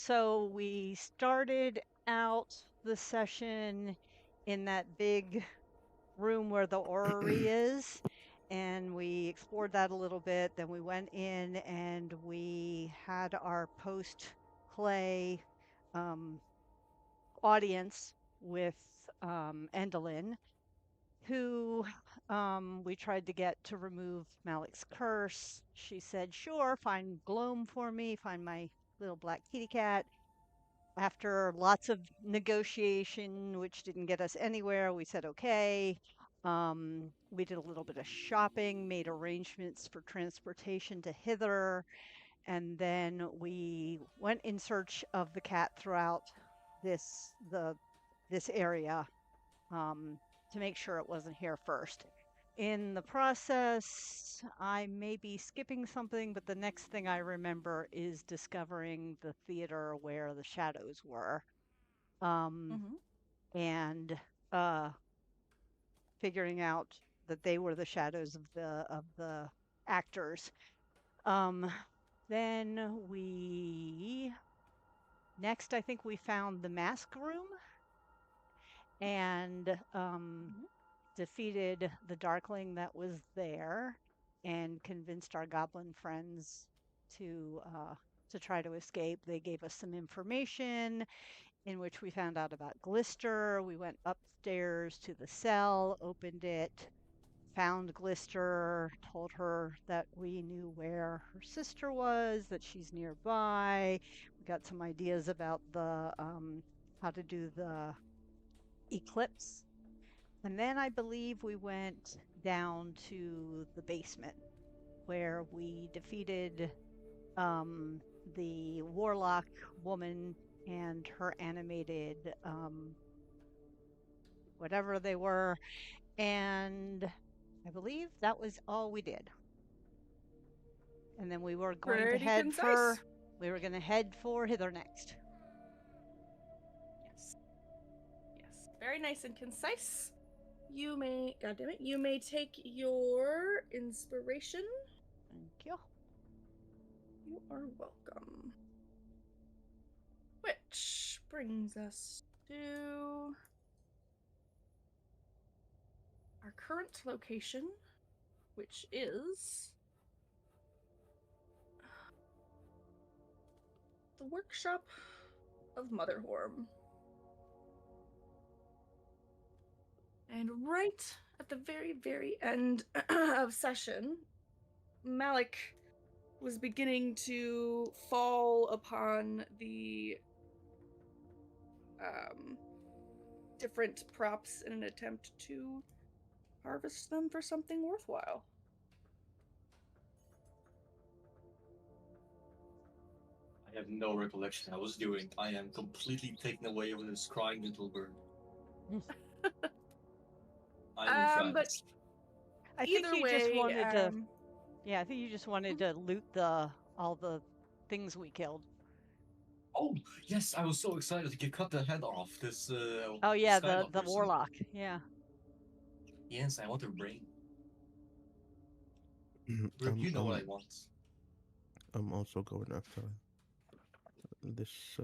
So we started out the session in that big room where the orrery is, and we explored that a little bit. Then we went in and we had our post play um, audience with Endelin, who we tried to get to remove Malik's curse. She said, sure, find Gloam for me, find my little black kitty cat. After lots of negotiation, which didn't get us anywhere, we said, okay. We did a little bit of shopping, made arrangements for transportation to hither, and then we went in search of the cat throughout this the this area um, to make sure it wasn't here first. In the process, I may be skipping something, but the next thing I remember is discovering the theater where the shadows were, um, Mm-hmm. and uh, figuring out that they were the shadows of the actors. Um, then we next, I think we found the mask room and defeated the Darkling that was there and convinced our goblin friends to try to escape. They gave us some information in which we found out about Glister. We went upstairs to the cell, opened it, found Glister, told her that we knew where her sister was, that she's nearby. We got some ideas about the how to do the eclipse, and then I believe we went down to the basement where we defeated um, the warlock woman and her animated whatever they were. And I believe that was all we did. And then Pretty concise. we were going to head for hither next. Yes. Yes. Very nice and concise. You may, God damn it, you may take your inspiration. Thank you. You are welcome. Which brings us to our current location, which is the workshop of Motherhorn. And right at the very, very end of session, Malik was beginning to fall upon the different props in an attempt to harvest them for something worthwhile. I have no recollection I was doing. I am completely taken away with this crying little bird. I'm entranced. But I think either you just way, wanted to, yeah, I think you just wanted to loot all the things we killed. Oh, yes, I was so excited to cut the head off this Oh yeah, Skylock the person. warlock. Yeah. Yes, I want her brain. You know what I want. I'm also going after this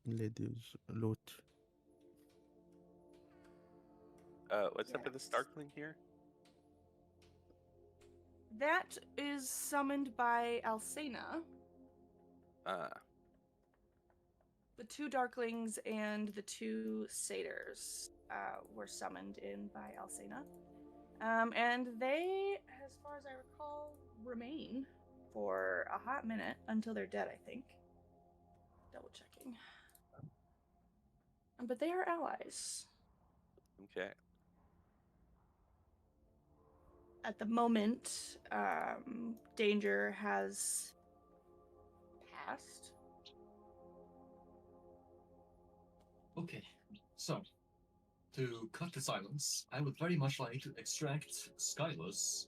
lady's loot. What's up with the Starkling here? that is summoned by Alcena. The two Darklings and the two Satyrs were summoned in by Alcena. And they, as far as I recall, remain for a hot minute until they're dead, I think. Double checking. But they are allies. Okay. At the moment, danger has passed. Okay, so to cut the silence, I would very much like to extract Skylar's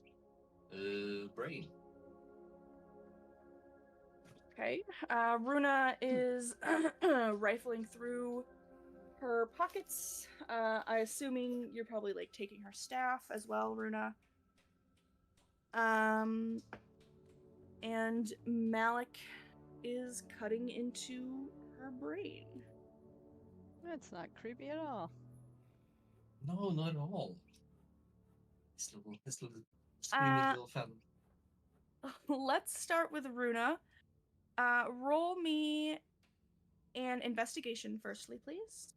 brain. Okay. Runa is rifling through her pockets. I assuming you're probably like taking her staff as well, Runa. And Malik is cutting into her brain. That's not creepy at all. No, not at all. This little screaming little fan. Let's start with Runa. Roll me an investigation firstly, please.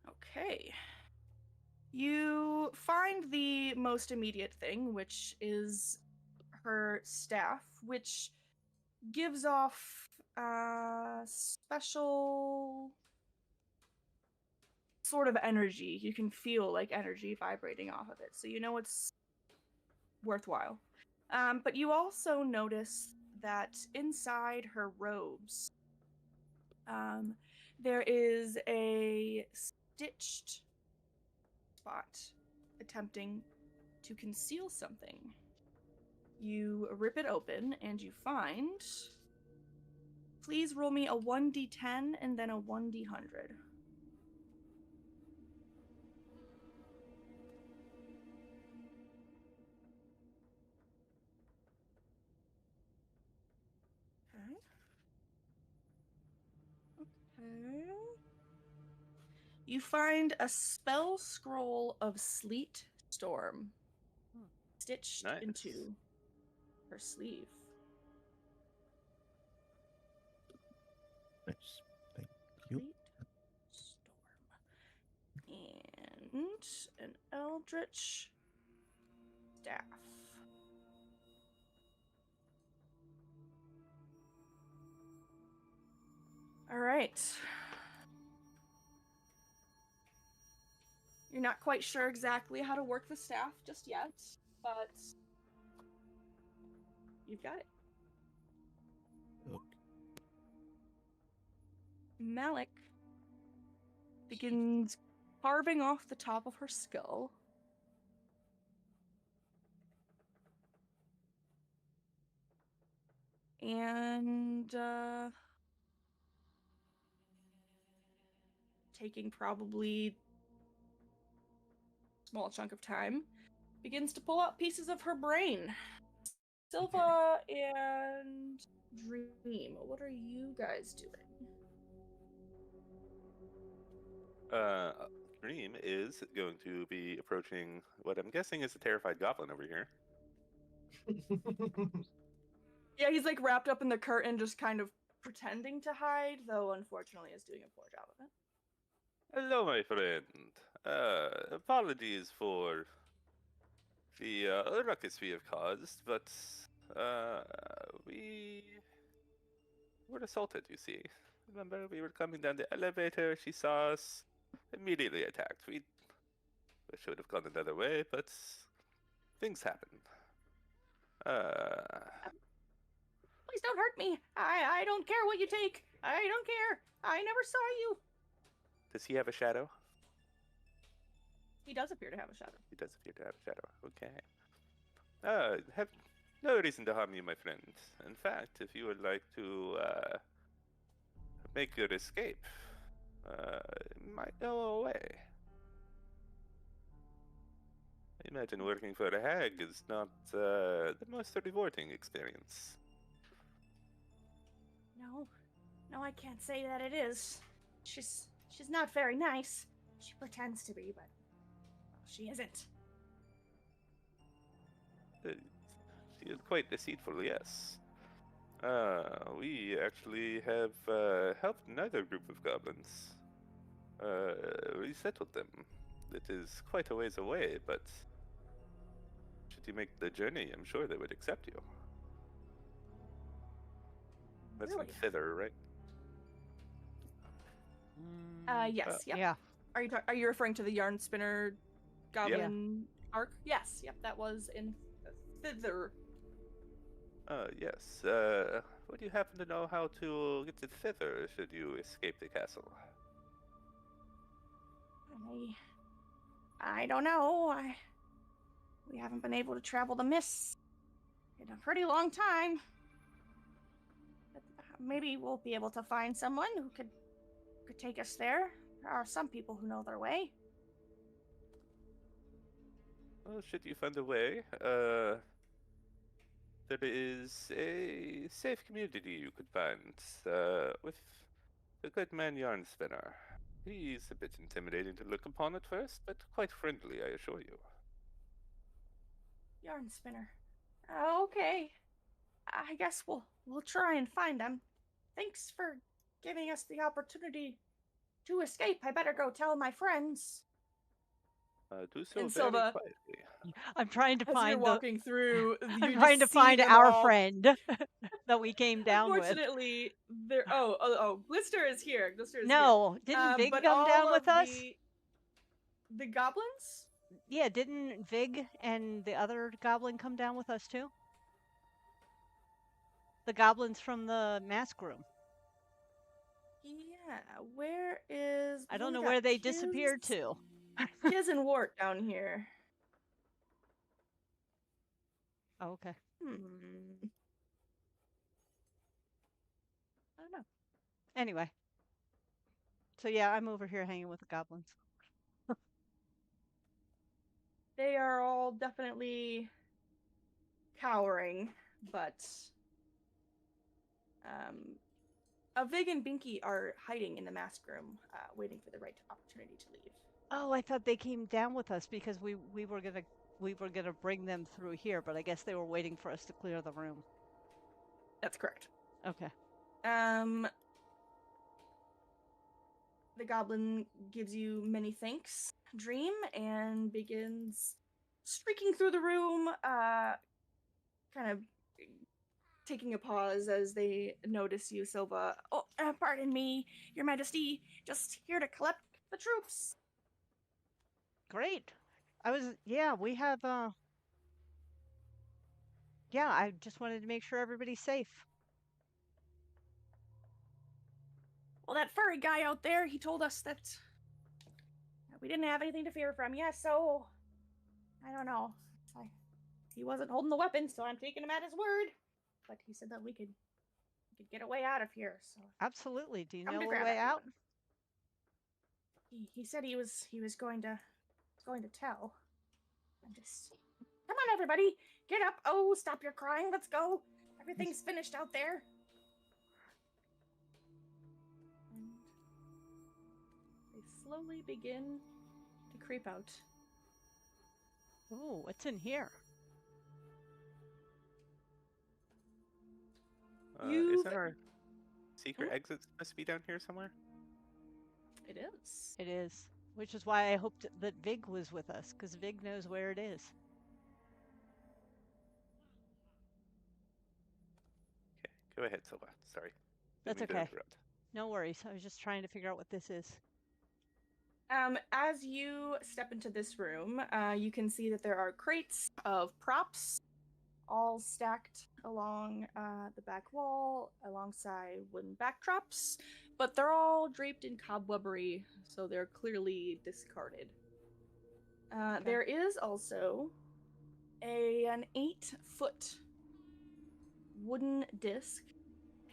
Okay. You find the most immediate thing, which is her staff, which gives off a special sort of energy. You can feel like energy vibrating off of it, so you know it's worthwhile. But you also notice that inside her robes, there is a stitched spot attempting to conceal something. You rip it open and you find. Please roll me a 1d10 and then a 1d100. Okay. You find a spell scroll of Sleet Storm stitched Nice. into her sleeve. Nice. Thank you. Sleet Storm. And an Eldritch Staff. All right. You're not quite sure exactly how to work the staff just yet, but you've got it. Okay. Malik begins carving off the top of her skull. And taking probably a small chunk of time, begins to pull out pieces of her brain. Silva and Dream, what are you guys doing? Dream is going to be approaching what I'm guessing is a terrified goblin over here. Yeah, he's like wrapped up in the curtain, just kind of pretending to hide, though unfortunately is doing a poor job of it. Hello, my friend. Apologies for the ruckus we have caused, but we were assaulted, you see. Remember, we were coming down the elevator, she saw us, immediately attacked. We should have gone another way, but things happen. Please don't hurt me. I don't care what you take. I don't care. I never saw you. Does he have a shadow? He does appear to have a shadow. He does appear to have a shadow. Okay. Have no reason to harm you, my friend. In fact, if you would like to make your escape, it might go away. I imagine working for a hag is not the most rewarding experience. No, I can't say that it is. She's not very nice. She pretends to be, but well, she isn't. She is quite deceitful, yes. We actually have helped another group of goblins. Resettled them. It is quite a ways away, but should you make the journey, I'm sure they would accept you. That's Really? in Thither, right? Yes, yep. Yeah. Are you referring to the yarn spinner goblin arc? Yes, yep, that was in Thither. Yes. Would you happen to know how to get to Thither should you escape the castle? I don't know. We haven't been able to travel the mists in a pretty long time. But maybe we'll be able to find someone who could take us there. There are some people who know their way. Well, should you find a way, there is a safe community you could find with the good man Yarn Spinner. He's a bit intimidating to look upon at first, but quite friendly, I assure you. Yarn spinner. Okay. I guess we'll try and find them. Thanks for giving us the opportunity to escape. I better go tell my friends. Do so And very Silva, quietly. I'm trying to as you're find the. walking through, I'm you trying to just see find them our all. friend that we came down with. Unfortunately, there. Oh, Glister is here. Glister is No, here. didn't Vig But come down all with of us? the goblins. Yeah, didn't Vig and the other goblin come down with us too? The goblins from the mask room. Yeah, where is? I don't we know got where they Kiz- disappeared to. Kiz and Wart down here. Oh, okay. I don't know. Anyway. So yeah, I'm over here hanging with the goblins. They are all definitely cowering, but Vig and Binky are hiding in the mask room, waiting for the right opportunity to leave. Oh, I thought they came down with us because we were gonna bring them through here, but I guess they were waiting for us to clear the room. That's correct. Okay. The goblin gives you many thanks, Dream, and begins streaking through the room, kind of taking a pause as they notice you, Silva. Oh, pardon me, Your Majesty. Just here to collect the troops. Great. We have I just wanted to make sure everybody's safe. Well, that furry guy out there, he told us that we didn't have anything to fear from you, so I don't know. He wasn't holding the weapon, so I'm taking him at his word. But he said that we could get a way out of here. So Absolutely. Do you know to a grab way out? He said he was going to tell. I'm just come on, everybody, get up! Oh, stop your crying. Let's go. Everything's finished out there. And they slowly begin to creep out. Ooh, what's in here? Isn't our secret exit supposed to be down here somewhere? It is. It is. Which is why I hoped that Vig was with us, because Vig knows where it is. Okay, go ahead, Silva. Sorry. Didn't That's mean to okay. interrupt. No worries. I was just trying to figure out what this is. As you step into this room, you can see that there are crates of props all stacked along the back wall alongside wooden backdrops, but they're all draped in cobwebbery, so they're clearly discarded. Okay. There is also an 8-foot wooden disc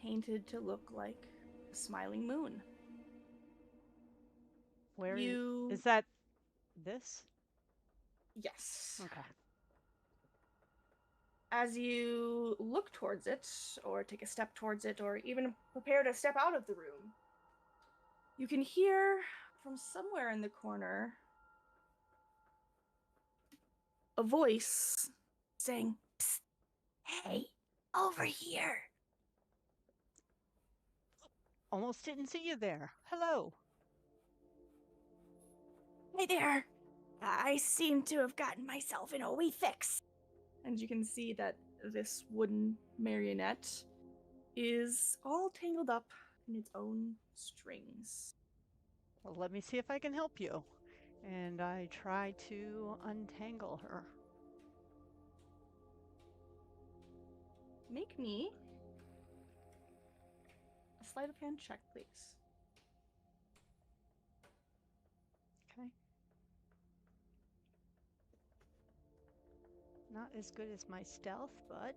painted to look like a smiling moon. Where is that? This? Yes. Okay. As you look towards it, or take a step towards it, or even prepare to step out of the room, you can hear from somewhere in the corner a voice saying, "Psst, hey, over here." Almost didn't see you there. Hello. Hey there. I seem to have gotten myself in a wee fix. And you can see that this wooden marionette is all tangled up in its own strings. Well, let me see if I can help you. And I try to untangle her. Make me a sleight of hand check, please. Okay. Not as good as my stealth, but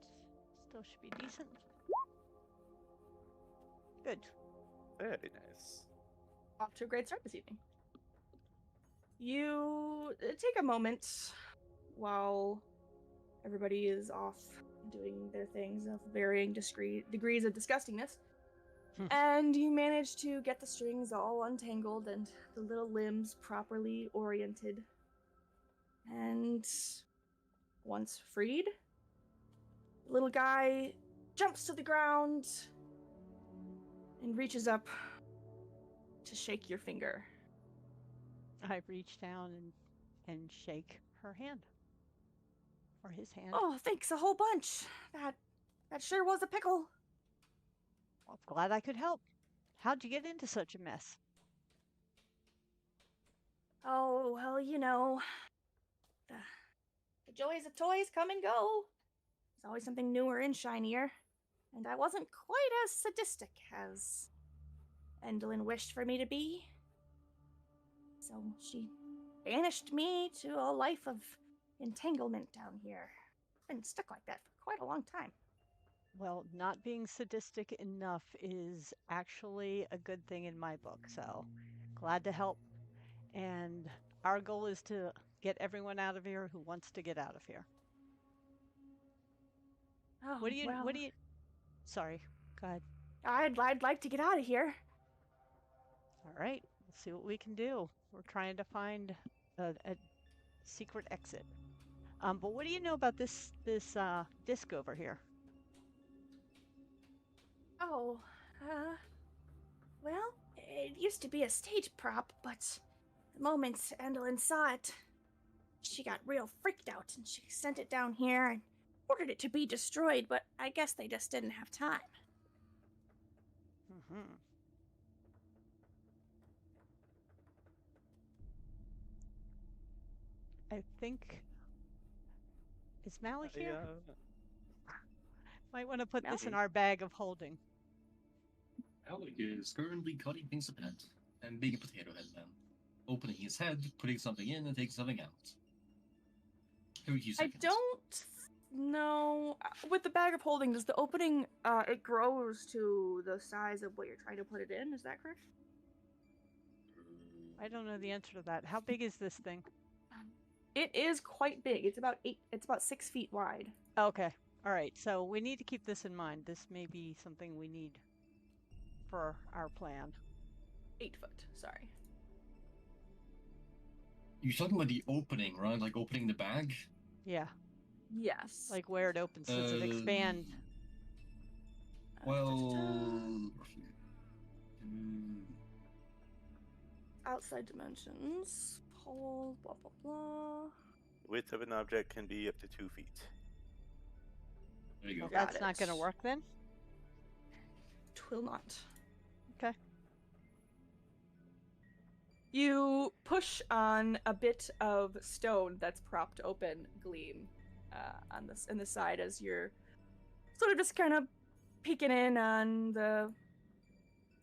still should be decent. Good. Very nice. Off to a great start this evening. You take a moment while everybody is off doing their things of varying degrees of disgustingness. And you manage to get the strings all untangled and the little limbs properly oriented. And once freed, the little guy jumps to the ground and reaches up to shake your finger. I reach down and shake her hand. Or his hand. Oh, thanks a whole bunch. That sure was a pickle. Well, I'm glad I could help. How'd you get into such a mess? Oh, well, you know, the joys of toys come and go. There's always something newer and shinier. And I wasn't quite as sadistic as Endlin wished for me to be. So she banished me to a life of entanglement down here. Been stuck like that for quite a long time. Well, not being sadistic enough is actually a good thing in my book, so glad to help. And our goal is to get everyone out of here who wants to get out of here. Oh, What do you, well, sorry, go ahead. I'd like to get out of here. All right, we'll see what we can do. We're trying to find a secret exit. But what do you know about this disc over here? Oh, well, it used to be a stage prop, but the moment Endlin saw it, she got real freaked out and she sent it down here and ordered it to be destroyed, but I guess they just didn't have time. Mm-hmm. I think, is Malik here? Might want to put this in our bag of holding. Alec is currently cutting things apart and being a potato head man. Opening his head, putting something in, and taking something out. Every few I seconds. don't know. With the bag of holding, does the opening, it grows to the size of what you're trying to put it in? Is that correct? I don't know the answer to that. How big is this thing? It is quite big. It's about 6 feet wide. Okay. All right. So we need to keep this in mind. This may be something we need for our plan. 8 foot, sorry. You're talking about the opening, right? Like opening the bag? Yeah. Yes. Like where it opens. Does it expand? Well, outside dimensions. Pole, blah, blah, blah. Width of an object can be up to 2 feet. there you go. Well, Got that's not going to it. work then? Twill not. Okay. You push on a bit of stone that's propped open, Gleam, on this in the side as you're sort of just kind of peeking in on the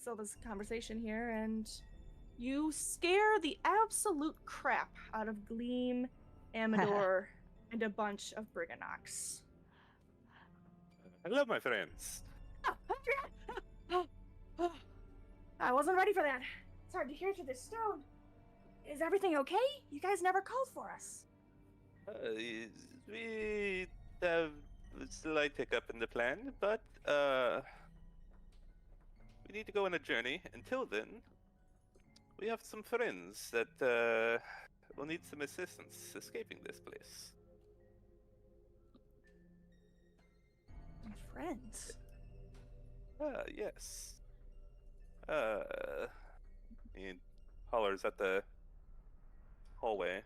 Silva's conversation here, and you scare the absolute crap out of Gleam, Amador, and a bunch of Briganox. Hello, my friends. I wasn't ready for that. It's hard to hear through this stone. Is everything okay? You guys never called for us. We have a slight hiccup in the plan, but we need to go on a journey. Until then, we have some friends that will need some assistance escaping this place. Friends. Yes. He hollers at the hallway.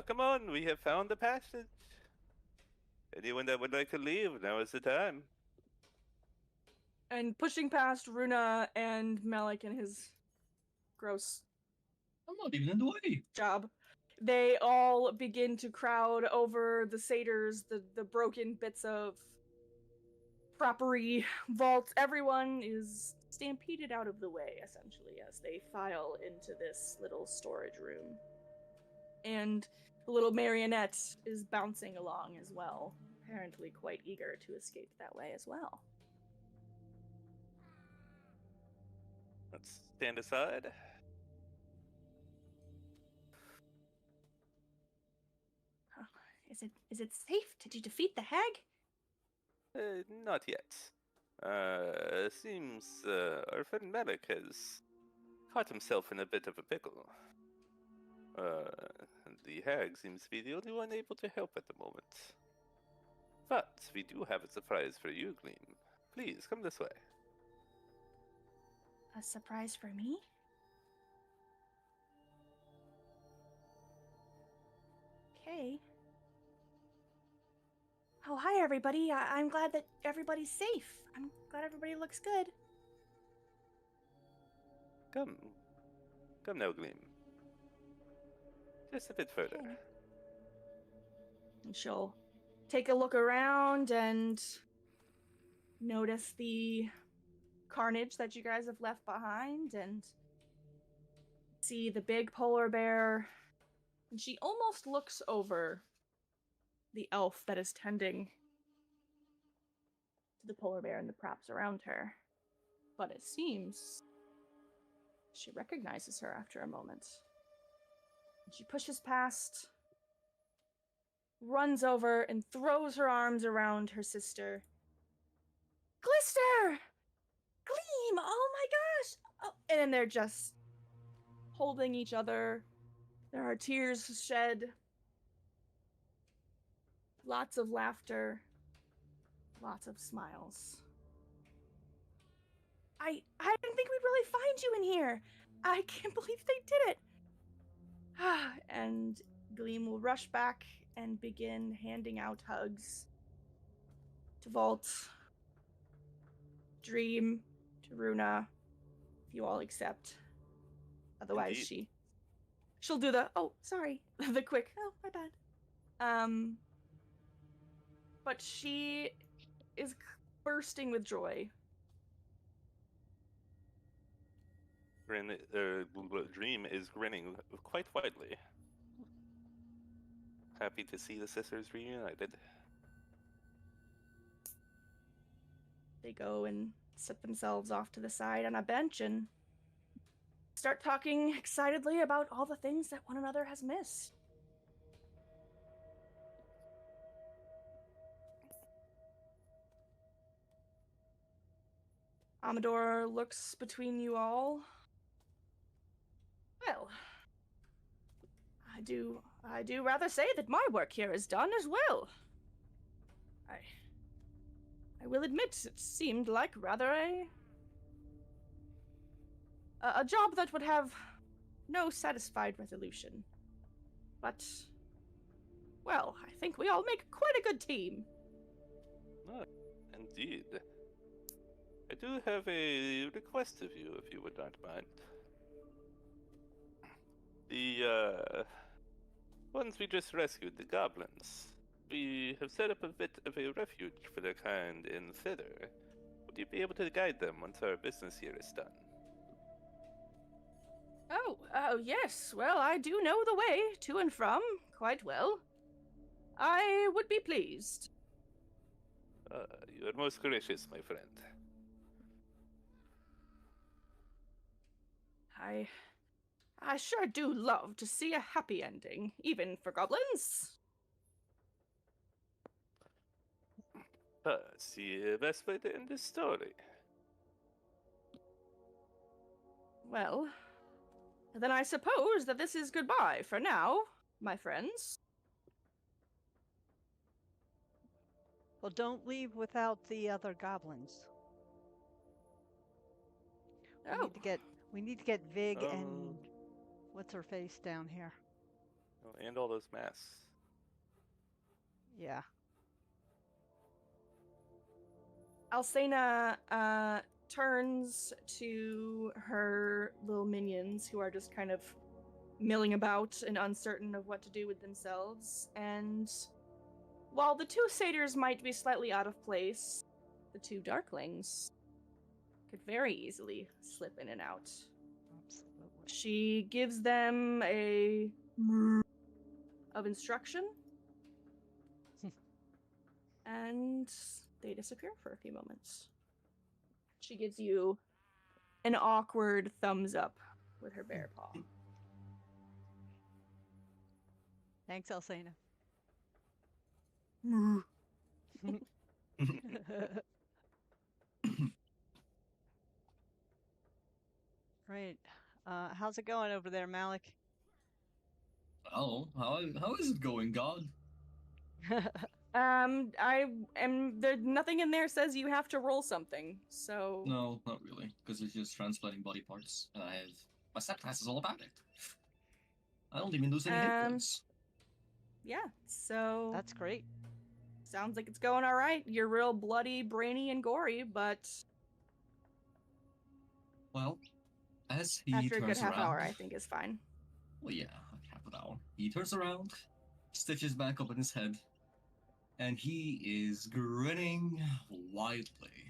Come on, we have found the passage. Anyone that would like to leave, now is the time. And pushing past Runa and Malik and his gross I'm not even in the way. job, they all begin to crowd over the satyrs, the broken bits of property vault. Everyone is stampeded out of the way, essentially, as they file into this little storage room. And the little marionette is bouncing along as well, apparently quite eager to escape that way as well. Let's stand aside. Is it safe? Did you defeat the hag? Not yet. Seems our friend Malik has caught himself in a bit of a pickle. The hag seems to be the only one able to help at the moment. But we do have a surprise for you, Gleam. Please, come this way. A surprise for me? Okay. Oh, hi everybody. I'm glad that everybody's safe. I'm glad everybody looks good. Come. Come now, Gleam. Just a bit further. Okay. And she'll take a look around and notice the carnage that you guys have left behind and see the big polar bear. And she almost looks over the elf that is tending to the polar bear and the props around her. But it seems she recognizes her after a moment. And she pushes past, runs over, and throws her arms around her sister. Glister! Gleam! Oh my gosh! Oh, and then they're just holding each other. There are tears shed. Lots of laughter. Lots of smiles. I didn't think we'd really find you in here. I can't believe they did it. And Gleam will rush back and begin handing out hugs to Vault, Dream, to Runa, if you all accept. Otherwise, Indeed. she'll do the the quick my bad. But she is bursting with joy. Dream is grinning quite widely. Happy to see the sisters reunited. They go and sit themselves off to the side on a bench and start talking excitedly about all the things that one another has missed. Amador looks between you all. Well, I do rather say that my work here is done as well. I will admit it seemed like rather a job that would have no satisfied resolution. But, well, I think we all make quite a good team. Oh, indeed. I do have a request of you, if you would not mind. The ones we just rescued, the goblins. We have set up a bit of a refuge for their kind in thither. Would you be able to guide them once our business here is done? Oh, yes. Well, I do know the way to and from quite well. I would be pleased. You are most gracious, my friend. I sure do love to see a happy ending, even for goblins. It's the best way to end this story. Well, then I suppose that this is goodbye for now, my friends. Well, don't leave without the other goblins. Oh, We need to get Vig Oh. and what's her face down here. And all those masks. Yeah. Alcena turns to her little minions, who are just kind of milling about and uncertain of what to do with themselves. And while the two satyrs might be slightly out of place, the two darklings could very easily slip in and out. Absolutely. She gives them a of instruction, and they disappear for a few moments. She gives you an awkward thumbs up with her bear paw. Thanks, Elsena. Great. How's it going over there, Malik? Oh, how is it going, God? There nothing in there says you have to roll something. So No, not really, because it's just transplanting body parts, and I have my stat class is all about it. I don't even lose any hit points. yeah. So That's great. sounds like it's going all right. You're real bloody, brainy, and gory, but Well, as he after a good turns half around, hour, I think is fine. well, yeah, like half an hour. He turns around, stitches back up in his head, and he is grinning widely.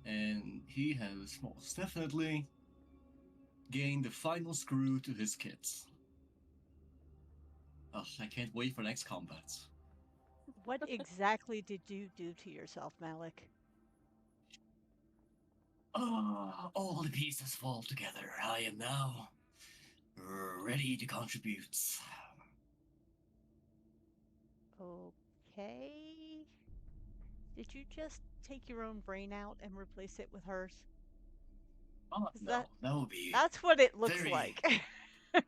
And he has most definitely gained the final screw to his kit. Ugh, I can't wait for next combat. What exactly did you do to yourself, Malik? All the pieces fall together. I am now ready to contribute. Okay. Did you just take your own brain out and replace it with hers? Is No, that would be that's what it looks very- like. that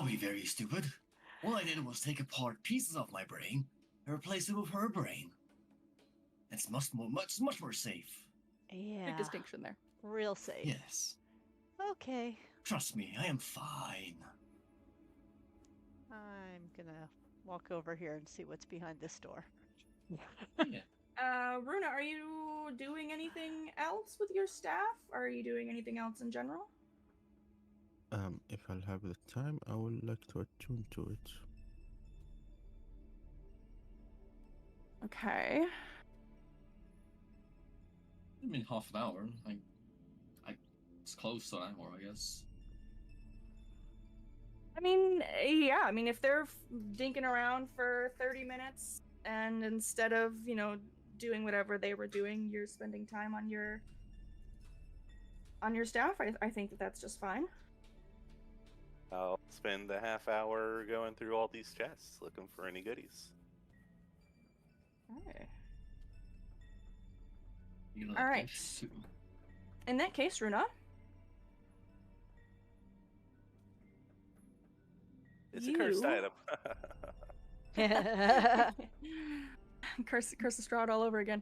would be very stupid. All I did was take apart pieces of my brain and replace it with her brain. It's much more safe. Yeah. Big distinction there. Real safe. Yes. Okay. Trust me, I am fine. I'm gonna walk over here and see what's behind this door. Yeah. Runa, are you doing anything else with your staff? Are you doing anything else in general? If I'll have the time, I would like to attune to it. Okay. I mean, half an hour. It's close to an hour, I guess. I mean, yeah. I mean, if they're dinking around for 30 minutes, and instead of doing whatever they were doing, you're spending time on your staff, I think that's just fine. I'll spend a half hour going through all these chests looking for any goodies. Okay. You know, All right. too. In that case, Runa, It's a cursed You- item. curse the Strahd all over again.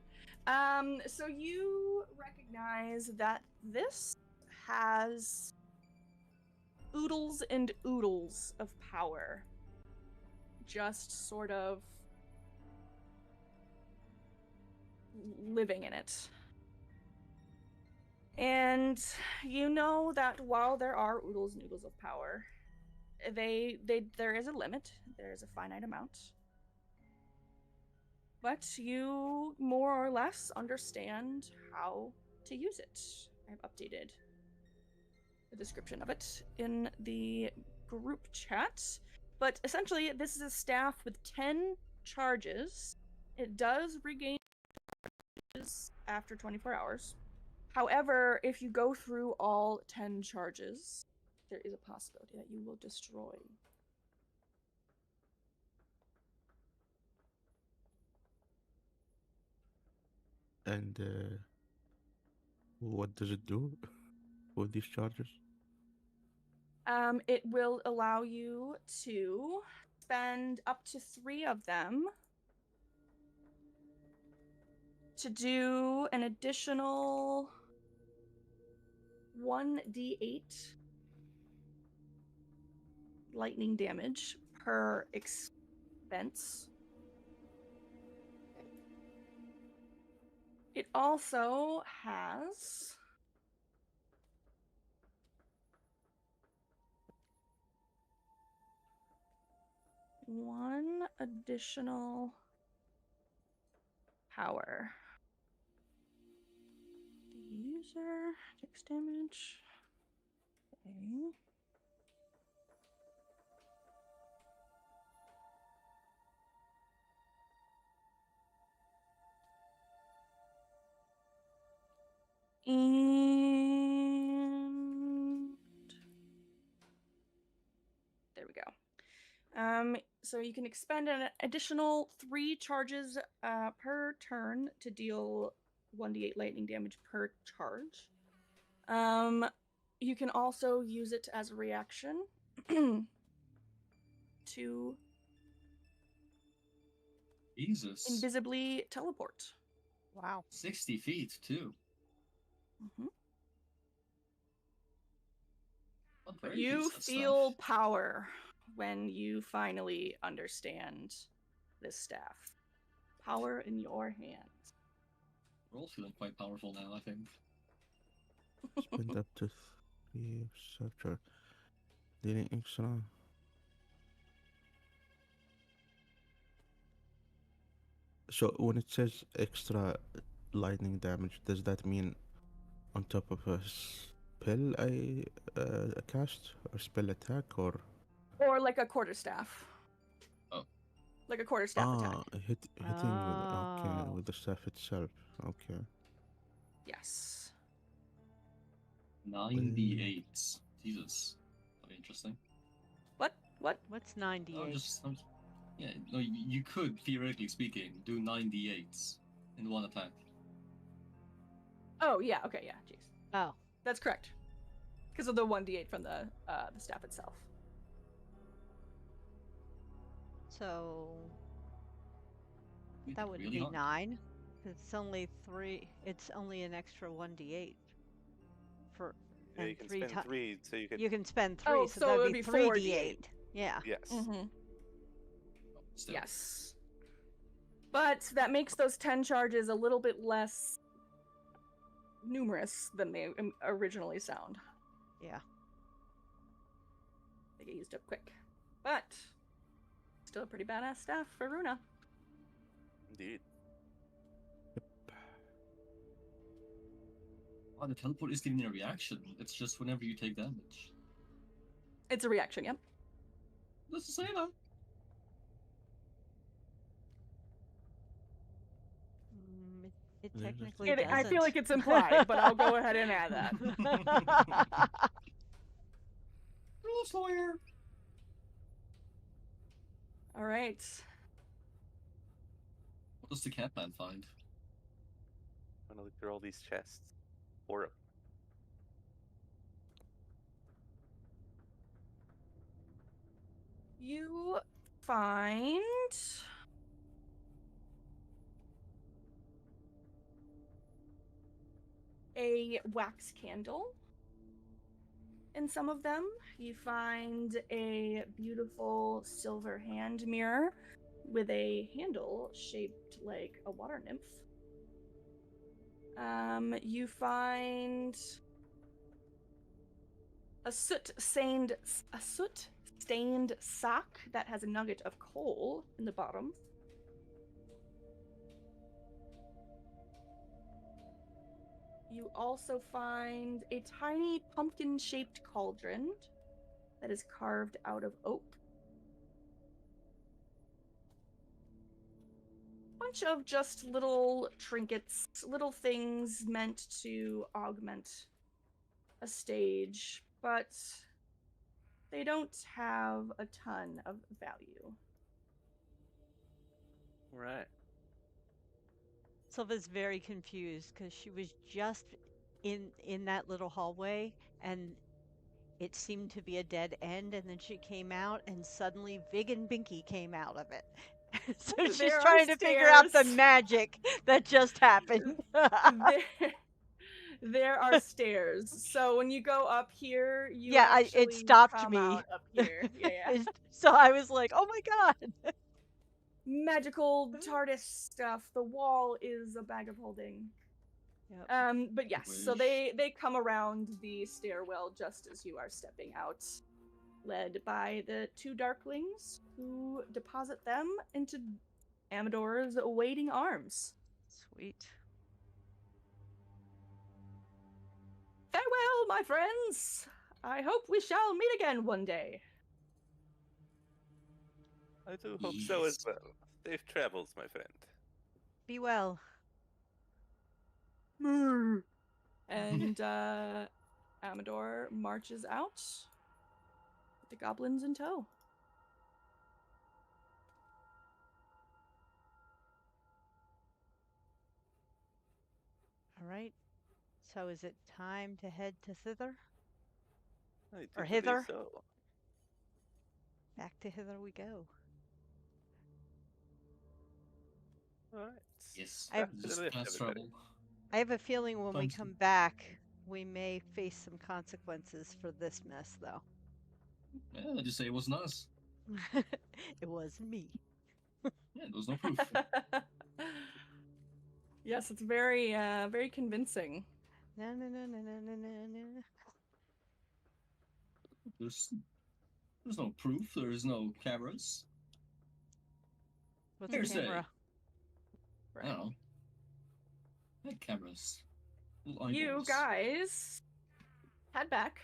So you recognize that this has oodles and oodles of power, just sort of living in it. And you know that while there are oodles and oodles of power, there is a limit. There is a finite amount. But you more or less understand how to use it. I've updated the description of it in the group chat. But essentially, this is a staff with 10 charges. It does regain charges after 24 hours. However, if you go through all 10 charges, there is a possibility that you will destroy. And what does it do with these charges? It will allow you to spend up to 3 of them to do an additional 1d8 lightning damage per expense. It also has one additional power. The user takes damage. Okay. So you can expend an additional 3 charges per turn to deal 1d8 lightning damage per charge. You can also use it as a reaction to Jesus. invisibly teleport. Wow. 60 feet, too. Mm-hmm. Not But very you decent feel stuff. power when you finally understand this staff. Power in your hands. We're all feeling quite powerful now, I think. Spend up to 3 structure. Dealing extra. So when it says extra lightning damage, does that mean on top of a spell I cast or spell attack or Or like a quarterstaff. Oh. Like a quarterstaff attack. hitting with Oh. with the staff itself. Okay. Yes. 9d8. Jesus. Very interesting. What? What's I'm 98? just yeah, no, you could, theoretically speaking, do 9d8s in one attack. Oh, yeah, okay, yeah, jeez. Oh. That's correct. Because of the 1d8 from the staff itself. So You that hit wouldn't really be hard. 9. It's only 3. It's only an extra 1d8 for Yeah, and you can 3 spend times. 3, so you can. You can spend 3, Oh, so so that it would would be be 3d8. Yeah. Yes. Mm-hmm. Still. Yes. But that makes those 10 charges a little bit less numerous than they originally sound. Yeah. They get used up quick. But still a pretty badass staff for Runa. Indeed. Oh, the teleport isn't even a reaction. It's just whenever you take damage. It's a reaction, yep. Let's say that. It There's a technically thing. doesn't. I feel like it's implied, but I'll go ahead and add that. Rules lawyer. All right. What does the Catman find? I'm gonna look through all these chests. Or You find a wax candle in some of them. You find a beautiful silver hand mirror with a handle shaped like a water nymph. You find a soot-stained sock that has a nugget of coal in the bottom. You also find a tiny pumpkin-shaped cauldron that is carved out of oak. Bunch of just little trinkets, little things meant to augment a stage, but they don't have a ton of value. right. Sylva's very confused because she was just in that little hallway and it seemed to be a dead end, and then she came out and suddenly Vig and Binky came out of it. So she's There are trying to figure out the stairs. magic that just happened. There are stairs. So when you go up here, you Yeah, it actually stopped come me. out up here. Yeah. So I was like, "Oh my god!" Magical TARDIS stuff. The wall is a bag of holding. Yep. But yes, so Wish. they come around the stairwell just as you are stepping out, led by the 2 darklings who deposit them into Amador's waiting arms. Sweet. Farewell, my friends! I hope we shall meet again one day. I do hope so as Yes. well. Safe travels, my friend. Be well. And Amador marches out with the goblins in tow. So is it time to head to thither? I Or do believe hither? so. Back to hither we go. All right. Yes. I have, Back to the Just lift, fast everybody. travel. I have a feeling when we Times come back, we may face some consequences for this mess, though. Yeah, just say it wasn't us. It was me. Yeah, there was no proof. Yes, it's very, very convincing. No, no, no, no, no, no, no, no. There's no proof. There's no cameras. What's a Hearsay. camera? I don't know. I had cameras. Little You eyeballs. guys head back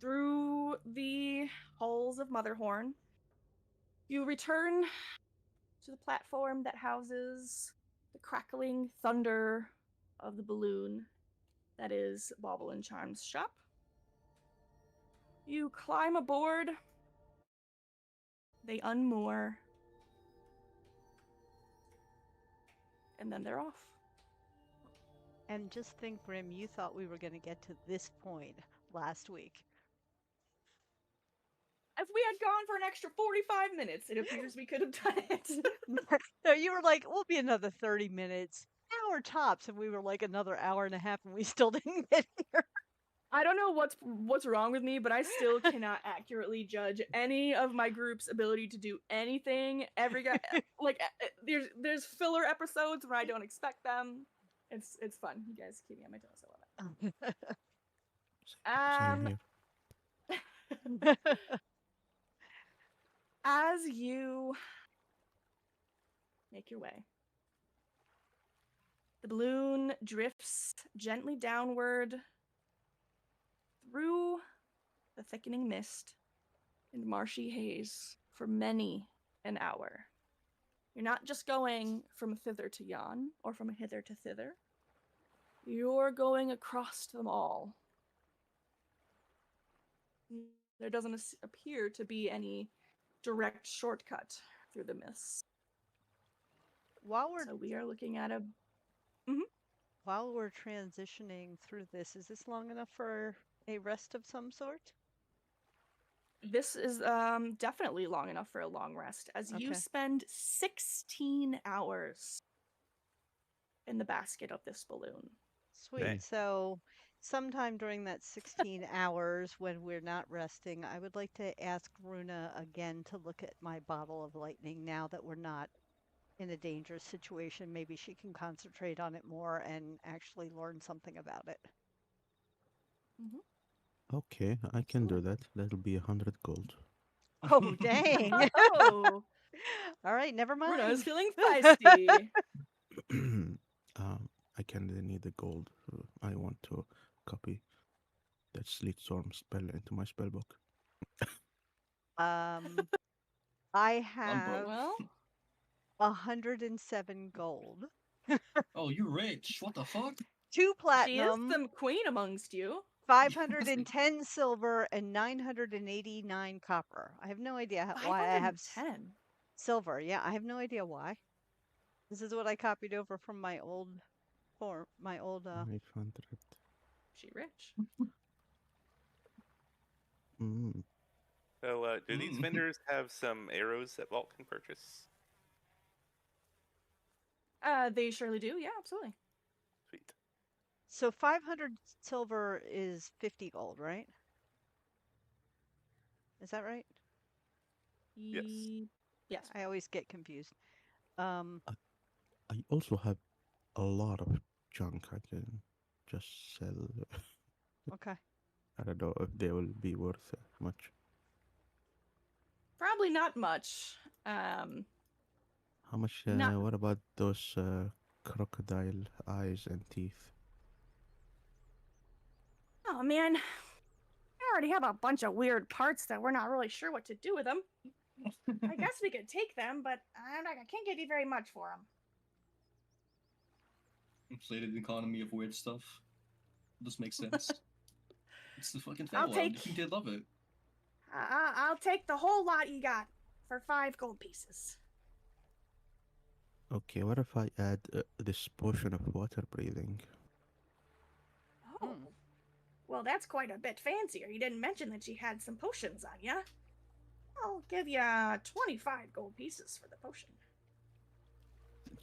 through the halls of Motherhorn. You return to the platform that houses the crackling thunder of the balloon that is Bauble and Charm's shop. You climb aboard. They unmoor. And then they're off. And just think, Grim, you thought we were going to get to this point last week. If we had gone for an extra 45 minutes, it appears we could have done it. No, you were like, we'll be another 30 minutes, hour tops. And we were like another hour and a half, and we still didn't get here. I don't know what's wrong with me, but I still cannot accurately judge any of my group's ability to do anything. Every guy, like, there's filler episodes where I don't expect them. It's fun. You guys keep me on my toes. I love it. Same here. As you make your way, the balloon drifts gently downward through the thickening mist and marshy haze for many an hour. You're not just going from thither to yon or from hither to thither. You're going across them all. There doesn't appear to be any direct shortcut through the mist. While we're So we are looking at a while we're transitioning through this, is this long enough for a rest of some sort? This is definitely long enough for a long rest, as you Okay. spend 16 hours in the basket of this balloon. Sweet. Okay. So, sometime during that 16 hours when we're not resting, I would like to ask Runa again to look at my bottle of lightning now that we're not in a dangerous situation. Maybe she can concentrate on it more and actually learn something about it. Okay, I can do Absolutely. that. That'll be 100 gold. Oh, dang. Oh, All right, never Runa is mind. feeling feisty. I kind of need the gold. I want to copy that Sleet Storm spell into my spellbook. I I'm have broke. Well, 107 gold, Oh, you're rich. What the fuck? 2 she is platinum, the queen amongst you. 510 silver, and 989 copper. I have no idea why I have 510. silver. Yeah, I have no idea why. This is what I copied over from my old form, my old 500. She rich. Mm. So, do these Mm. vendors have some arrows that Vault can purchase? They surely do. Yeah, absolutely. Sweet. So 500 silver is 50 gold, right? Is that right? Yes. Yes. I always get confused. Um, I also have a lot of junk I can just sell. okay. I don't know if they will be worth much. Probably not much. How much? Not. What about those crocodile eyes and teeth? Oh man, I already have a bunch of weird parts that we're not really sure what to do with them. I guess we could take them, but I can't give you very much for them. Inflated economy of weird stuff. This makes sense. It's the fucking I'll Feywild. take- You think they'd love it? I'll take the whole lot you got for 5 gold pieces. Okay, what if I add this potion of water breathing? Well, that's quite a bit fancier. You didn't mention that she had some potions on ya. I'll give ya 25 gold pieces for the potion.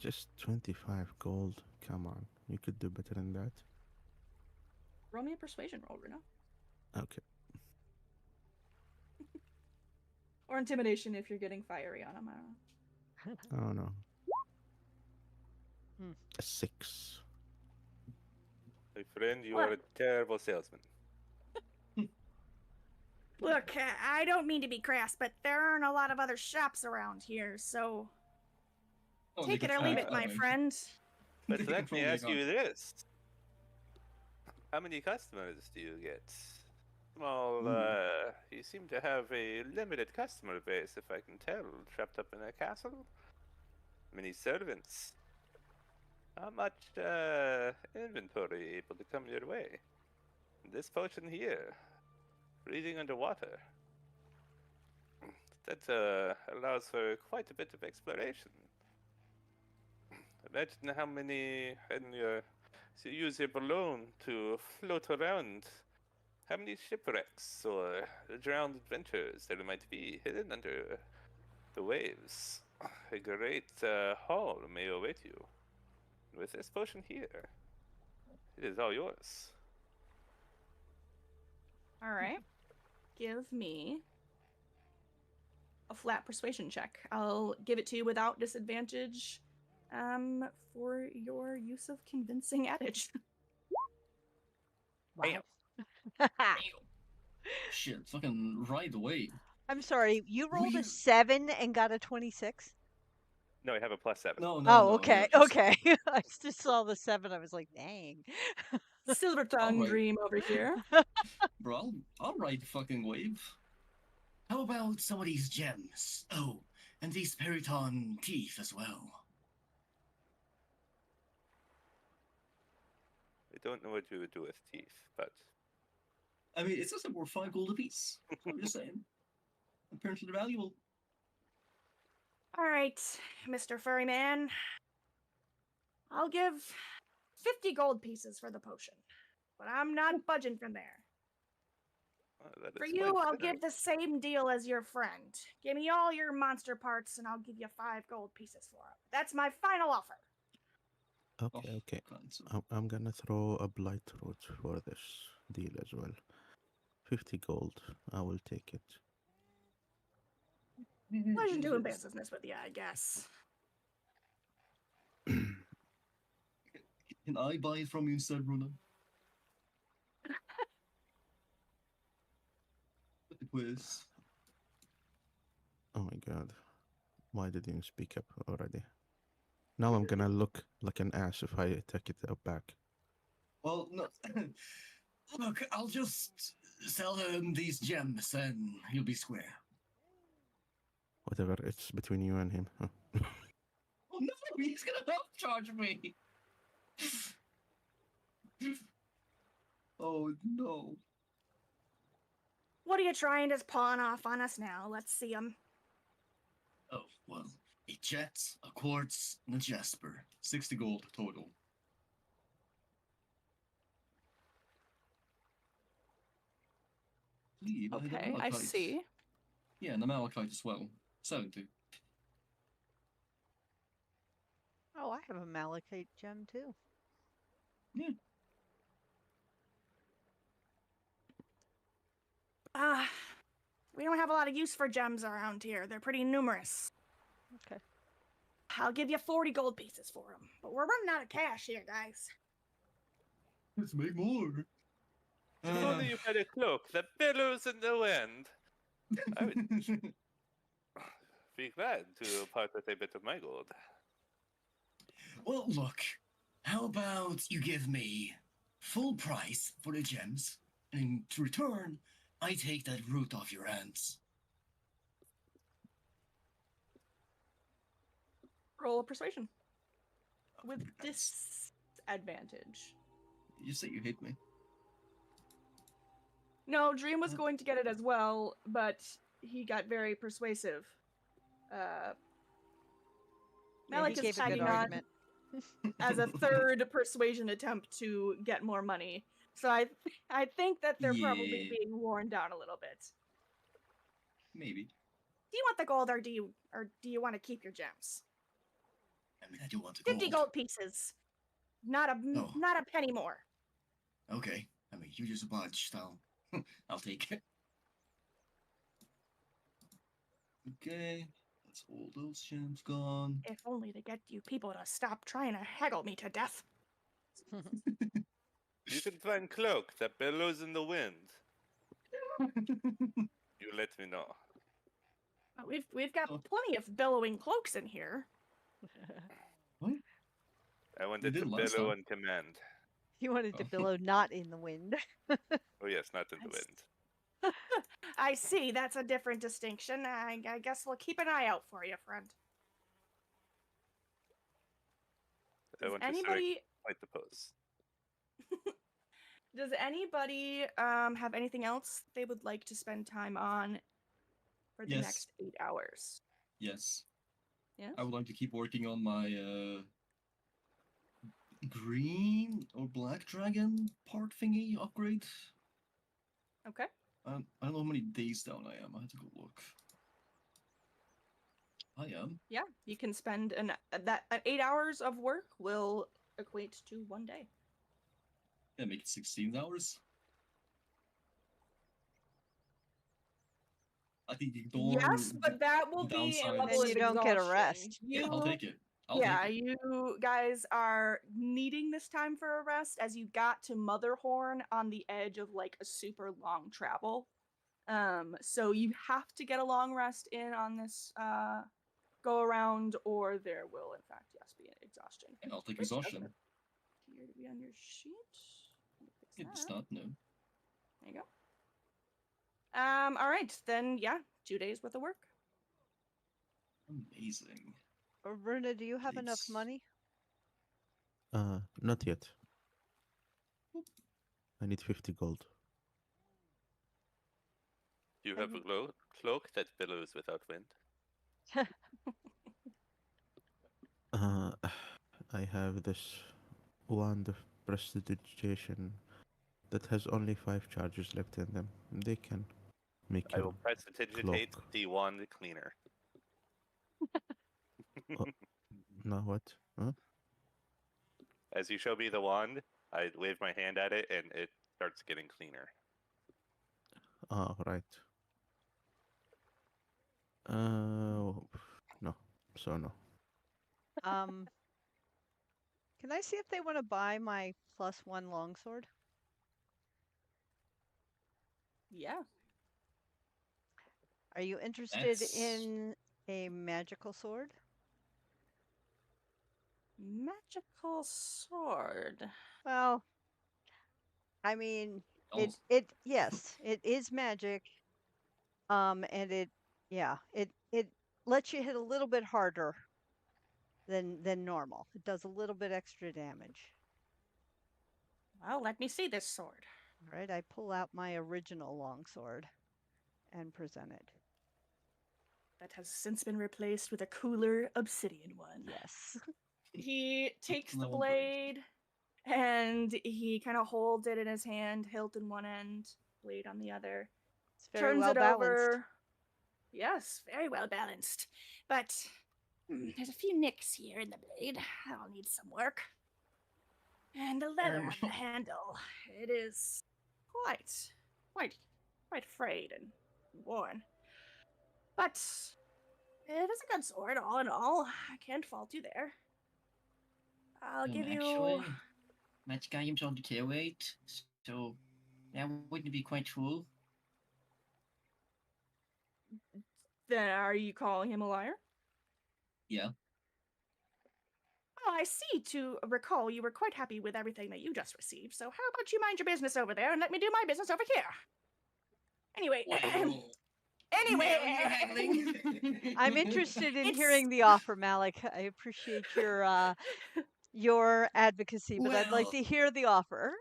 Just 25 gold. Come on. You could do better than that. Roll me a persuasion roll, Runa. Okay. Or intimidation if you're getting fiery on him. I don't know. Oh no. Hmm. A 6. My friend, you What? are a terrible salesman. Look, I don't mean to be crass, but there aren't a lot of other shops around here, so Oh, take it or leave it, my friend. But They can let me probably ask you can't. this. How many customers do you get? Well, Ooh. you seem to have a limited customer base, if I can tell, trapped up in a castle. Many servants. How much inventory able to come your way? This potion here, breathing underwater. That allows for quite a bit of exploration. Imagine how many, and so you use your balloon to float around. How many shipwrecks or drowned adventures there might be hidden under the waves. A great haul may await you. With this potion here, it is all yours. All right. Give me a flat persuasion check. I'll give it to you without disadvantage for your use of convincing adage. Wow. Shit, fucking right away. I'm sorry, you rolled a Really? 7 and got a 26? No, I have a +7. No, Oh, no, yeah, okay, plus okay. I just saw the 7. I was like, dang. Silver tongue Alright. dream over here. Bro, I'll ride the fucking wave. How about some of these gems? Oh, and these Periton teeth as well. I don't know what you would do with teeth, but I mean, it's just like worth 5 gold apiece. I'm just saying. Apparently they're valuable. All right, Mr. Furry Man. I'll give 50 gold pieces for the potion, but I'm not budging from there. that For is you, quite I'll generous. give the same deal as your friend. Give me all your monster parts, and I'll give you 5 gold pieces for it. That's my final offer. Okay, okay. God, so- I'm gonna throw a blight root for this deal as well. 50 gold. I will take it. Pleasure doing business with you, I guess. Can I buy it from you instead, Runa? The quiz. Oh my god. Why didn't you speak up already? Now I'm gonna look like an ass if I take it back. Well, no. Look, I'll just sell him these gems and he'll be square. Whatever, it's between you and him. Huh? Oh no, he's gonna charge me. Oh no. What are you trying to pawn off on us now? Let's see 'em. Oh, well, a jet, a quartz, and a jasper. 60 gold total. Leave, I had a Okay, I malachite. see. Yeah, and the malachite as well. 70. Oh, I have a malachite gem too. Yeah. We don't have a lot of use for gems around here. They're pretty numerous. Okay. I'll give you 40 gold pieces for them. But we're running out of cash here, guys. Let's make more. If only you had a cloak that billows in the wind. I would be glad to part with a bit of my gold. Well, look. How about you give me full price for the gems, and to return, I take that root off your hands. Roll a persuasion. With Nice. disadvantage. You say you hate me. No, Dream was going to get it as well, but he got very persuasive. Yeah, Malik he is gave a good tagging on argument. as a third persuasion attempt to get more money. So I think that they're probably Yeah. being worn down a little bit. Maybe. Do you want the gold, or do you want to keep your gems? I mean, I do want the 50 gold. gold pieces. Not a Oh. not a penny more. Okay. I mean, you just obliged. I'll take it. Okay. That's all those gems gone. If only to get you people to stop trying to haggle me to death. You can find cloak that billows in the wind. You let me know. We've got Oh. plenty of billowing cloaks in here. What? I wanted did to last billow time. on command. You wanted to Oh. billow not in the wind. Oh yes, not in the I s- wind. I see. That's a different distinction. I guess we'll keep an eye out for you, friend. I Does want to strike anybody quite the pose. does anybody have anything else they would like to spend time on for the Yes. next 8 hours? Yes. Yes. I would like to keep working on my green or black dragon part thingy upgrade. Okay. I don't know how many days down I am. I had to go look. I am. Yeah, you can spend an 8 hours of work will equate to 1 day. Yeah, make it 16 hours. I think ignore Yes, but that will the be a downsides. level Then of you don't get a exhaustion. rest. Yeah, I'll take it. I'll Yeah, take it. you guys are needing this time for a rest as you got to Motherhorn on the edge of like a super long travel. So you have to get a long rest in on this go around, or there will in fact yes be an exhaustion. And I'll take Which doesn't exhaustion. appear to be on your sheet. Let me fix It's that. not, no. There you go. All right, then yeah, 2 days worth of work. Amazing. Verna, do you have enough Please. money? Not yet. I need 50 gold. You have a cloak that billows without wind. I have this wand of prestidigitation that has only 5 charges left in them. They can make I your will prestidigitate cloak. the wand cleaner. Now what? Huh? As you show me the wand, I wave my hand at it and it starts getting cleaner. Ah, right. No. So no. Can I see if they want to buy my +1 longsword? Yeah. Are you interested That's in a magical sword? Magical sword. Well, I mean, oh, yes, it is magic. And it lets you hit a little bit harder than normal. It does a little bit extra damage. Well, let me see this sword. All right, I pull out my original longsword and present it. That has since been replaced with a cooler obsidian one. Yes. He takes the that won't break. blade and he kind of holds it in his hand, hilt in one end, blade on the other. It's very Turns well it balanced. over. Yes, very well balanced. But there's a few nicks here in the blade. That'll need some work. And the leather on the handle, it is quite frayed and worn. But it is a good sword, all in all. I can't fault you there. I'll give you. Actually, magic items on the kill rate, so that wouldn't be quite true. Then are you calling him a liar? Yeah. Oh, I see. To recall, you were quite happy with everything that you just received. So how about you mind your business over there and let me do my business over here? Anyway. Anyway. I'm interested in It's- hearing the offer, Malik. I appreciate your advocacy, but I'd like Well- to hear the offer.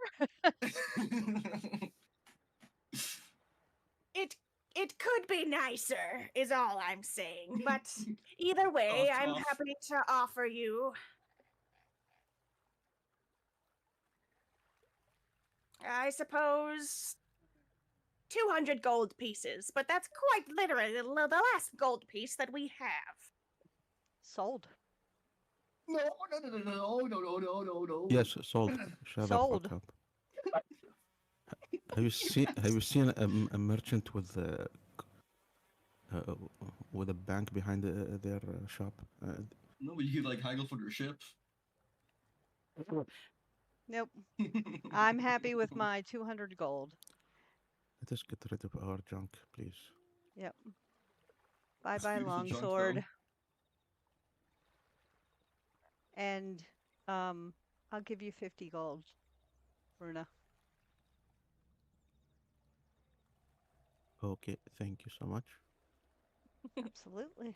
It could be nicer, is all I'm saying. But either way, I'm Cough. happy to offer you I suppose 200 gold pieces, but that's quite literally the last gold piece that we have. Sold. No, no. Yes, sold. Shut the Sold. fuck up. Have you seen a merchant uh, with a bank behind their shop? No, but you could like haggle for their ship. Nope. I'm happy with my 200 gold. Let us get rid of our junk, please. Yep. It's Bye-bye, beautiful junk, longsword. though. And I'll give you 50 gold, Runa. Okay, thank you so much. Absolutely.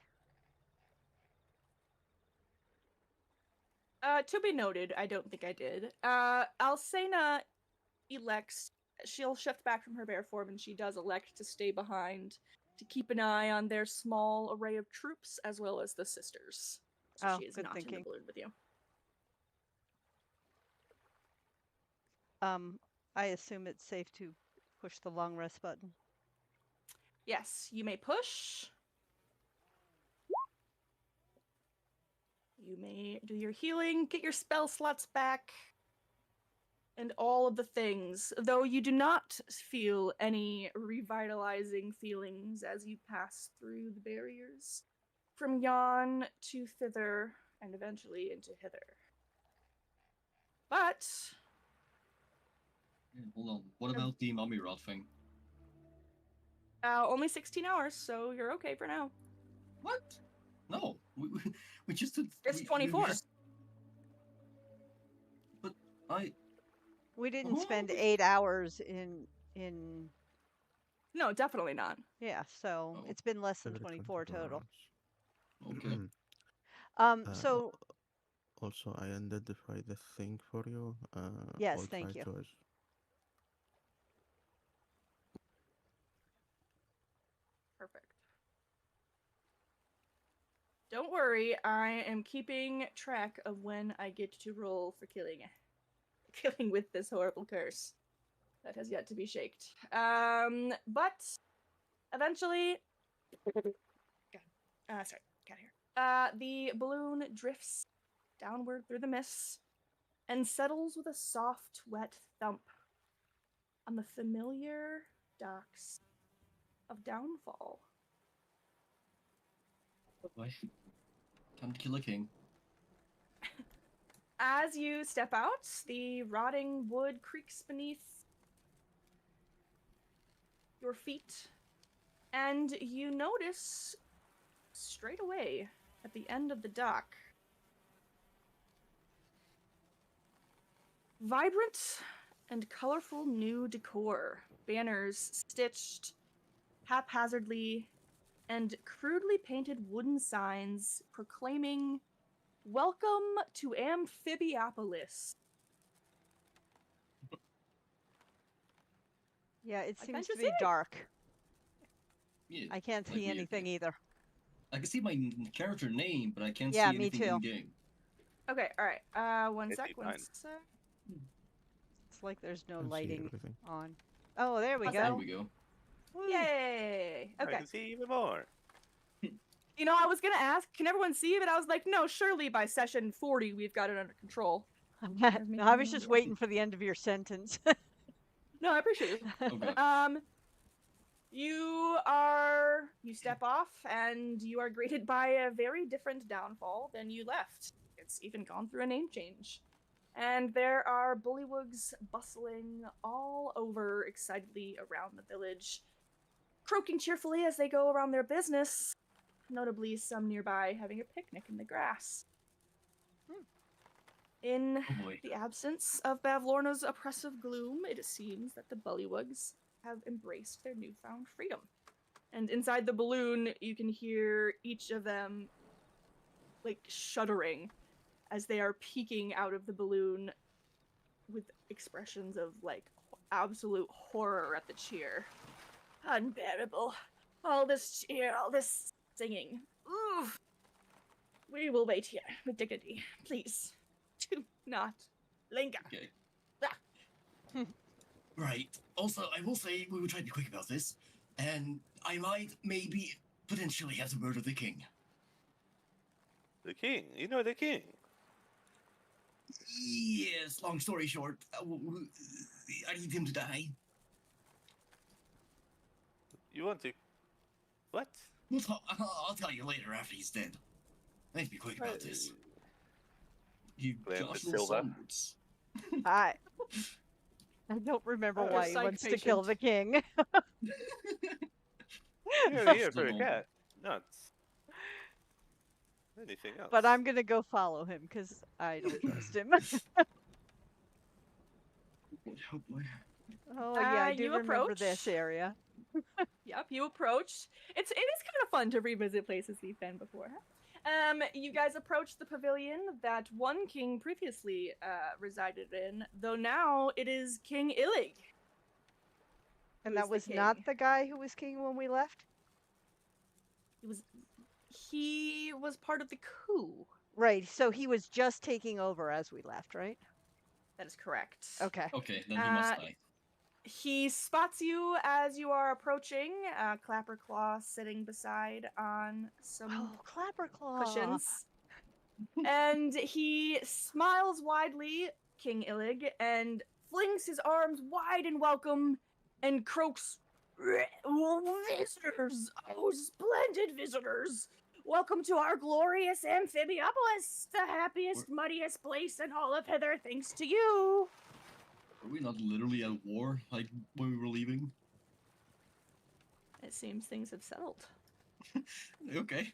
To be noted, I don't think I did. Alcena elects, she'll shift back from her bear form, and she does elect to stay behind to keep an eye on their small array of troops as well as the sisters. So Oh, she is good not in thinking. the balloon with you. I assume it's safe to push the long rest button. Yes, you may push. You may do your healing, get your spell slots back, and all of the things, though you do not feel any revitalizing feelings as you pass through the barriers from yon to thither and eventually into hither. But Yeah, hold on. What about the mummy rod thing? only 16 hours, so you're okay for now. What? No, we just did. It's we 24. just, but I. We didn't Oh, spend we- 8 hours in No, definitely not. yeah, so Oh. it's been less than Every 24 24 total. hours. Okay. So Also, I identified the thing for you. yes, Old thank you. Toys. Perfect. Don't worry, I am keeping track of when I get to roll for killing with this horrible curse. That has yet to be shaked. But eventually, sorry, got here. The balloon drifts downward through the mists and settles with a soft, wet thump on the familiar docks of Downfall. Boy. Time to kill a king. As you step out, the rotting wood creaks beneath your feet, and you notice straight away at the end of the dock vibrant and colorful new decor, banners stitched haphazardly, and crudely painted wooden signs proclaiming "Welcome to Amphibiopolis." Yeah, it seems Adventure to be City. dark. Yeah, I can't like see me, anything yeah. either. I can see my character name, but I can't Yeah, see me anything too. in game. Okay, all right. One I sec. see One mine. sec. It's like there's no Can see lighting everything. on. Oh, there we How's There go. we go. Woo. Yay! I Okay. can see even more. You know, I was gonna ask, can everyone see? But I was like, no, surely by session 40 we've got it under control. I was just waiting for the end of your sentence. No, I appreciate you. Okay. You step off and you are greeted by a very different Downfall than you left. It's even gone through a name change. And there are bullywugs bustling all over excitedly around the village, croaking cheerfully as they go around their business, notably some nearby having a picnic in the grass. In Oh boy. the absence of Bavlorna's oppressive gloom, it seems that the bullywugs have embraced their newfound freedom. And inside the balloon, you can hear each of them, like, shuddering as they are peeking out of the balloon with expressions of, like, absolute horror at the cheer. Unbearable. All this cheer, all this singing. Oof. We will wait here with dignity. Please, do not linger. Okay. Right. Also, I will say we will try to be quick about this, and I might maybe potentially have to murder the king. The king. You know the king. Yes. Long story short, I need him to die. You want to? What? I'll tell you later after he's dead. I need to be quick about this. You Glenn Josh Silva. Sonwards. I don't remember Oh, why he psych wants to kill the patient. king. You're here for a cat. Nuts. Anything else? But I'm gonna go follow him because I don't trust him. Oh boy. Oh yeah, I do You remember this approach. area. Yep, you approached. It is kind of fun to revisit places we've been before. You guys approached the pavilion that one king previously resided in, though now it is King Illig. And who that is the was not king. the guy who was king when we left? He was part of the coup. Right, so he was just taking over as we left, right? That is correct. Okay. Okay, then he must die. He spots you as you are approaching, Clapperclaw sitting beside on some Oh, Clapperclaw. cushions. And he smiles widely, King Illig, and flings his arms wide in welcome and croaks, "Visitors! Oh, splendid visitors! Welcome to our glorious Amphibiopolis, the happiest, muddiest place in all of Hither, thanks to you!" Are we not literally at war, like, when we were leaving? It seems things have settled. Okay.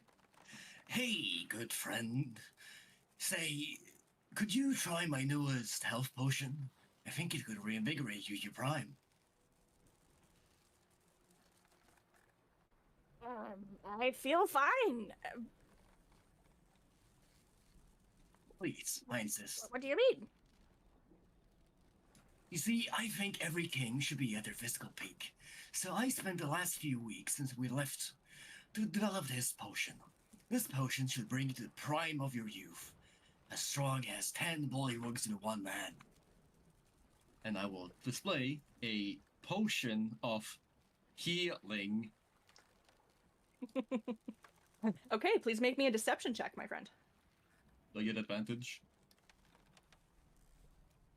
Hey, good friend. Say, could you try my newest health potion? I think it could reinvigorate you to your prime. I feel fine. Please, I insist. What do you mean? You see, I think every king should be at their physical peak. So I spent the last few weeks since we left to develop this potion. This potion should bring you to the prime of your youth. As strong as 10 bullywugs in one man. And I will display a potion of healing. Okay, please make me a deception check, my friend. Do I get advantage?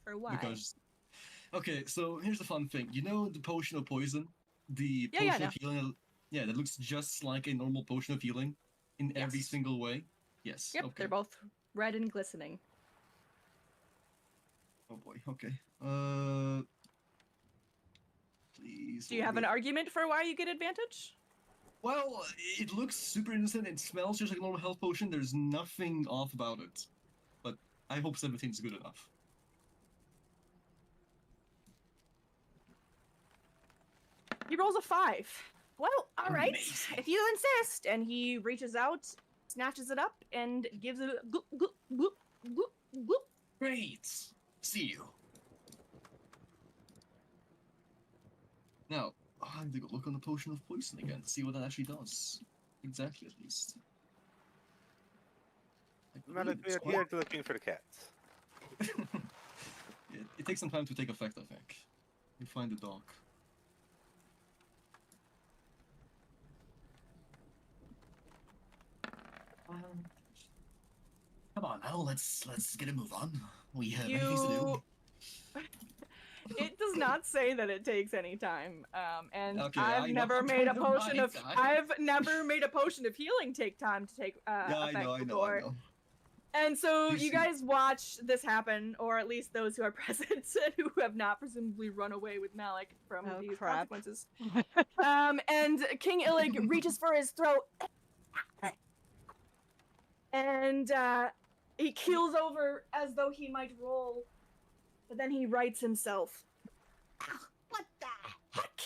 For why? Because, okay, so here's the fun thing. You know the potion of poison? The Yeah, potion I of healing? Yeah, that looks just like a normal potion of healing in every Yes. single way? Yes. Yep, Okay. they're both red and glistening. Oh boy, okay. Please. Do you have an argument for why you get advantage? Well, it looks super innocent. It smells just like a normal health potion. There's nothing off about it. But I hope 17 is good enough. He rolls a 5. Well, all right, Amazing. if you insist. And he reaches out, snatches it up, and gives it a goop, goop, goop, goop, goop. Great. See you. Now, I have to go look on the potion of poison again to see what that actually does. Exactly, at least. Now that we are here looking for cats. It takes some time to take effect, I think. You find the dog. Come on now, let's get a move on. We have many things to do. It does not say that it takes any time. And Okay, I've I know, never I'm made a trying to potion buy of time. I've never made a potion of healing take time to take effect I know. before. And so you guys watch this happen, or at least those who are present and who have not presumably run away with Malik from these consequences. And King Illig reaches for his throat, and he keels over as though he might roll, but then he rights himself. What the heck?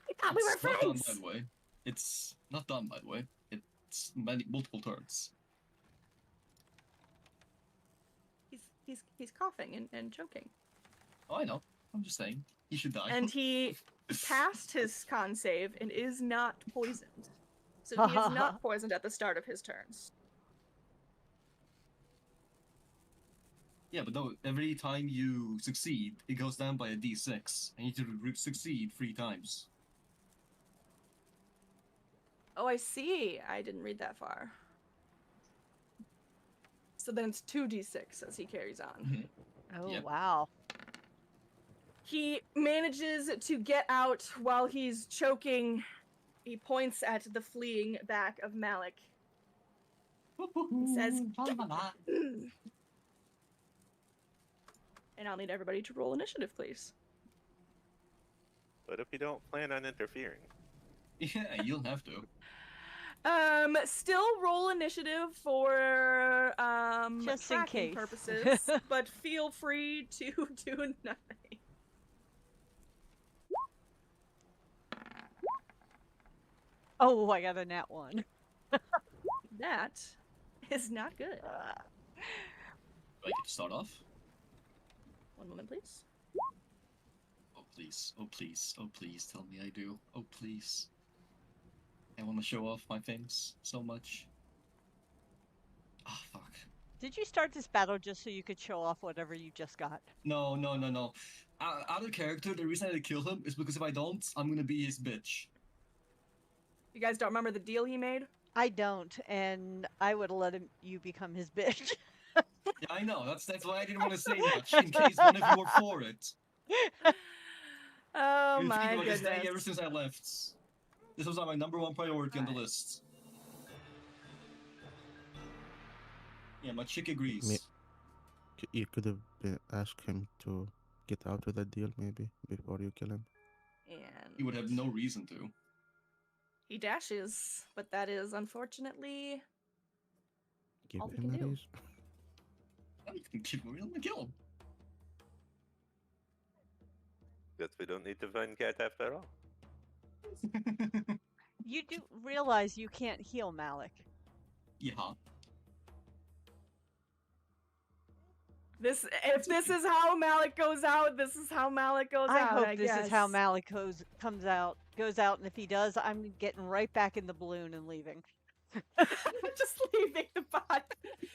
I thought we were It's not done, friends! by the way. It's not done, by the way. It's multiple turns. He's coughing and choking. Oh, I know. I'm just saying. He should die. And he passed his con save and is not poisoned. So he is not poisoned at the start of his turns. Yeah, but no, every time you succeed, it goes down by a d6. And you need to succeed 3 times. Oh, I see. I didn't read that far. So then it's 2d6 as he carries on. Oh, Yep. wow. He manages to get out while he's choking. He points at the fleeing back of Malik and says, and I'll need everybody to roll initiative, please. What if we don't plan on interfering? Yeah, you'll have to. Still roll initiative for Just in tracking case. purposes, but feel free to do nothing. Oh, I got a nat 1. That is not good. Do I get to start off? One moment, please. Oh, please. Oh, please. Oh, please. Tell me I do. Oh, please. I want to show off my things so much. Ah, fuck. Did you start this battle just so you could show off whatever you just got? No. Out of character, the reason I had to kill him is because if I don't, I'm gonna be his bitch. You guys don't remember the deal he made? I don't, and I would have let you become his bitch. Yeah, I know. That's why I didn't want to say much, in case one of you were for it. Oh You've been my thinking about this day goodness. ever since I left. This was my number 1 priority on the list. Yeah, my chick agrees. You could have asked him to get out with that deal, maybe, before you kill him. And He would have no reason to. he dashes, but that is unfortunately Give all we him can a do. reason. I'm gonna kill him. Guess we don't need to find Cat after all. You do realize you can't heal Malik. Yeah. If this is how Malik goes out, this is how Malik goes I out. hope this is how guess. Malik goes out, and if he does, I'm getting right back in the balloon and leaving. Just leaving the bot.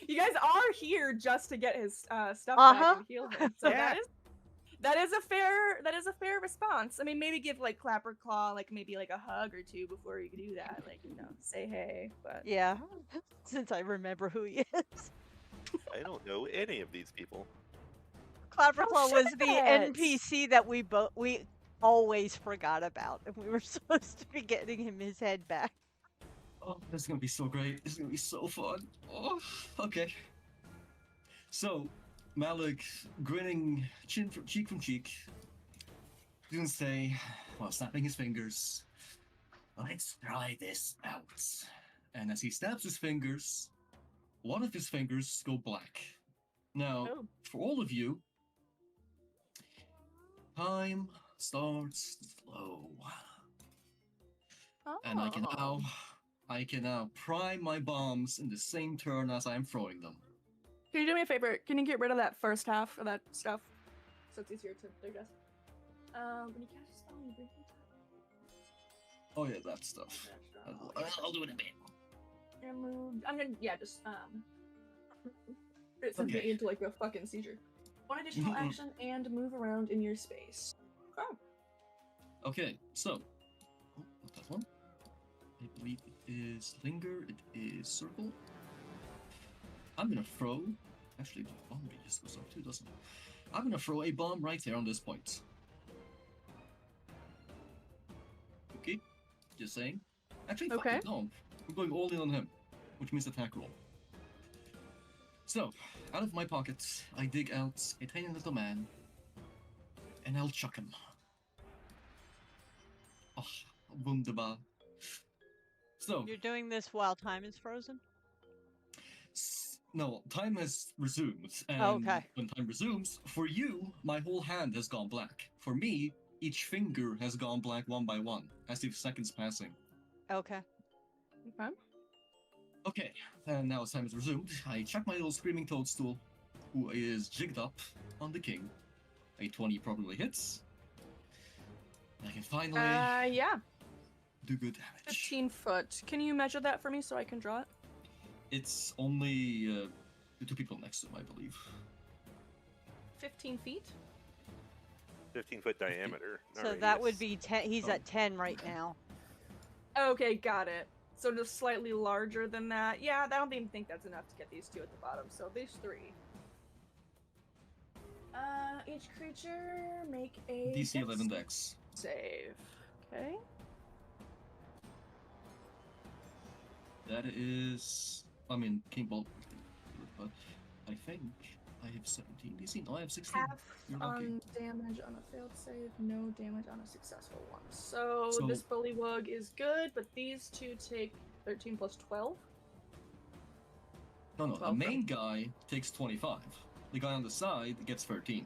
You guys are here just to get his stuff Uh-huh. back and heal him. So Yeah. that is a fair response. I mean, maybe give like Clapper Claw maybe a hug or two before you do that. Say hey. But Yeah, since I remember who he is. I don't know any of these people. Clapperclaw was the shit. NPC that we always forgot about, and we were supposed to be getting him his head back. Oh, this is gonna be so great. This is gonna be so fun. Oh, okay. So, Malik, grinning cheek from cheek, didn't say, while snapping his fingers, let's try this out. And as he snaps his fingers, one of his fingers go black. Now, Oh. for all of you, time starts slow. And I can now prime my bombs in the same turn as I am throwing them. Can you do me a favor? Can you get rid of that first half of that stuff? So it's easier to digest. When you cast a spell, you bring it Oh yeah, that stuff. I'll do it in a bit. and move. I'm gonna just it sends Okay. me into a fucking seizure. One additional action and move around in your space. Oh. Okay, so not that one. I believe it is linger. It is circle. I'm gonna throw. Actually, the bomb radius goes up too, doesn't it? I'm gonna throw a bomb right here on this point. Okay, just saying. Actually, fuck Okay. it, no, we're going all in on him, which means attack roll. So, out of my pockets, I dig out a tiny little man, and I'll chuck him. Oh, wunderbar. So, You're doing this while time is frozen? no, time has resumed, and okay. when time resumes, for you, my whole hand has gone black. For me, each finger has gone black one by one, as the seconds passing. Okay. Okay. Okay, and now as time is resumed, I chuck my little screaming toadstool, who is jigged up on the king. A 20 probably hits. And I can finally Yeah. do good damage. 15 foot. Can you measure that for me so I can draw it? It's only the 2 people next to him, I believe. 15 feet. 15-foot diameter. not So that would radius. be 10. He's Oh. at 10 right now. Okay, got it. So just slightly larger than that. Yeah, I don't even think that's enough to get these two at the bottom. So these three. Each creature make a DC dex 11 dex. save. Okay. That is. I mean, King Bolt. But I think I have 17 DC. No, I have 16. Half You're lucky. on damage on a failed save, no damage on a successful one. So, So- this bullywug is good, but these two take 13 plus 12. No, the 12 main guy takes 25. The guy on the side gets 13.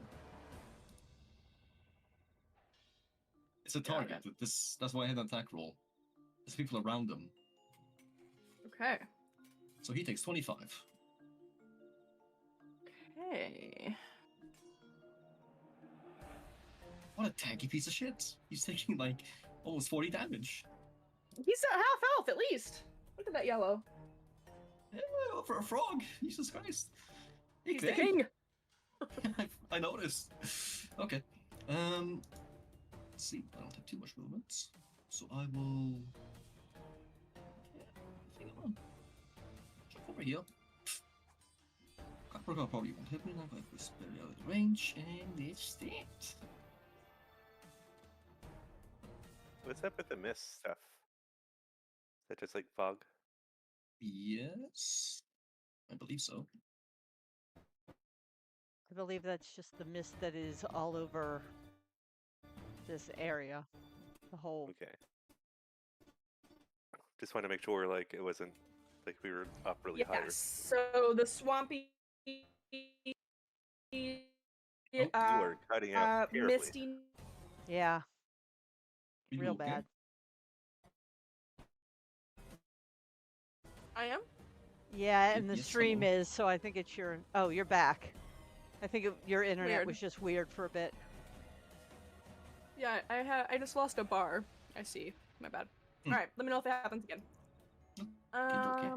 It's a Got target. That's why I had an attack roll. There's people around him. Okay. So he takes 25. Okay. What a tanky piece of shit. He's taking like almost 40 damage. He's at half health at least. Look at that yellow. Yeah, for a frog. Jesus Christ. He's the big. king. I noticed. Okay. Let's see. I don't have too much movement. So I will. Yeah, hang on. Jump over here. Copper probably won't hit me now, but it's very out of range, and it's that. What's up with the mist stuff? Is that just like fog? Yes. I believe so. I believe that's just the mist that is all over this area. The whole. Okay. Just want to make sure, like, it wasn't like we were up really high. Yes. So the swampy. You are cutting out terribly. misty. Yeah, You real okay? bad. I am. Yeah, and the Yes, stream hello. is, so I think it's your. Oh, you're back. I think your internet Weird. was just weird for a bit. Yeah, I just lost a bar. I see. My bad. Hmm. All right, let me know if it happens again. Okay.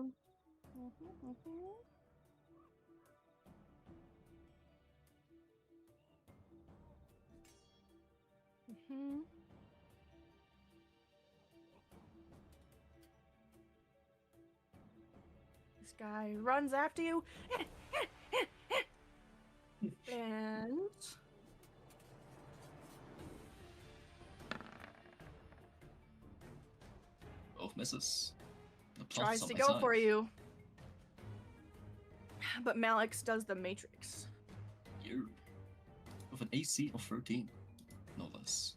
Mhm. This guy runs after you. And Both misses. The plus tries is on to my go side. for you. But Malix does the Matrix. You. With an AC of 13. No less.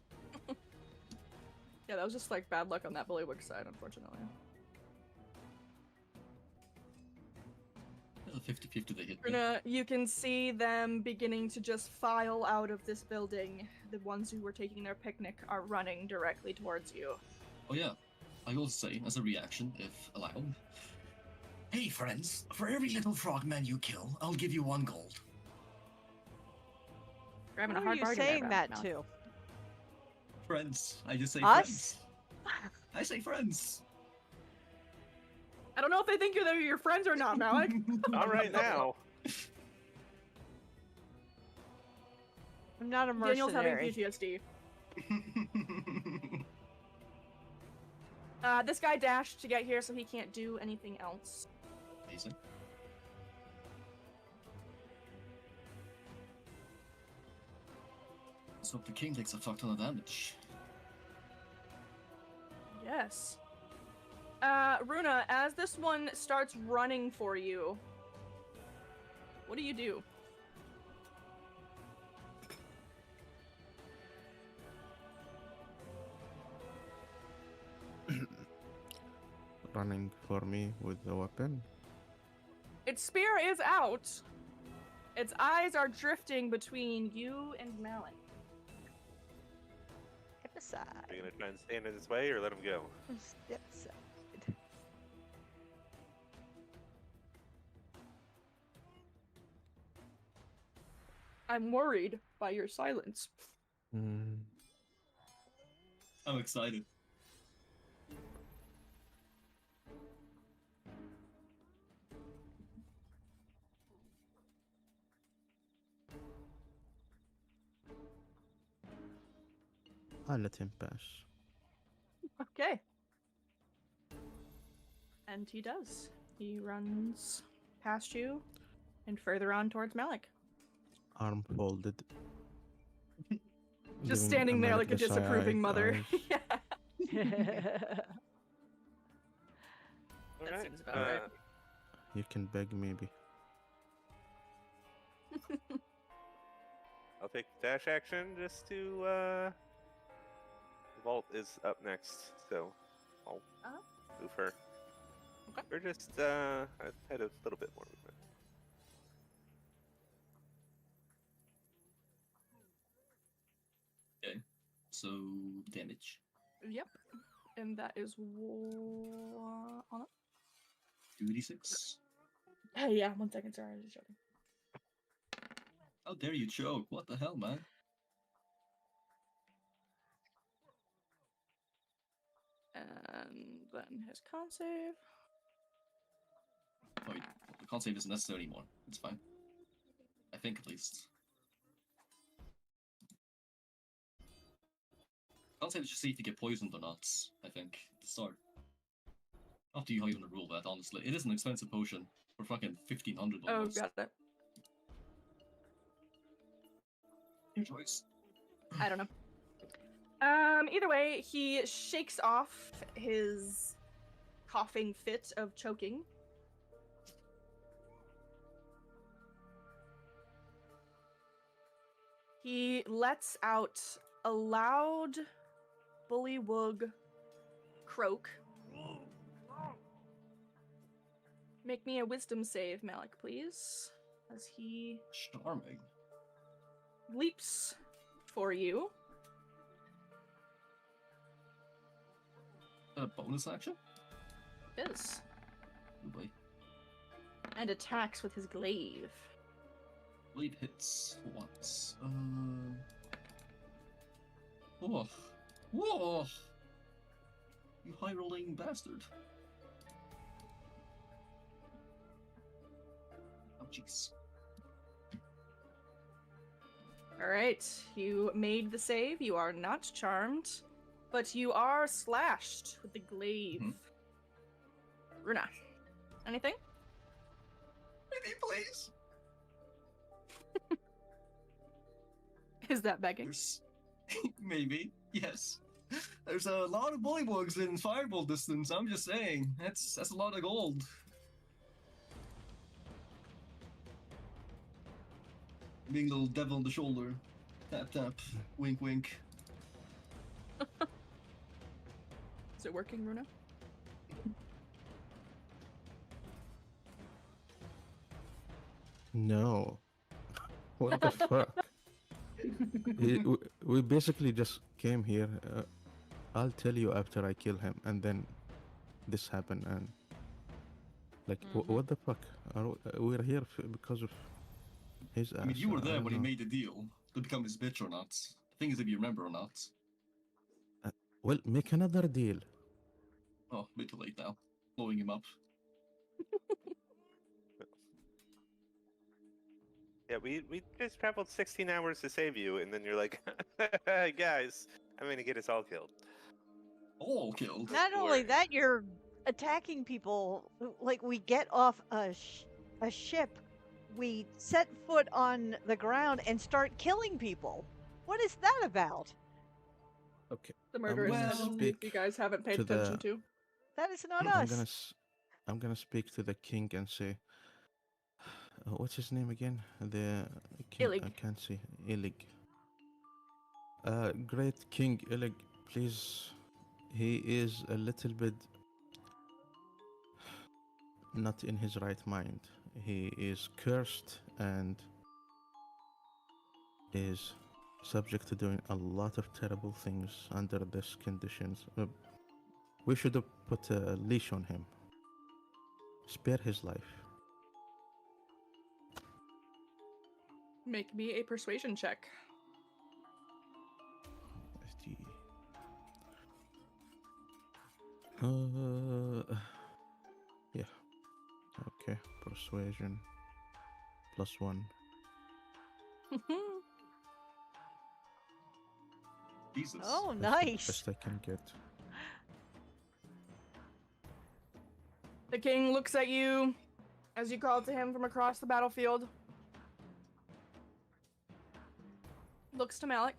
Yeah, that was just like bad luck on that bullywug side, unfortunately. 50-50 they hit me. Bruna, you can see them beginning to just file out of this building. The ones who were taking their picnic are running directly towards you. Oh yeah. I will say, as a reaction, if allowed. Hey friends, for every little frogman you kill, I'll give you 1 gold. You're having Who a are hard you bargain there, saying that Malix. to? Friends. I just say Us? friends. I say friends. I don't know if they think they're your friends or not, Malik. All right now. I'm not a Daniel's having mercenary. PTSD. This guy dashed to get here, so he can't do anything else. Amazing. So the king takes a fuck ton of damage. Yes. Runa, as this one starts running for you, what do you do? Running for me with the weapon. Its spear is out. Its eyes are drifting between you and Malik. Step aside. Are you gonna try and stand in his way or let him go? Step aside. I'm worried by your silence. Mm, I'm excited. I'll let him pass. Okay. And he does. He runs past you and further on towards Malik. Arm folded. Just giving standing there Malik like a the disapproving mother. side eyes. Yeah. All That right. seems about right. You can beg, maybe. I'll take the dash action just to. Vault is up next, so I'll Uh-huh. move her. Okay. Or just I had a little bit more movement. Okay. So damage. Yep. And that is on it. 2d6. Hey, yeah, 1 second, sorry, I was just joking. How dare you choke? What the hell, man? And then his con save. Oh, the con save isn't necessary anymore. It's fine. I think, at least. Con save is just see if you get poisoned or not, I think, at the start. Up to you how you want to rule that, honestly. It is an expensive potion for fucking 1500 Oh, almost. got it. Your choice. I don't know. Either way, he shakes off his coughing fit of choking. He lets out a loud bullywug croak. Make me a wisdom save, Malik, please. As he Charming. leaps for you. A bonus action? Is. Oh boy. And attacks with his glaive. Blade hits once. Oh. Whoa! You high rolling bastard. Oh, jeez. Alright, you made the save. You are not charmed, but you are slashed with the glaive. Mhm. Runa, anything? Maybe, please. Is that begging? There's... Maybe, yes. There's a lot of bullywugs in fireball distance, I'm just saying. That's a lot of gold. Being a little devil on the shoulder. Tap tap. Wink wink. Is it working, Runa? No. What the fuck? We basically just came here. I'll tell you after I kill him, and then this happened, and like, what the fuck? We're here because of his ass. I mean, you were I there don't when he know. made the deal to become his bitch or not. The thing is if you remember or not. Well, make another deal. Oh, a bit too late now. Blowing him up. Yeah, we just traveled 16 hours to save you, and then you're like, guys, I'm gonna get us all killed. All killed. Not Don't only worry. that, you're attacking people. Like, we get off a ship, we set foot on the ground and start killing people. What is that about? Okay. The I'm murderous gonna tendencies you speak guys haven't paid to the- attention to. That is not I'm us. gonna I'm gonna speak to the king and say, what's his name again? The king. I Illig. can't see. Illig. Great King Illig, please. He is a little bit not in his right mind. He is cursed and is subject to doing a lot of terrible things under these conditions. We should have put a leash on him. Spare his life. Make me a persuasion check. Yeah. Okay. Persuasion. +1. Jesus. Oh, That's the nice. best I can get. The king looks at you as you call to him from across the battlefield. Looks to Malik.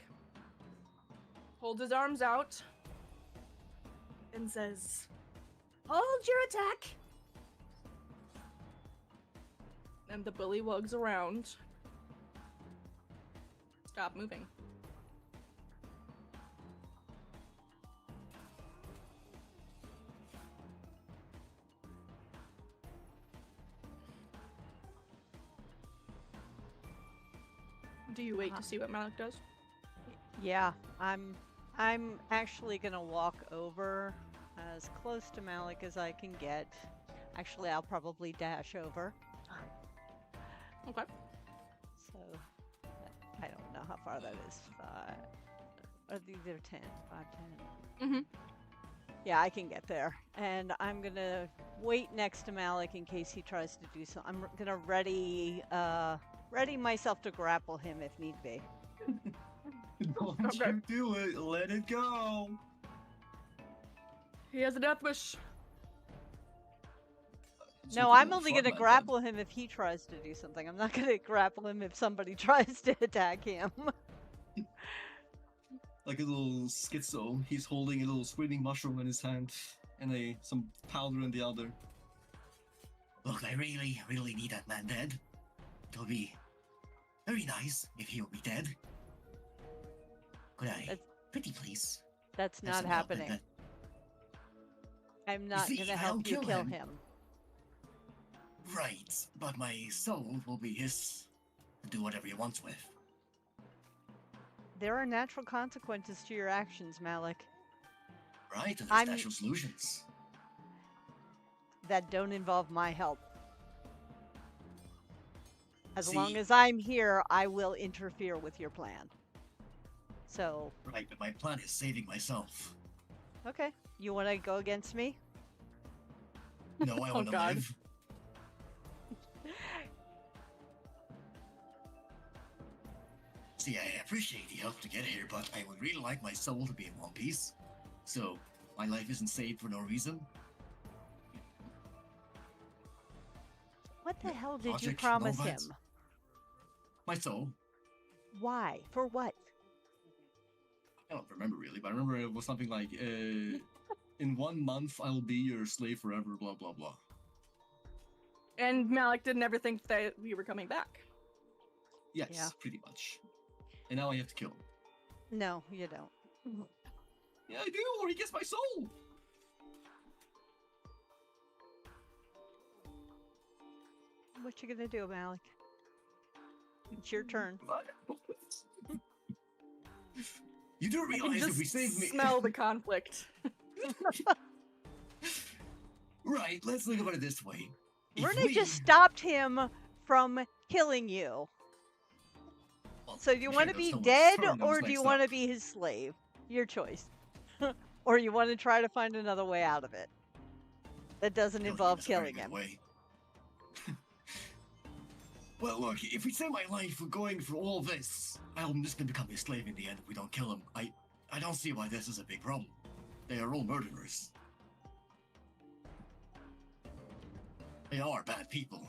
Holds his arms out. And says, "Hold your attack!" And the bullywugs around stop moving. Do you wait to see what Malik does? Yeah, I'm actually gonna walk over as close to Malik as I can get. Actually, I'll probably dash over. Okay. So I don't know how far that is. 5. Or these are 10. 5, 10. Mm-hmm. Yeah, I can get there. And I'm gonna wait next to Malik in case he tries to do so. I'm gonna ready myself to grapple him if need be. Don't Okay. you do it. Let it go. He has a death wish. No, I'm only gonna grapple him if he tries to do something. I'm not gonna grapple him if somebody tries to attack him. Like a little schizo. He's holding a little screaming mushroom in his hand and some powder in the other. Look, I really, really need that man dead. It'll be very nice if he'll be dead. Could I? That's- Pretty please. That's have not some help in happening. that? I'm not see, gonna I help don't you kill kill him. him. Right, but my soul will be his to do whatever he wants with. There are natural consequences to your actions, Malik, Right, and there's I'm- natural solutions. that don't involve my help. As long See- as I'm here, I will interfere with your plan. So, Right, but my plan is saving myself. okay. You want to go against me? No, I Oh, want to God. live. See, I appreciate the help to get here, but I would really like my soul to be in one piece. So, my life isn't saved for no reason. What the No, hell did you logic, promise no him? vibes. My soul. Why? For what? I don't remember really, but I remember it was something like, in 1 month I'll be your slave forever, blah blah blah. And Malik didn't ever think that we were coming back. Yes, Yeah. pretty much. And now I have to kill him. No, you don't. Yeah, I do, or he gets my soul! What you gonna do, Malik? It's your turn. You do I can realize if just we save me... smell the conflict. Right, let's think about it this way. If Runa we- just stopped him from killing you. Well, So do you sure, want to that be was someone's dead turn that was or do you next want to up. be his slave? Your choice. Or you want to try to find another way out of it that doesn't Killing him involve is a very killing good him. way. Well, look, if we save my life for going through all this, I'm just gonna become his slave in the end if we don't kill him. I don't see why this is a big problem. They are all murderers. They are bad people.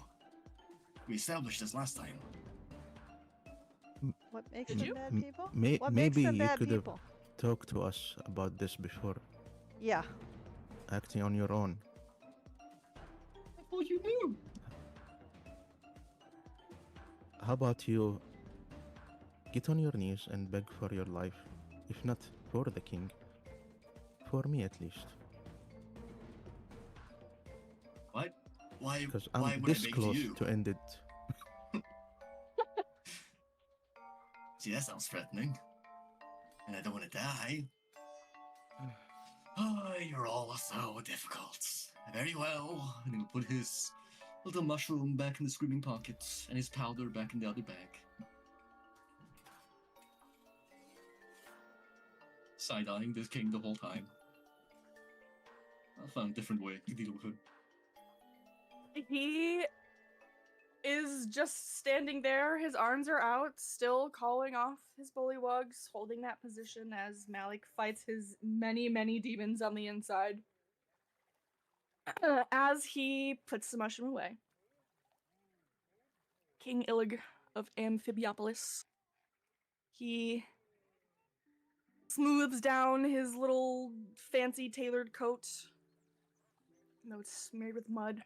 We established this last time. What makes Did them you? bad people? May- What maybe makes them you bad could have people? talked to us about this before Yeah. acting on your own. I thought you knew. How about you get on your knees and beg for your life? If not for the king, for me at least. What? Why? Because Why I'm would I this beg close to you? to end it. See, that sounds threatening. And I don't want to die. Oh, you're all so difficult. Very well. And he'll put his little mushroom back in the screaming pocket and his powder back in the other bag. Side-eyeing this king the whole time. I found a different way to deal with him. He is just standing there. His arms are out, still calling off his bullywugs, holding that position as Malik fights his many, many demons on the inside. As he puts the mushroom away, King Illig of Amphibiopolis, he smooths down his little fancy tailored coat, though it's smeared with mud,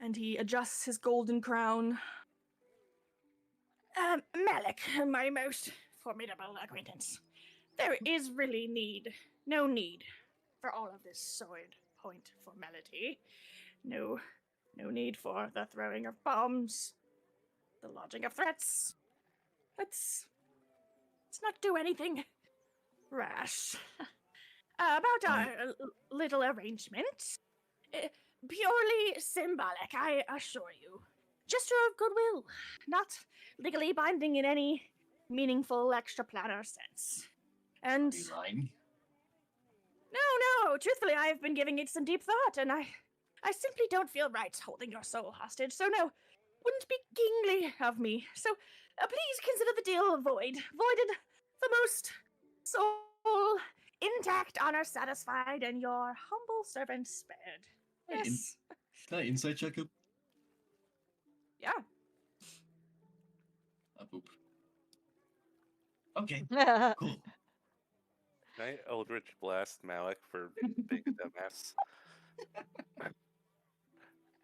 and he adjusts his golden crown. Malik, my most formidable acquaintance, there is really no need for all of this sword point formality. No need for the throwing of bombs, the lodging of threats. Let's not do anything rash. About our little arrangement, purely symbolic, I assure you. Gesture of goodwill, not legally binding in any meaningful extraplanar sense. And Are you lying? no, truthfully, I've been giving it some deep thought, and I simply don't feel right holding your soul hostage, so no, wouldn't be kingly of me. So please consider the deal voided, the most soul intact, honor satisfied, and your humble servant spared. Yes. Can I insight check him? Yeah. Poop. Okay, cool. Can I Eldritch Blast Malik for being a dumbass?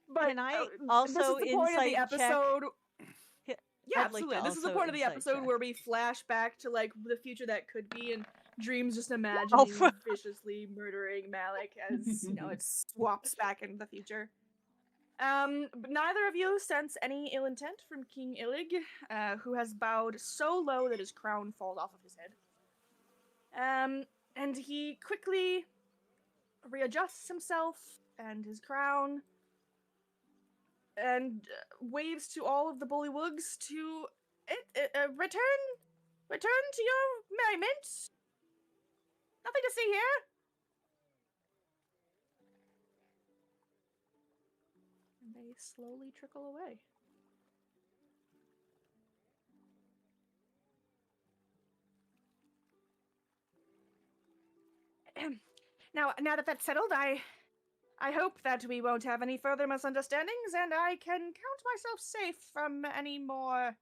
But Can I this also is the point of the insight check? episode. Yeah, Yeah, I'd like to absolutely. This is the also point of the insight episode check. where we flash back to like the future that could be, and Dream's just Oh, imagining viciously murdering Malik as it swaps back into the future. But neither of you sense any ill intent from King Illig, who has bowed so low that his crown falls off of his head. And he quickly readjusts himself and his crown, and waves to all of the bullywugs to return to your merriment. Nothing to see here. And they slowly trickle away. Now that that's settled, I hope that we won't have any further misunderstandings, and I can count myself safe from any more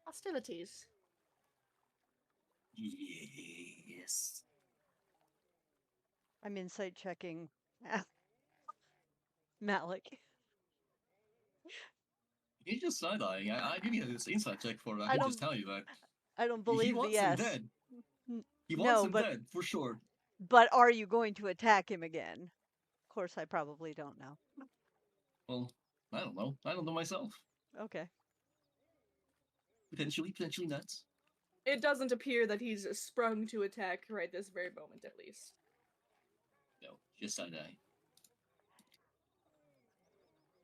hostilities. Yes. I'm insight checking Malik. He's just side-eyeing. I give you this insight check for it. I I can don't- just tell you that. I don't He believe the wants him yes. dead. N- He wants no, him but dead, for sure. but are you going to attack him again? Of course, I probably don't know. Well, I don't know. I don't know myself. Okay. Potentially not. It doesn't appear that he's sprung to attack right this very moment, at least. No, just side-eye.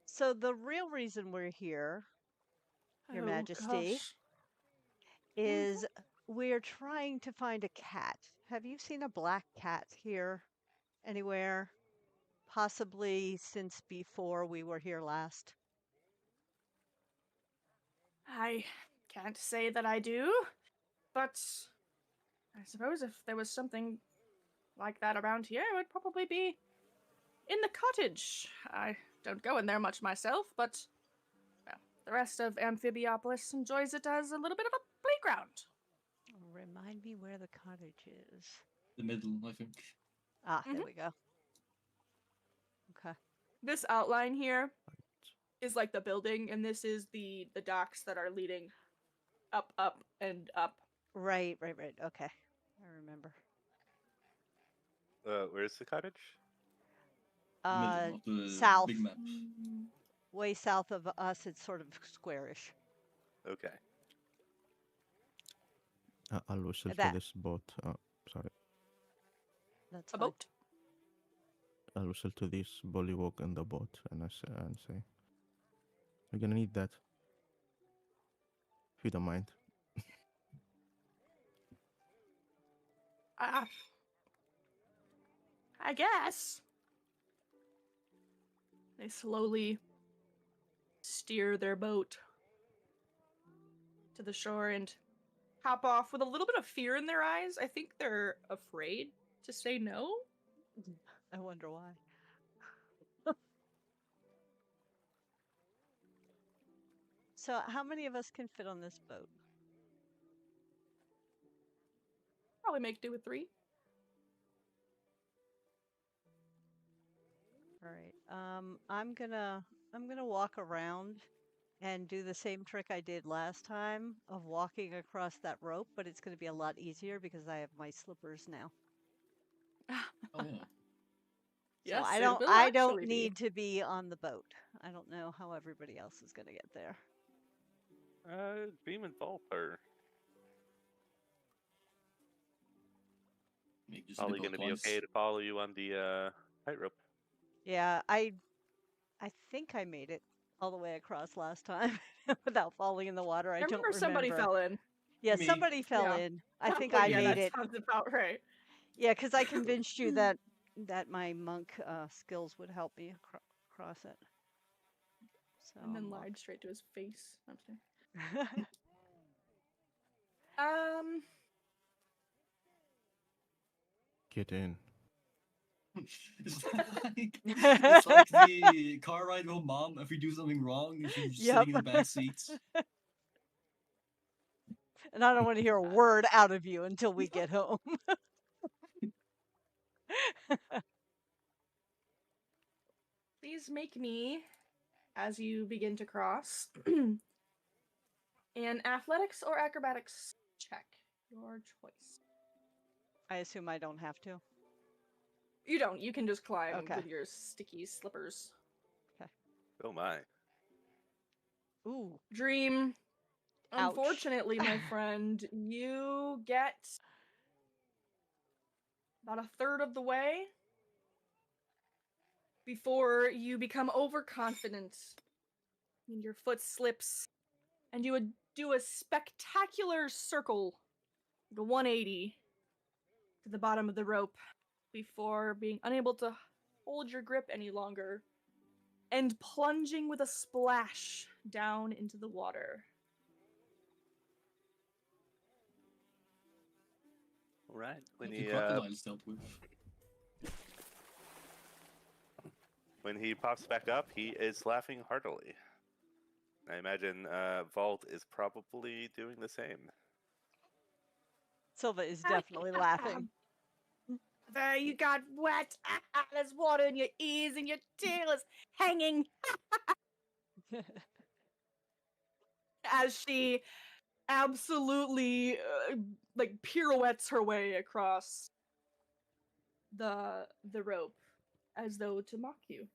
So the real reason we're here, Your Majesty, Gosh. is we're trying to find a cat. Have you seen a black cat here anywhere? Possibly since before we were here last. I can't say that I do, but I suppose if there was something like that around here, it would probably be in the cottage. I don't go in there much myself, but well, the rest of Amphibiopolis enjoys it as a little bit of a playground. Remind me where the cottage is. The middle, I think. Ah, there we go. Okay. This outline here is like the building, and this is the docks that are leading up, and up. Right. Okay. I remember. Where's the cottage? Middle of the South. big map. Way south of us, it's sort of squarish. Okay. I'll whistle to That- this boat. Sorry. That's A fine. boat? I'll whistle to this bullywog in the boat and say, "We're gonna need that. If you don't mind." I guess. They slowly steer their boat to the shore and hop off with a little bit of fear in their eyes. I think they're afraid to say no. I wonder why. So, how many of us can fit on this boat? Probably make do with 3. All right. I'm gonna walk around and do the same trick I did last time of walking across that rope, but it's gonna be a lot easier because I have my slippers now. Oh yeah. So Yes, I it don't will I don't actually be. need to be on the boat. I don't know how everybody else is gonna get there. Dream and Vault are Make just probably go going to be twice. okay to follow you on the tightrope. Yeah, I think I made it all the way across last time without falling in the water. I I don't remember somebody remember. fell in. Yeah, Me. somebody fell Yeah. in. I think But I yeah, made that it. sounds about right. Yeah, because I convinced you that my monk skills would help me cross it. So And then I'm lied straight to his face. I'm saying. walking. Get in. It's like the car ride with mom. If we do something wrong, and she's Yep. sitting in the back seats. And I don't want to hear a word out of you until we get home. Please make me, as you begin to cross, an athletics or acrobatics check. Your choice. I assume I don't have to. You don't. You can just climb Okay. with your sticky slippers. Oh my. Ooh. Dream. Ouch. Unfortunately, my friend, you get about a third of the way before you become overconfident and your foot slips and you would do a spectacular circle, like a 180 to the bottom of the rope before being unable to hold your grip any longer and plunging with a splash down into the water. All right. Like the crocodiles dealt with. When he pops back up, he is laughing heartily. I imagine Vault is probably doing the same. Silva is definitely laughing. There you got wet. There's water in your ears and your tail is hanging as she absolutely like pirouettes her way across the rope as though to mock you.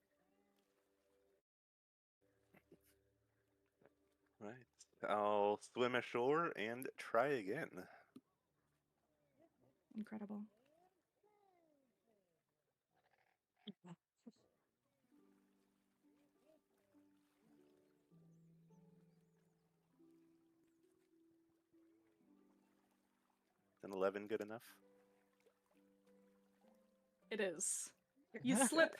Right. I'll swim ashore and try again. Incredible. Is an 11 good enough? It is. You slip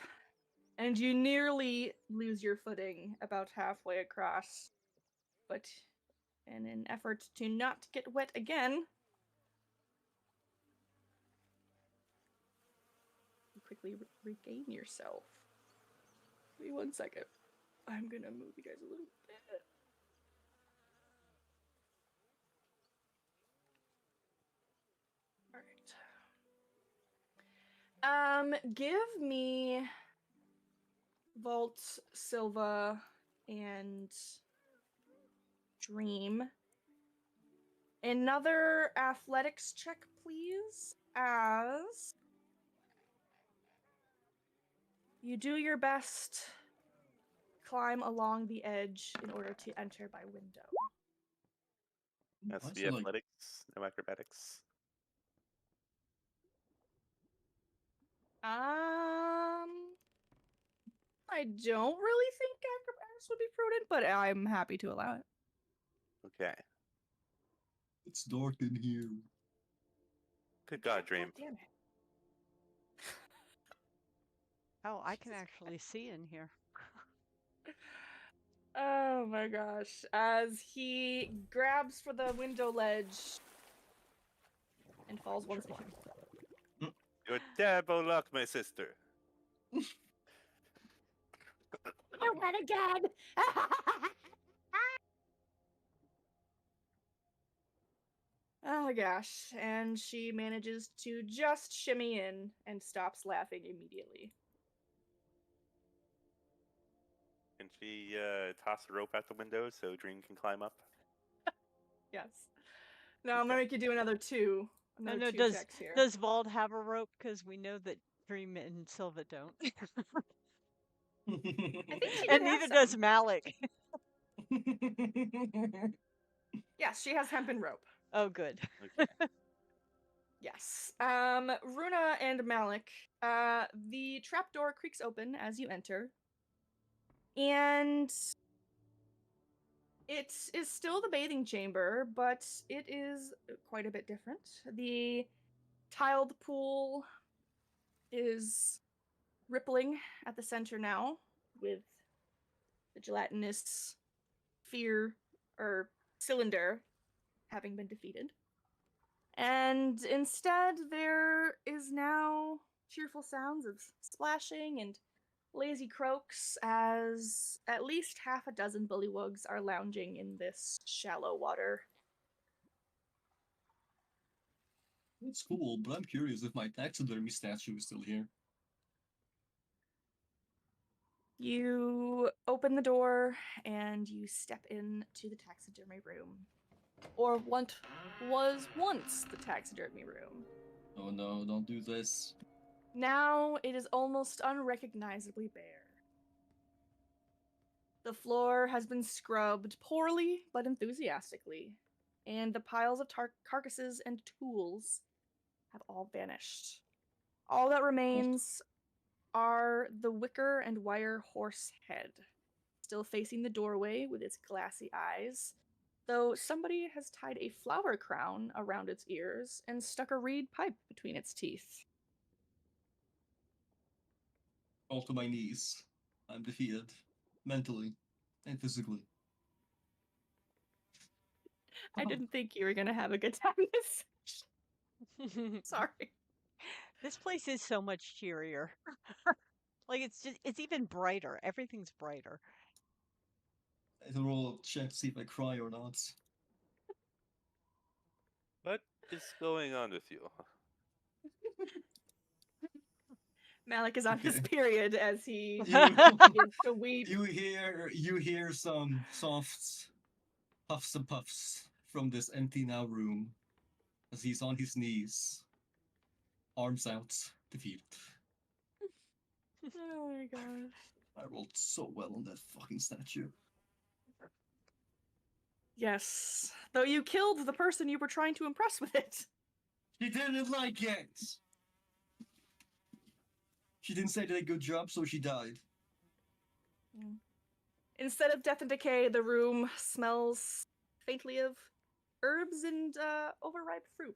and you nearly lose your footing about halfway across. But in an effort to not get wet again, you quickly regain yourself. Give me 1 second. I'm gonna move you guys a little bit. Alright. Give me Vault, Silva, and Dream another athletics check, please, as you do your best climb along the edge in order to enter by window. Has to be Also, like, athletics, no acrobatics. I don't really think acrobatics would be prudent, but I'm happy to allow it. Okay. it's dark in here. Good God, Dream. Damn it. Oh, I can actually see in here. Oh my gosh. As he grabs for the window ledge and falls once more. Your terrible luck, my sister. I went again! Oh my gosh. And she manages to just shimmy in and stops laughing immediately. Can she toss a rope out the window so Dream can climb up? Yes. Now I'm gonna make you do another two does checks here. does Vald have a rope? Because we know that Dream and Silva don't. I think she did And have neither some. does Malik. Yes, she has hempen rope. Oh, good. Okay. Yes. Runa and Malik, the trapdoor creaks open as you enter. And it is still the bathing chamber, but it is quite a bit different. The tiled pool is rippling at the center now, with the gelatinous sphere or cylinder having been defeated. And instead, there is now cheerful sounds of splashing and lazy croaks as at least half a dozen bullywugs are lounging in this shallow water. That's cool, but I'm curious if my taxidermy statue is still here. You open the door and you step into the taxidermy room. Or what was once the taxidermy room. Oh no, don't do this. Now it is almost unrecognizably bare. The floor has been scrubbed poorly but enthusiastically, and the piles of carcasses and tools have all vanished. All that remains are the wicker and wire horse head, still facing the doorway with its glassy eyes, though somebody has tied a flower crown around its ears and stuck a reed pipe between its teeth. Fall to my knees. I'm defeated. Mentally. And physically. I didn't think you were gonna have a good time this. Sorry. This place is so much cheerier. Like it's even brighter. Everything's brighter. I can roll a check to see if I cry or not. What is going on with you? Malik is on his Okay. period as he You, begins to weep. you hear some soft puffs and puffs from this empty now room as he's on his knees, arms out, defeated. Oh my gosh. I rolled so well on that fucking statue. Yes. Though you killed the person you were trying to impress with it. She didn't like it! She didn't say they did a good job, so she died. Instead of death and decay, the room smells faintly of herbs and overripe fruit.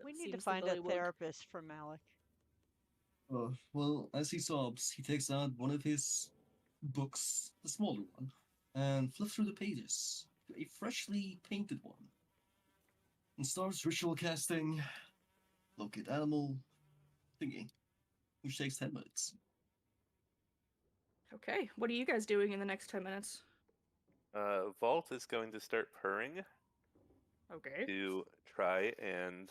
We need to Seems the find a bullywug. therapist for Malik. Well, as he sobs, he takes out one of his books, the smaller one, and flips through the pages to a freshly painted one. And starts ritual casting locate animal thingy, which takes 10 minutes. Okay, what are you guys doing in the next 10 minutes? Vault is going to start purring Okay. to try and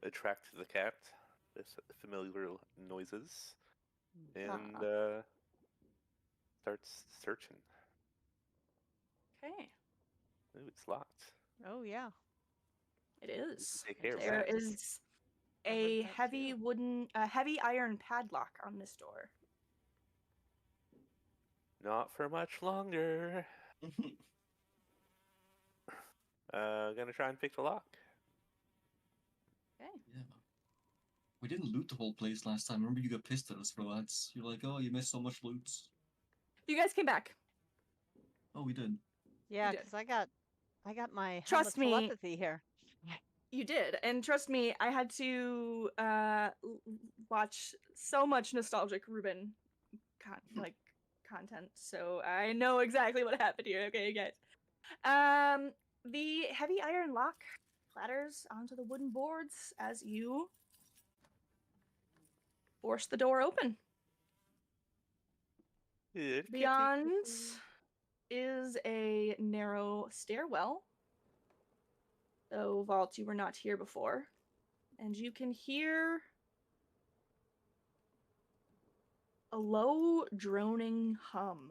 attract the cat with familiar noises and starts searching. Okay, Ooh, it's locked. Oh yeah. it is. Take care of There that. is Covered a that heavy too. heavy iron padlock on this door. Not for much longer. Gonna try and pick the lock. Okay. Yeah. We didn't loot the whole place last time. Remember, you got pissed at us for that. You're like, oh, you missed so much loot. You guys came back. Oh, we did. Yeah, did. because I got my Trust me. telepathy here. You did, and trust me, I had to watch so much nostalgic Ruben content, so I know exactly what happened here. Okay, guys. The heavy iron lock clatters onto the wooden boards as you force the door open. Beyond is a narrow stairwell, though, Vault, you were not here before, and you can hear a low, droning hum.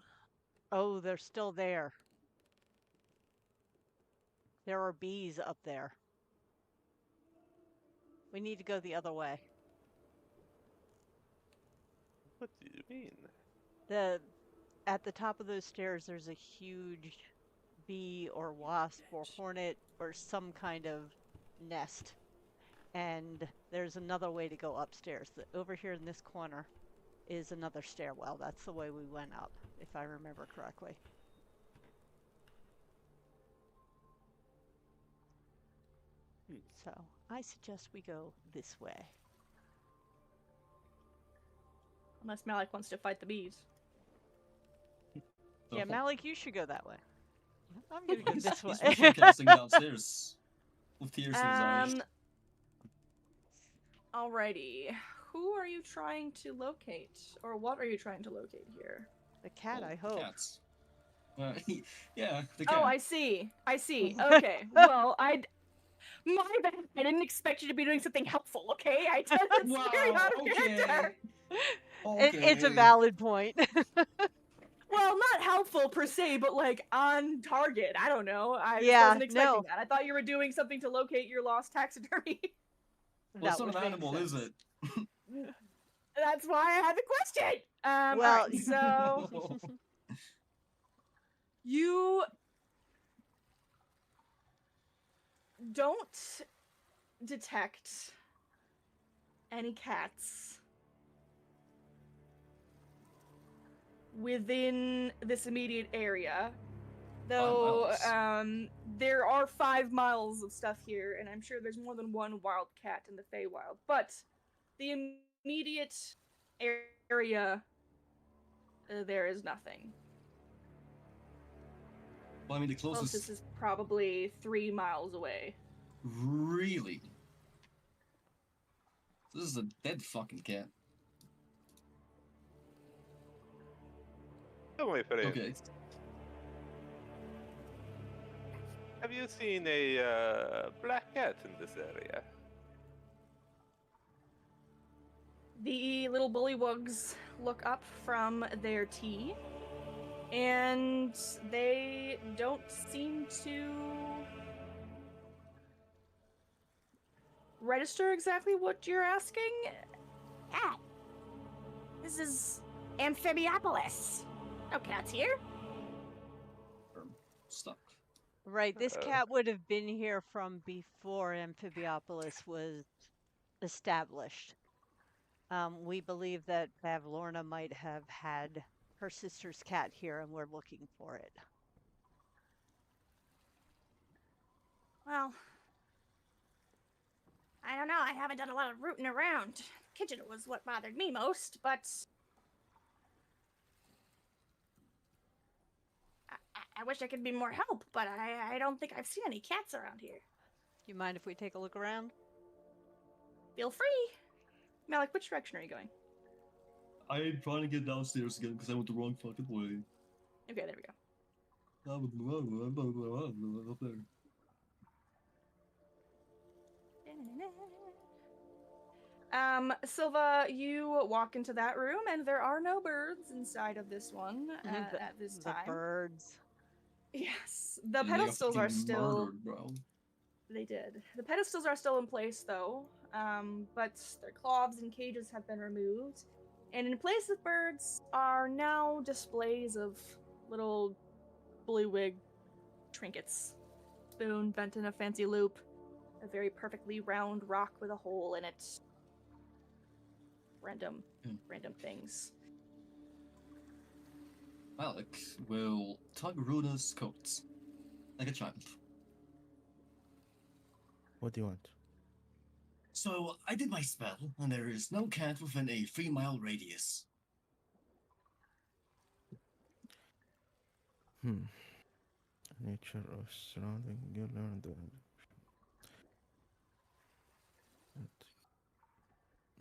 Oh, they're still there. There are bees up there. We need to go the other way. What do you mean? At the top of those stairs, there's a huge bee or wasp or hornet or some kind of nest. And there's another way to go upstairs. Over here in this corner is another stairwell. That's the way we went up, if I remember correctly. So I suggest we go this way. Unless Malik wants to fight the bees. Yeah, Malik, you should go that way. I'm gonna go this way. He's forecasting downstairs with tears in his eyes. Alrighty. Who are you trying to locate? Or what are you trying to locate here? The cat, Oh, I hope. Cats. Yeah, the cat. Oh, I see. Okay. Well, my bad. I didn't expect you to be doing something helpful, okay? I did this Wow, very out of okay. character. It's a valid point. Well, not helpful per se, but like on target. I don't know. I Yeah, wasn't expecting no. that. I thought you were doing something to locate your lost taxidermy. Well, it's That not would an make animal, is sense. it? That's why I had the question. Well, alright, so you don't detect any cats within this immediate area. Though, 5 miles. there are 5 miles of stuff here, and I'm sure there's more than one wild cat in the Feywild. But the immediate area, there is nothing. Well, I mean, the closest. Closest is probably 3 miles away. Really? This is a dead fucking cat. Oh, my friend. Okay. Have you seen a black cat in this area? The little bullywugs look up from their tea, and they don't seem to register exactly what you're asking. Cat. This is Amphibiopolis. No cats here. Stuck. Right, this Uh-oh. cat would have been here from before Amphibiopolis was established. We believe that Bavlorna might have had her sister's cat here, and we're looking for it. Well, I don't know. I haven't done a lot of rooting around. Kitchen was what bothered me most, but I wish I could be more help, but I don't think I've seen any cats around here. Do you mind if we take a look around? Feel free. Malik, which direction are you going? I'm trying to get downstairs again because I went the wrong fucking way. Okay, there we go. Up there. Silva, you walk into that room, and there are no birds inside of this one at this The time. birds. Yes, the And they got pedestals are fucking still. murdered, bro. They did. The pedestals are still in place, though, but their cloths and cages have been removed. And in place of birds are now displays of little bullywig trinkets. Spoon bent in a fancy loop, a very perfectly round rock with a hole in it. Random things. Malik will tug Runa's coat like a child. What do you want? So, I did my spell, and there is no cat within a 3-mile radius. Hmm. Nature of surrounding. You learn the.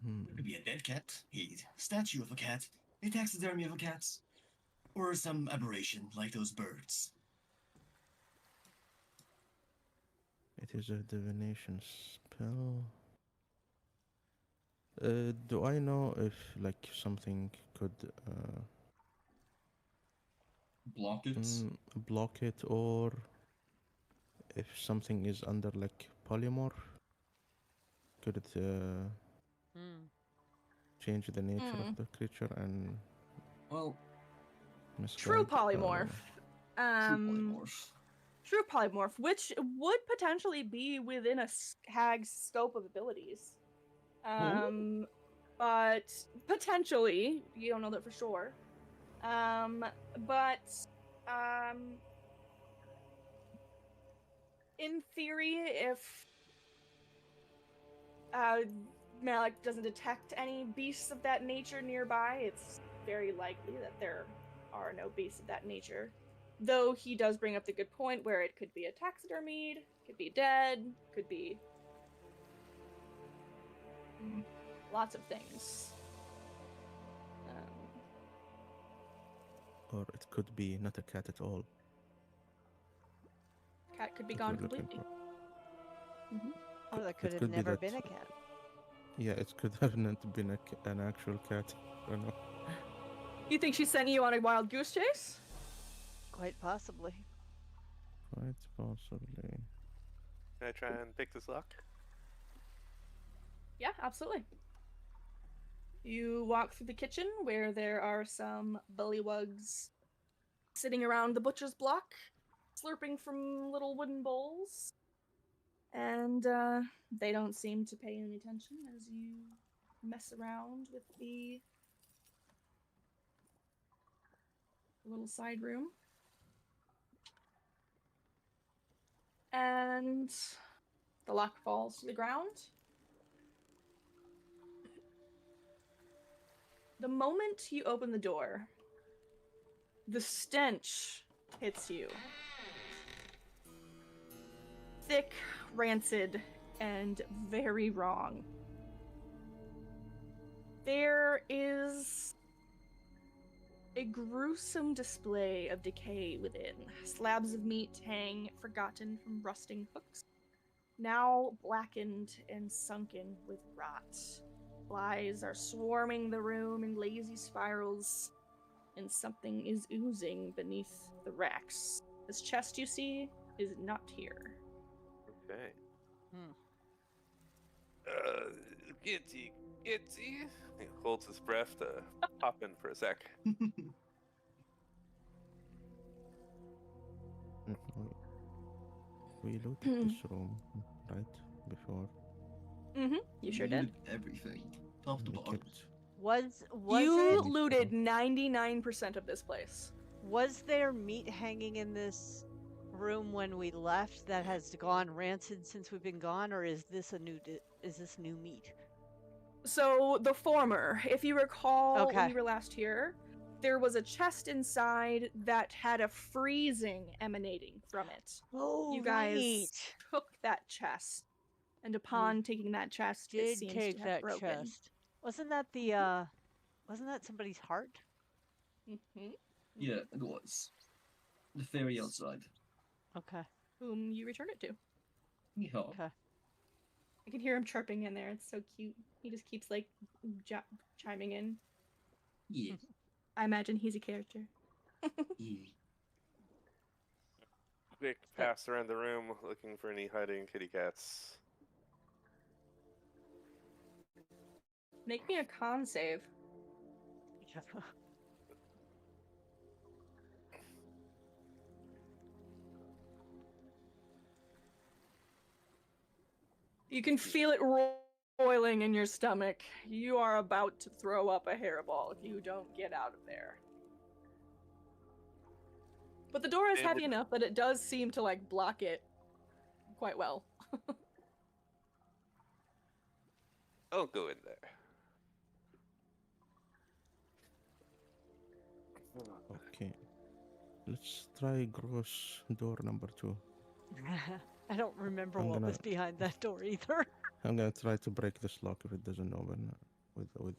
Hmm. It could be a dead cat, a statue of a cat, a taxidermy of a cat, or some aberration like those birds. It is a divination spell. Do I know if like something could Block it. block it, or if something is under like polymorph, could it Hmm. change the nature of Mm. the creature and Well, True misguide? polymorph. true polymorph. True polymorph, which would potentially be within a hag's scope of abilities. But potentially, you don't know that for sure. But in theory, if Malik doesn't detect any beasts of that nature nearby, it's very likely that there are no beasts of that nature. Though he does bring up the good point where it could be a taxidermied, could be dead, could be lots of things. or it could be not a cat at all. Cat could be that gone we're looking completely. for. Or that could It have could be never that. been a cat. Yeah, it could have not been an actual cat. I don't know. You think she sent you on a wild goose chase? Quite possibly. Quite possibly. Can I try and pick this lock? Yeah, absolutely. You walk through the kitchen where there are some bullywugs sitting around the butcher's block, slurping from little wooden bowls. And they don't seem to pay any attention as you mess around with the little side room. And the lock falls to the ground. The moment you open the door, the stench hits you. Thick, rancid, and very wrong. There is a gruesome display of decay within. Slabs of meat hang forgotten from rusting hooks, now blackened and sunken with rot. Flies are swarming the room in lazy spirals, and something is oozing beneath the racks. This chest you see is not here. Okay. Hmm. Gitsy, Gitsy. He holds his breath to pop in for a sec. We looted this room, right? Before. Mm-hmm. You sure did. Everything. Top to We bottom. kept. Was You it looted 99% of this place. was there meat hanging in this room when we left that has gone rancid since we've been gone, or is this is this new meat? So the former, if you recall, when Okay. you were last here, there was a chest inside that had a freezing emanating from it. Oh, You guys right. took that chest, and upon taking that chest, it Did seems take to have that broken. chest. Wasn't that wasn't that somebody's heart? Mm-hmm. Yeah, it was. The fairy outside. Okay. Whom you return it to. Yeah. Okay. I can hear him chirping in there. It's so cute. He just keeps like chiming in. Yeah. I imagine he's a character. Yeah. Quick pass around the room looking for any hiding kitty cats. Make me a con save. You can feel it roiling in your stomach. You are about to throw up a hairball if you don't get out of there. But the door is Damn heavy it. enough that it does seem to like block it quite well. I'll go in there. Okay. Let's try gross door number 2. I don't remember I'm what gonna was behind that door either. I'm gonna try to break this lock if it doesn't open with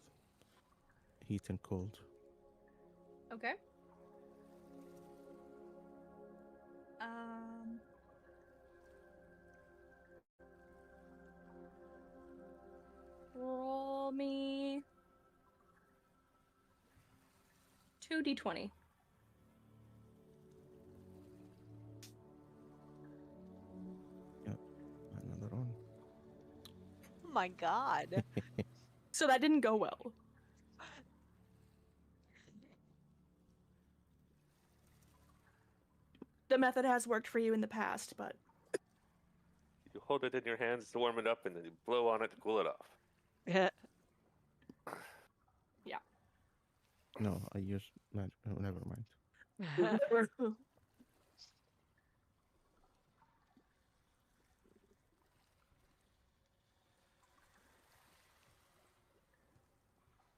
heat and cold. Okay. Um. Roll me 2d20. Another one. Oh my god. So that didn't go well. The method has worked for you in the past, but You hold it in your hands to warm it up, and then you blow on it to cool it off. Yeah. No, I use magic. Oh, never mind.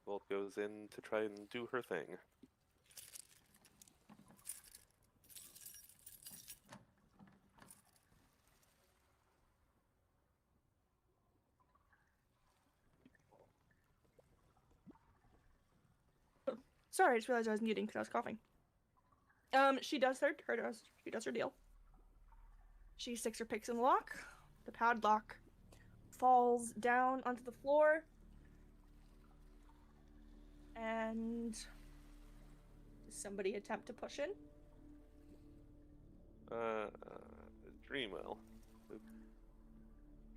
Bolt goes in to try and do her thing. Sorry, I just realized I was muting because I was coughing. She does her deal. She sticks her picks in the lock. The padlock falls down onto the floor. And does somebody attempt to push in? Dreamwell.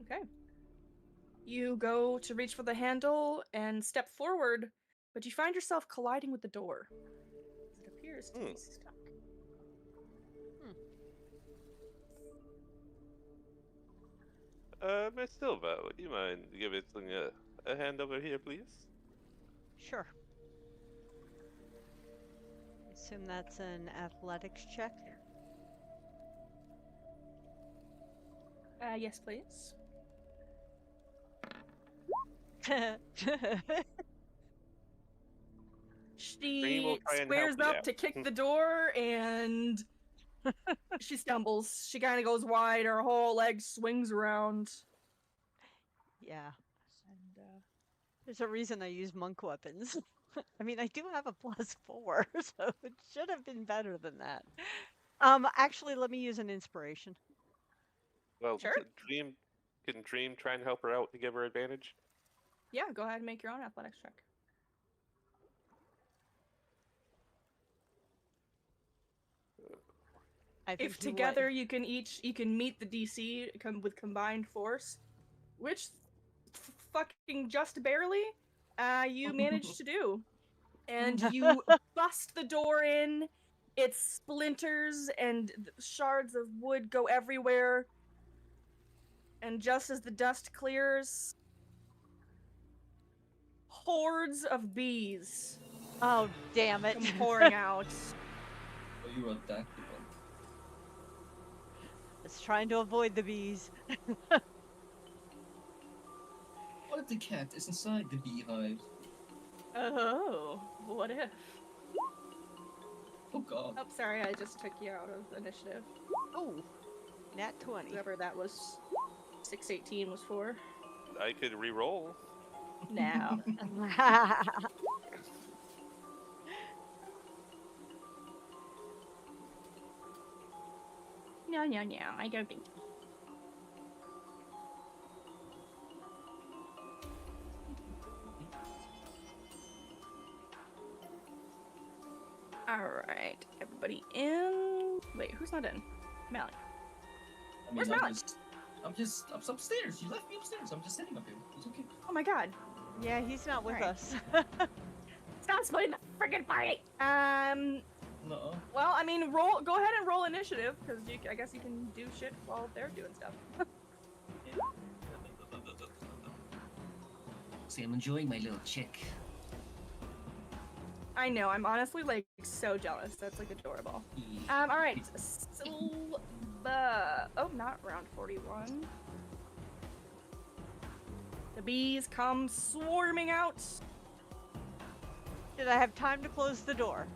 Okay. You go to reach for the handle and step forward, but you find yourself colliding with the door. It appears to be stuck. Miss Silva, would you mind giving a hand over here, please? Sure. Assume that's an athletics check. Yes, please. Dream will She try and squares help you up out. to kick the door and she stumbles. She kind of goes wide. Her whole leg swings around. Yeah. And There's a reason I use monk weapons. I mean, I do have a +4, so it should have been better than that. Actually, let me use an inspiration. Well, Sure. can Dream try and help her out to give her advantage? yeah, go ahead and make your own athletics check. I think If you together you can meet the DC with combined force, which fucking just barely you managed to do. And you bust the door in. It splinters and shards of wood go everywhere. And just as the dust clears, hordes of bees Oh, damn it. come pouring out. Oh, you were tactical. It's trying to avoid the bees. What if the cat is inside the beehive? Oh, what if? Oh god. Oh, sorry, I just took you out of initiative. Oh, nat 20. Whoever that was 618 was for. I could re-roll. No. No, I don't think so. Alright, everybody in. Wait, who's not in? Malin. I mean, Where's Malin? I'm upstairs. You left me upstairs. I'm just sitting up here. It's okay. Oh my god. Yeah, he's not with Alright. us. Stop splitting the friggin' party! No. Well, I mean, go ahead and roll initiative, because I guess you can do shit while they're doing stuff. See, I'm enjoying my little chick. I know, I'm honestly, like, so jealous. That's, like, adorable. Alright, Silva. Oh, not round 41. The bees come swarming out. Did I have time to close the door?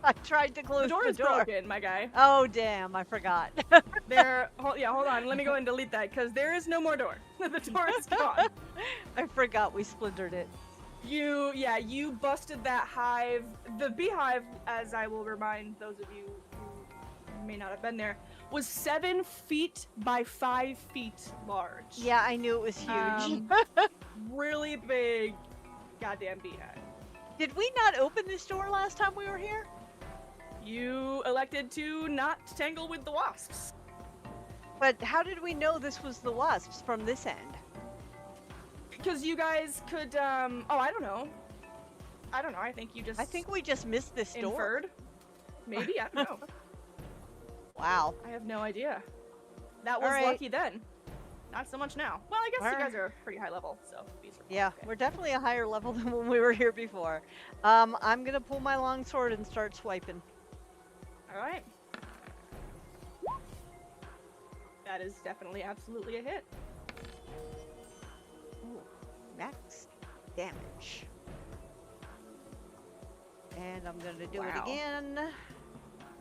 I tried to close The door is door. broken, my guy. Oh, damn, I forgot. Hold on. Let me go and delete that because there is no more door. The door is gone. I forgot we splintered it. You busted that hive. The beehive, as I will remind those of you who may not have been there, was 7 feet by 5 feet large. Yeah, I knew it was huge. Really big, goddamn beehive. Did we not open this door last time we were here? You elected to not tangle with the wasps. But how did we know this was the wasps from this end? Because you guys could, I don't know. I think you just I think we just missed this door. inferred. Maybe, I don't know. Wow. I have no idea. That was Alright. lucky then. Not so much now. Well, I guess you Alright. guys are pretty high level, so these are Yeah, okay. we're definitely a higher level than when we were here before. I'm gonna pull my longsword and start swiping. Alright. That is definitely absolutely a hit. Ooh, max damage. And I'm gonna do it Wow. again.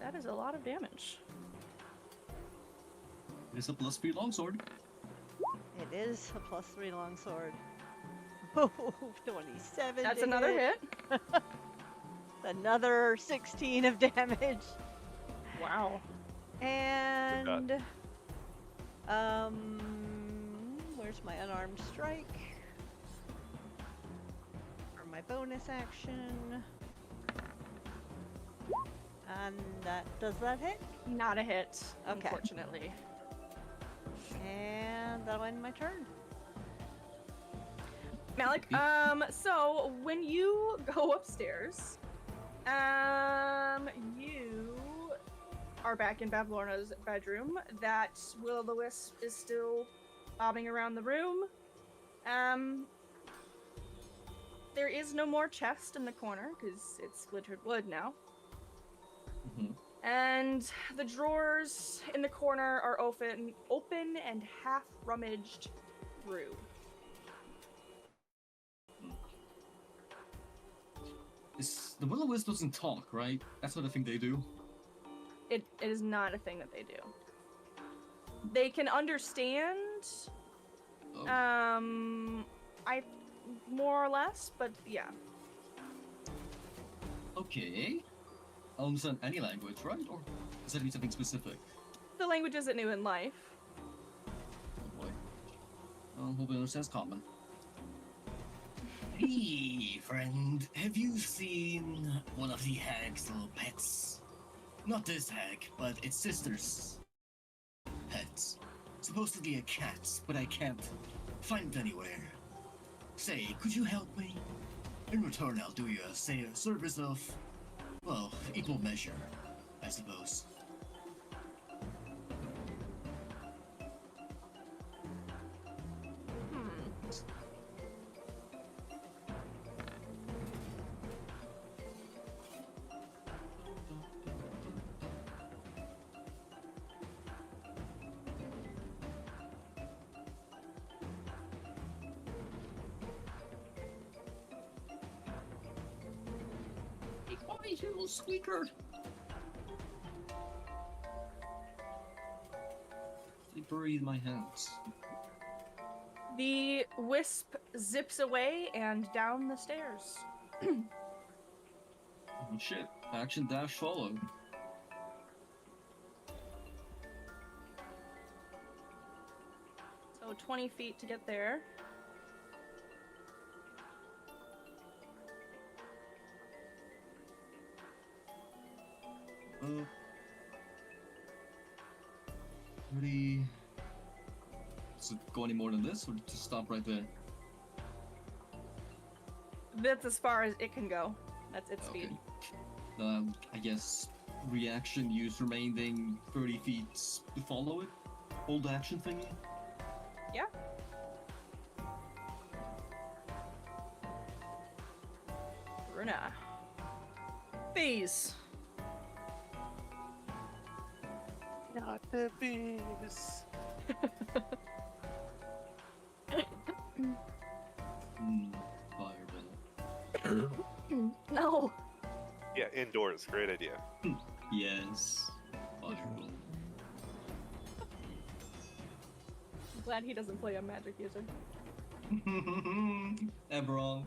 That is a lot of damage. It's a +3 longsword. It is a +3 longsword. Oh, 27. That's to another hit. Another 16 of damage. Wow. And where's my unarmed strike? For my bonus action. And does that hit? Not a hit, Okay. unfortunately. And that'll end my turn. Malik, so when you go upstairs, you are back in Bavlorna's bedroom. That Will-o'-the-Wisp is still bobbing around the room. There is no more chest in the corner because it's splintered wood now. Mhm. And the drawers in the corner are open and half rummaged through. The Will-o'-Wisp doesn't talk, right? That's not a thing they do. It is not a thing that they do. They can understand, Oh. I more or less, but yeah. Okay. I'll understand any language, right? Or does that mean something specific? The languages that knew in life. Oh boy. I hope he understands common. Hey, friend, have you seen one of the hag's little pets? Not this hag, but its sister's pets. Supposed to be a cat, but I can't find it anywhere. Say, could you help me? In return, I'll do you a service of, well, equal measure, I suppose. Be quiet, you little squeaker! They buried my hands. The wisp zips away and down the stairs. Oh shit. Action dash follow. So 20 feet to get there. Uh, 30. Does it go any more than this, or just stop right there? That's as far as it can go. That's its Okay. speed. I guess reaction, use remaining 30 feet to follow it? Hold action thingy? Yeah. Runa. Bees. Not the bees. Fireball. No. Yeah, indoors. Great idea. Yes. Logical. I'm glad he doesn't play a magic user. Never wrong.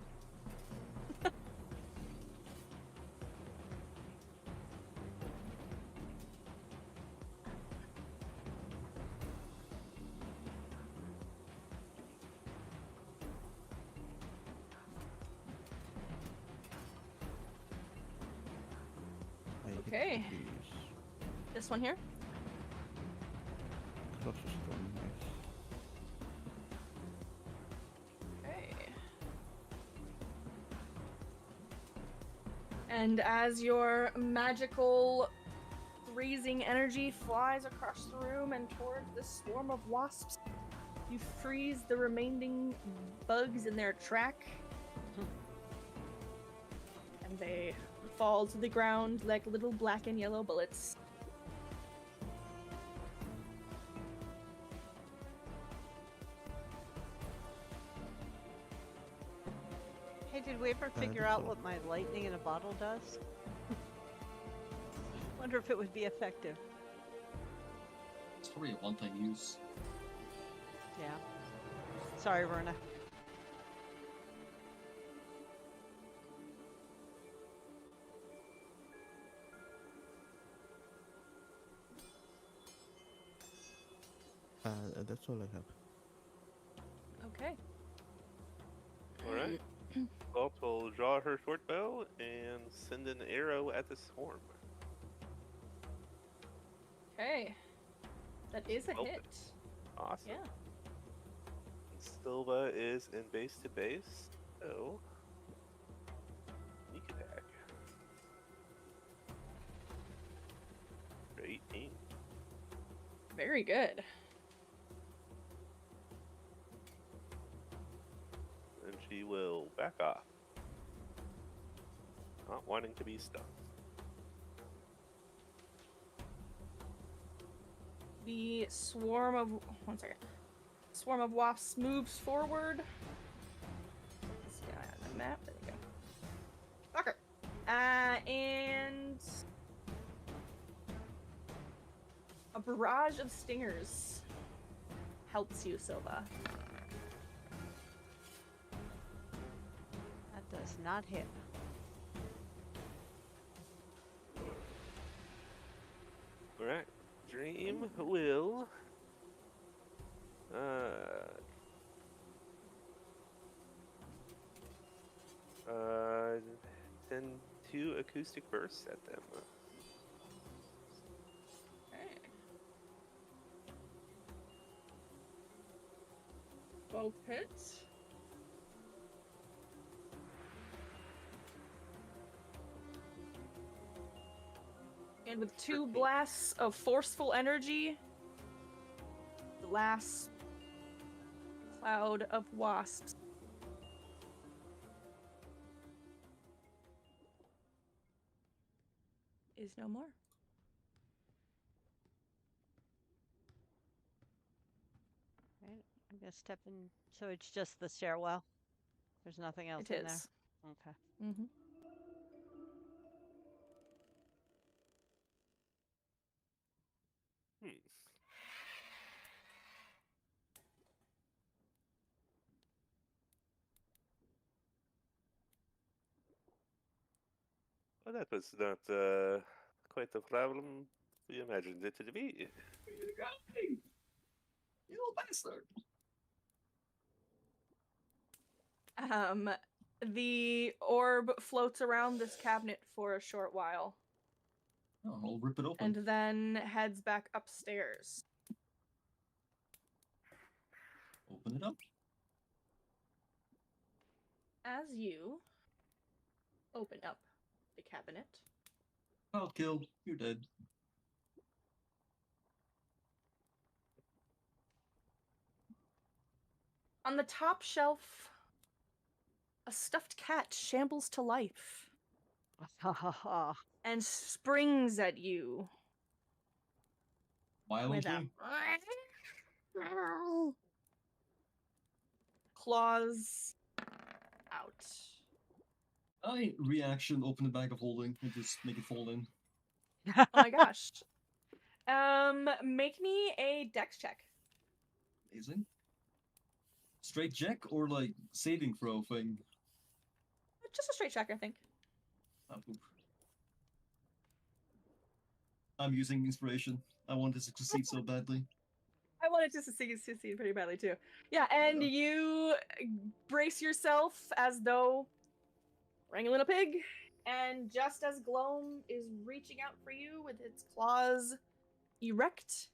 I hate Okay. these This one here. closest one. Yes. Okay. And as your magical freezing energy flies across the room and towards this swarm of wasps, you freeze the remaining bugs in their track. And they fall to the ground like little black and yellow bullets. Hey, did we ever figure that's out all. what my lightning in a bottle does? Wonder if it would be effective. It's probably a one-time use. Yeah. Sorry, Verna. That's all I have. Okay. All right. Galt will draw her short bow and send an arrow at the swarm. Okay. That is a Open. hit. Awesome. Yeah. Silva is in base to base, so sneak attack. For 18. Very good. And she will back off. Not wanting to be stung. The swarm of swarm of wasps moves forward. Let's see, I have the map. There we go. Okay. And a barrage of stingers helps you, Silva. That does not hit. Alright. Dream will send 2 acoustic bursts at them. Okay. Both hits. And with 2 blasts of forceful energy, the last cloud of wasps is no more. Right. I'm gonna step in. So it's just the stairwell. There's nothing else It in there. is. Okay. Mm-hmm. Hmm. Well, that was not quite the problem we imagined it to be. You little bastard. The orb floats around this cabinet for a short while Oh, I'll rip it open. and then heads back upstairs. Open it up. As you open up the cabinet, I'll kill. You're dead. on the top shelf, a stuffed cat shambles to life Ha ha ha. and springs at you with a Violently. claws out. I reaction open the bag of holding and just make it fall in. Oh my gosh. Make me a dex check. Amazing. Straight check or like saving throw thing? Just a straight check, I think. Ah, poop. I'm using inspiration. I want this to succeed so badly. I wanted to succeed pretty badly too. Yeah, and Yeah. you brace yourself as though wrangling a pig, and just as Gloam is reaching out for you with its claws erect,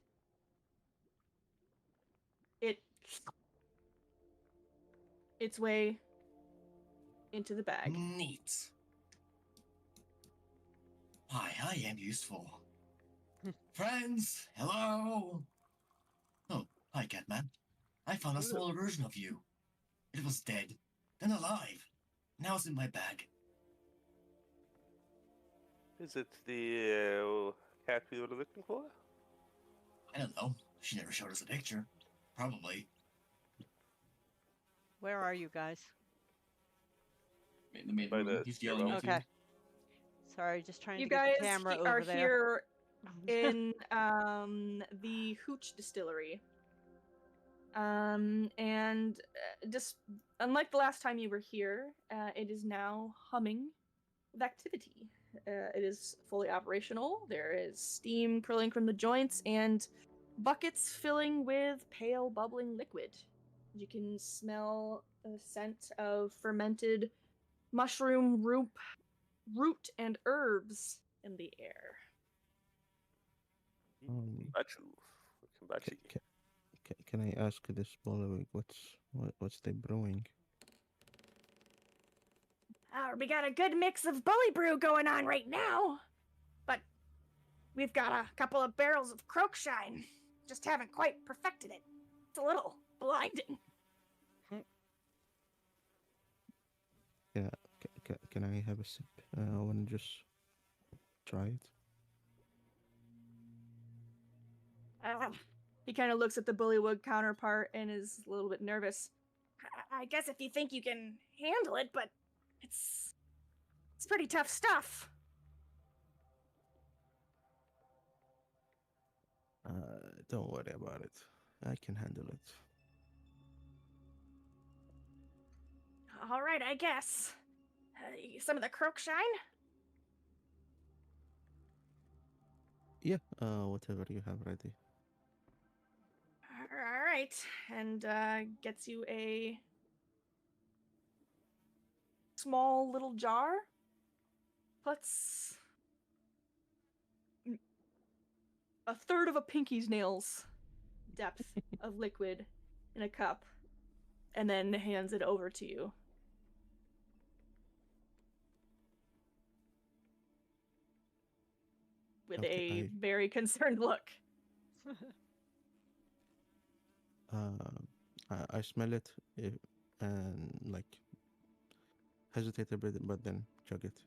its way into the bag. Neat. Hi, I am useful. Friends, hello. Oh, hi, Catman. I found a smaller version of you. It was dead, then alive. Now it's in my bag. Is it the cat we were looking for? I don't know. She never showed us a picture. Probably. Where are you guys? In the main By room. the He's yelling at Okay. you. Sorry, just trying You to get guys the camera are over there. here in the Hooch Distillery. And just unlike the last time you were here, it is now humming with activity. It is fully operational. There is steam curling from the joints and buckets filling with pale bubbling liquid. You can smell a scent of fermented mushroom, root and herbs in the air. Kombachu. Kombachi. Can I ask this Bollywood what's they brewing? We got a good mix of bully brew going on right now, but we've got a couple of barrels of croakshine. Just haven't quite perfected it. It's a little blinding. Yeah, can I have a sip? I want to just try it. He kind of looks at the Bullywug counterpart and is a little bit nervous. I guess if you think you can handle it, but it's pretty tough stuff. Don't worry about it. I can handle it. All right, I guess. Some of the croakshine? Yeah, whatever you have ready. All right, and gets you a small little jar. Puts a third of a pinky's nails depth of liquid in a cup, and then hands it over to you. With Okay, a very concerned look. I smell it and like hesitate a bit, but then chug it.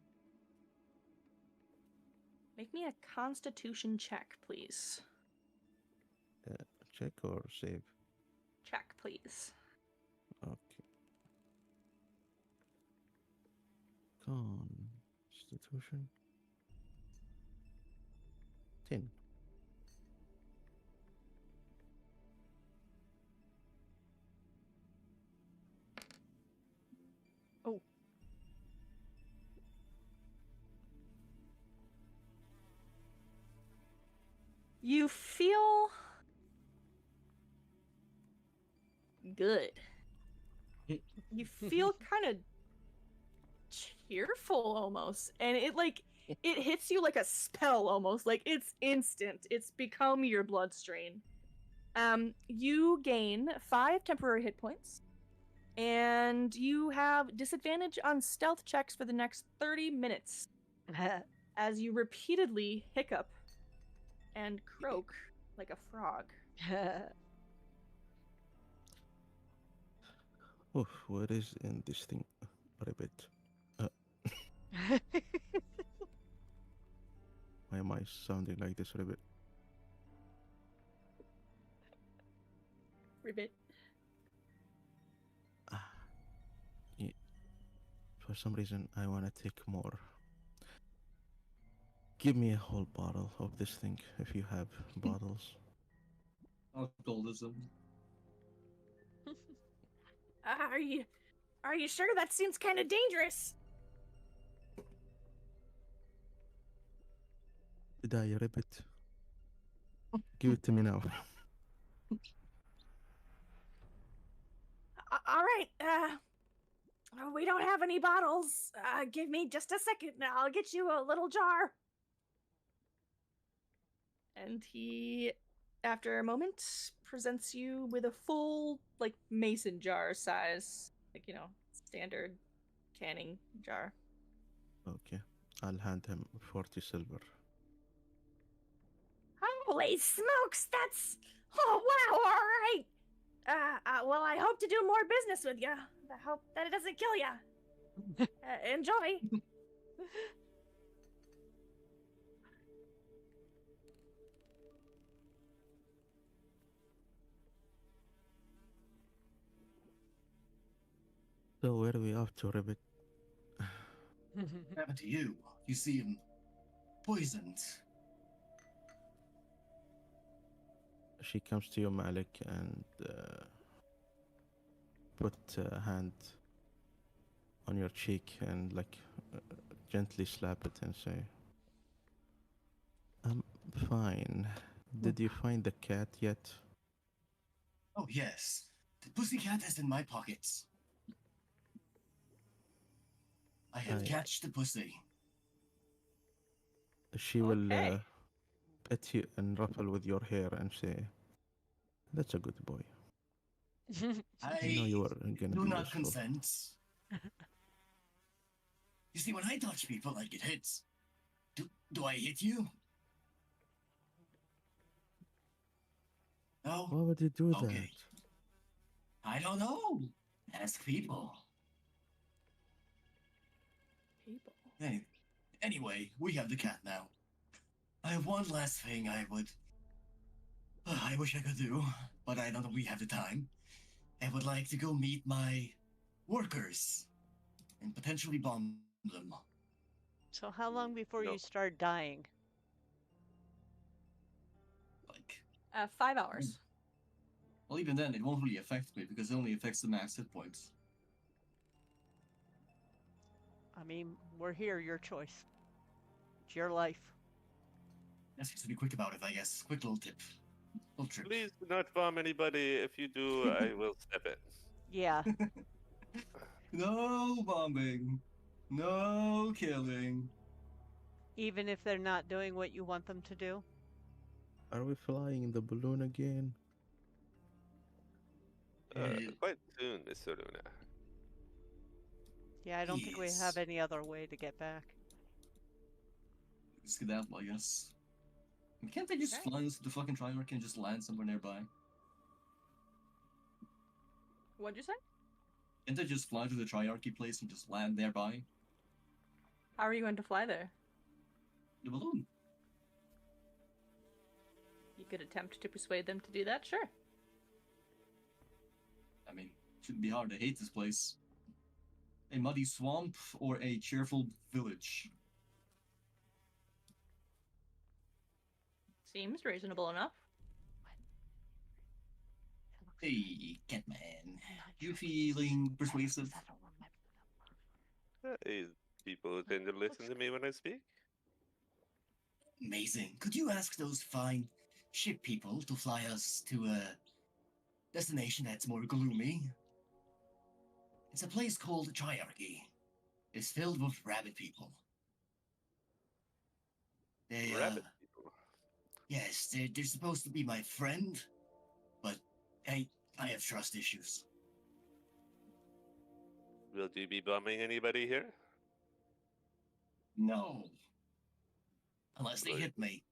Make me a constitution check, please. Check or save? Check, please. Okay. Constitution. 10. Oh. You feel good. You feel kind of cheerful almost. And it hits you like a spell almost. Like it's instant. It's become your bloodstream. You gain 5 temporary hit points. And you have disadvantage on stealth checks for the next 30 minutes as you repeatedly hiccup and croak like a frog. Oh, what is in this thing? Ribbit. Why am I sounding like this, Ribbit? Ribbit. It for some reason, I want to take more. Give me a whole bottle of this thing if you have bottles. Alcoholism. Are you sure? That seems kind of dangerous. Did I rip it? Give it to me now. All right. We don't have any bottles. Give me just a second, and I'll get you a little jar. And he, after a moment, presents you with a full, like, mason jar size, like, standard canning jar. Okay, I'll hand him 40 silver. Holy smokes, that's... Oh, wow, all right. Well, I hope to do more business with you. I hope that it doesn't kill you. Enjoy. So where are we off to, Ribbit? What happened to you? You seem poisoned. She comes to you, Malik, and put a hand on your cheek and gently slap it and say, "I'm fine. Did you find the cat yet?" Oh, yes. The pussycat is in my pockets. I have Aye. catched the pussy. She will Okay. pet you and ruffle with your hair and say, "That's a good boy. I know you I are gonna do be not useful." consent. You see, when I touch people, I get hit. Do I hit you? No? Why would you do Okay. that? I don't know. Ask people. People. Anyway, we have the cat now. I have one last thing I wish I could do, but I don't know if we have the time. I would like to go meet my workers and potentially bomb them. So how long before No. you start dying? Like, 5 hours. well, even then, it won't really affect me because it only affects the max hit points. I mean, we're here, your choice. It's your life. That's just to be quick about it, I guess. Quick little tip. Little trip. Please do not bomb anybody. If you do, I will step in. Yeah. No bombing. No killing. Even if they're not doing what you want them to do. Are we flying the balloon again? Quite soon, Miss Luna. Yeah, I don't think we Yes. have any other way to get back. Skedaddle, I guess. Can't they just Okay. fly into the fucking Triarch and just land somewhere nearby? What'd you say? Can't they just fly to the Triarchy place and just land nearby? How are you going to fly there? The balloon. You could attempt to persuade them to do that, sure. I mean, shouldn't be hard. I hate this place. A muddy swamp or a cheerful village? Seems reasonable enough. Hey, Catman. You feeling persuasive? People tend to listen to me when I speak. Amazing. Could you ask those fine ship people to fly us to a destination that's more gloomy? It's a place called Triarchy. It's filled with rabbit people. They, Rabbit people. yes, they're supposed to be my friend, but I have trust issues. Will you be bombing anybody here? No. Unless they Right. hit me.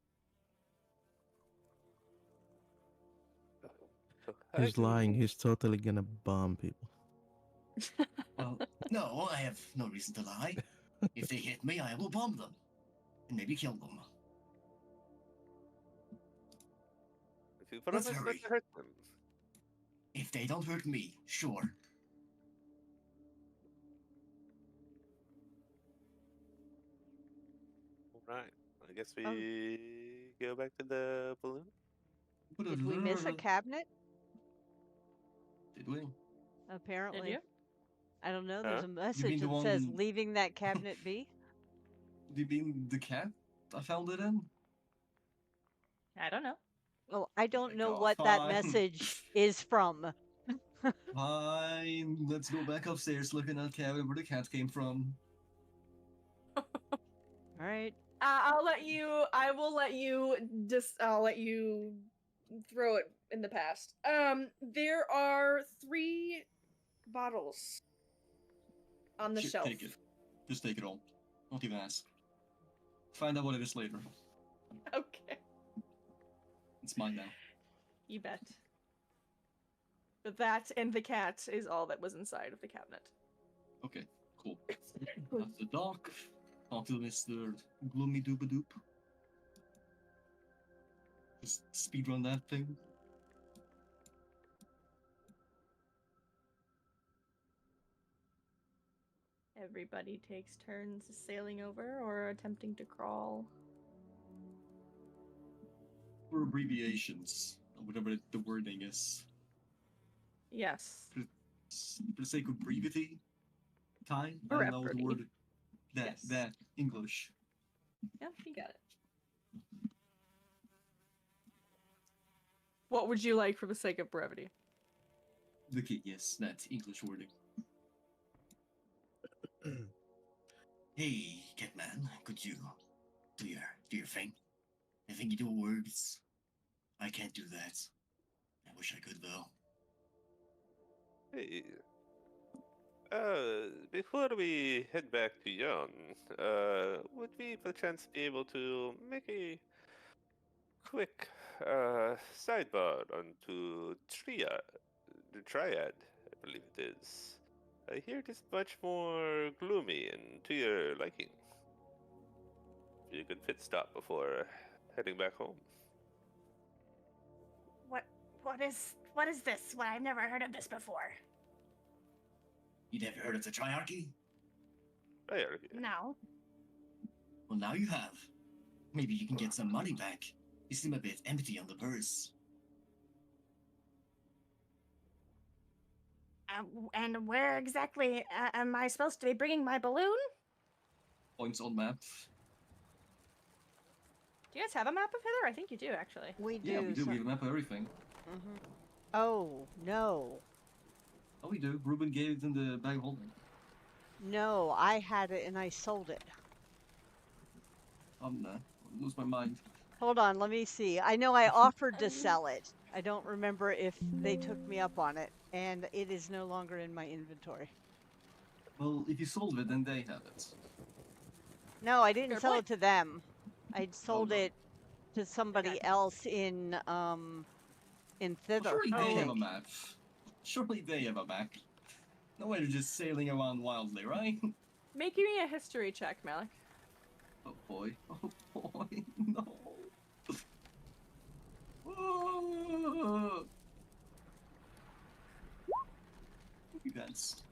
He's lying. He's totally gonna bomb people. Well, no, I have no reason to lie. If they hit me, I will bomb them. And maybe kill them. If you promise not hurry. to hurt them. If they don't hurt me, sure. Right. I guess we Um, go back to the balloon. But Did we miss a cabinet? Did we? Did Apparently. you? I don't know. Huh? There's a You message mean the that says one? leaving that cabinet be. Do you mean the cat I found it in? I don't know. Well, I don't know Oh, what that fine. message is from. Fine. Let's go back upstairs, look in that cabin where the cat came from. All right. I'll let you. I will let you. I'll let you throw it in the past. There are 3 bottles on the Shit, shelf. take it. Just take it all. Don't even ask. Find out what it is later. Okay, It's mine now. you bet. But that and the cat is all that was inside of the cabinet. Okay, cool. That's the dock. Talk to Mr. Gloomy Doobadoop. Just speedrun that thing. Everybody takes turns sailing over or attempting to crawl. For abbreviations, or whatever the wording is. Yes. For the sake of brevity, time, I For don't know the brevity. word. Yes. That English. Yeah, you got it. What would you like for the sake of brevity? The key, yes, that English wording. Hey, Catman, could you do your thing? I think you do words. I can't do that. I wish I could though. Hey, before we head back to Yon, would we perchance be able to make a quick sidebar onto the Triad, I believe it is. I hear it is much more gloomy and to your liking. Be a good pit stop before heading back home. What is this? Well, I've never heard of this before. You never heard of the Triarchy? Triarchy. No. Well, now you have. Maybe you can get some money back. You seem a bit empty on the purse. And where exactly am I supposed to be bringing my balloon? Points on map. Do you guys have a map of Hither? I think you do, actually. We do. Yeah, we do. some- We have a map of everything. Mhm. Oh, no. Oh, we do. Ruben gave it in the bag of holding. No, I had it and I sold it. Nah, lose my mind. Hold on, let me see. I know I offered to sell it. I don't remember if they took me up on it, and it is no longer in my inventory. Well, if you sold it, then they have it. No, I didn't Fair sell point. it to them. I sold no. it to somebody Okay. else in Well, Thither. surely I they have a think. map. Surely they have a map. No way they're just sailing around wildly, right? Make me a history check, Malik. Oh boy. Oh boy. No. Oh. That's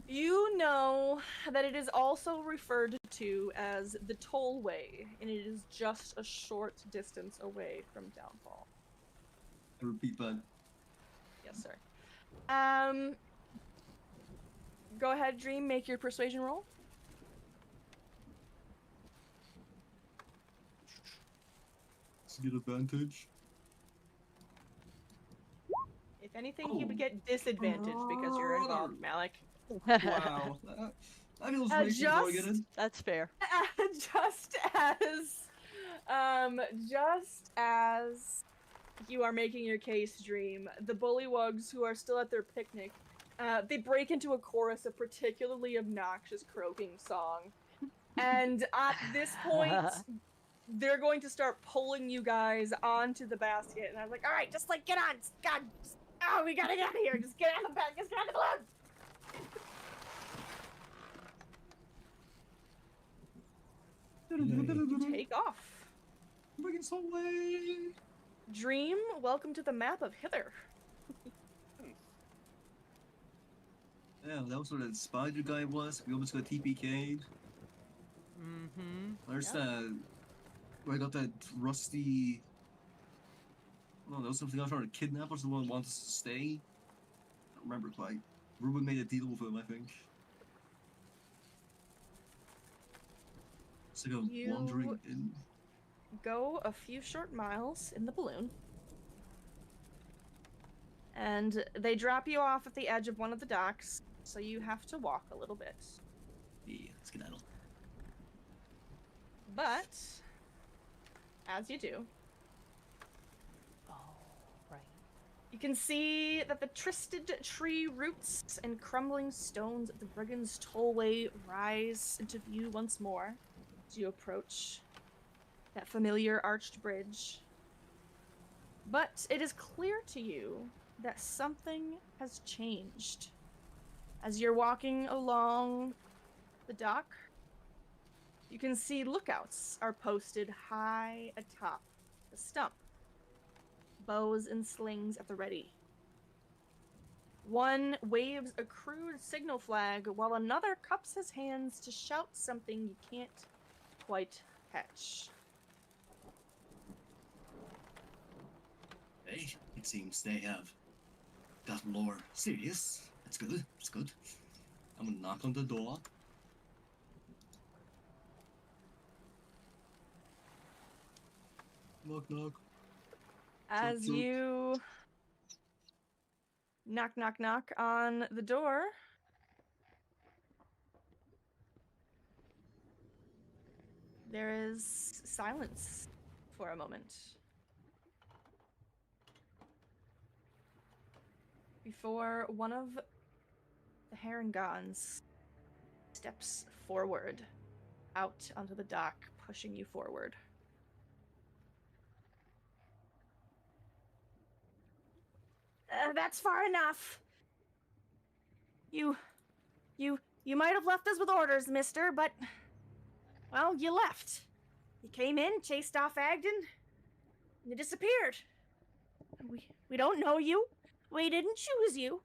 You know that it is also referred to as the Tollway, and it is just a short distance away from Downfall. I repeat that. Yes, sir. Go ahead, Dream, make your persuasion roll. To get advantage. If anything, he would Oh. get disadvantage because you're involved, Malik. Wow. That feels racist targeted. That's fair. Just as you are making your case, Dream, the bullywugs who are still at their picnic, they break into a chorus of particularly obnoxious croaking song. And at this point, they're going to start pulling you guys onto the basket. And I'm like, all right, just like get on. God, oh, we gotta get out of here. Just get on the back. Just get on the balloon. You take off. Bring us away. Dream, welcome to the map of Hither. Yeah, that was where that spider guy was. We almost got TPK'd. Mm-hmm. There's Yep. where I got that rusty. No, there was something I was trying to kidnap or someone wanted us to stay. I don't remember quite. Ruben made a deal with him, I think. It's like a You- wandering in. Go a few short miles in the balloon. And they drop you off at the edge of one of the docks, so you have to walk a little bit. Yeah, skedaddle. But, as you do, Oh, right. you can see that the twisted tree roots and crumbling stones of the Brigand's Tollway rise into view once more as you approach that familiar arched bridge. But it is clear to you that something has changed. As you're walking along the dock, you can see lookouts are posted high atop the stump, bows and slings at the ready. One waves a crude signal flag while another cups his hands to shout something you can't quite catch. Hey, it seems they have gotten more serious. That's good. That's good. I'm gonna knock on the door. Knock, knock. As Toot, toot. you knock on the door, there is silence for a moment. Before one of the Herringons steps forward, out onto the dock, pushing you forward. That's far enough. You might have left us with orders, mister, but, well, you left. You came in, chased off Agden, and you disappeared. We don't know you. We didn't choose you.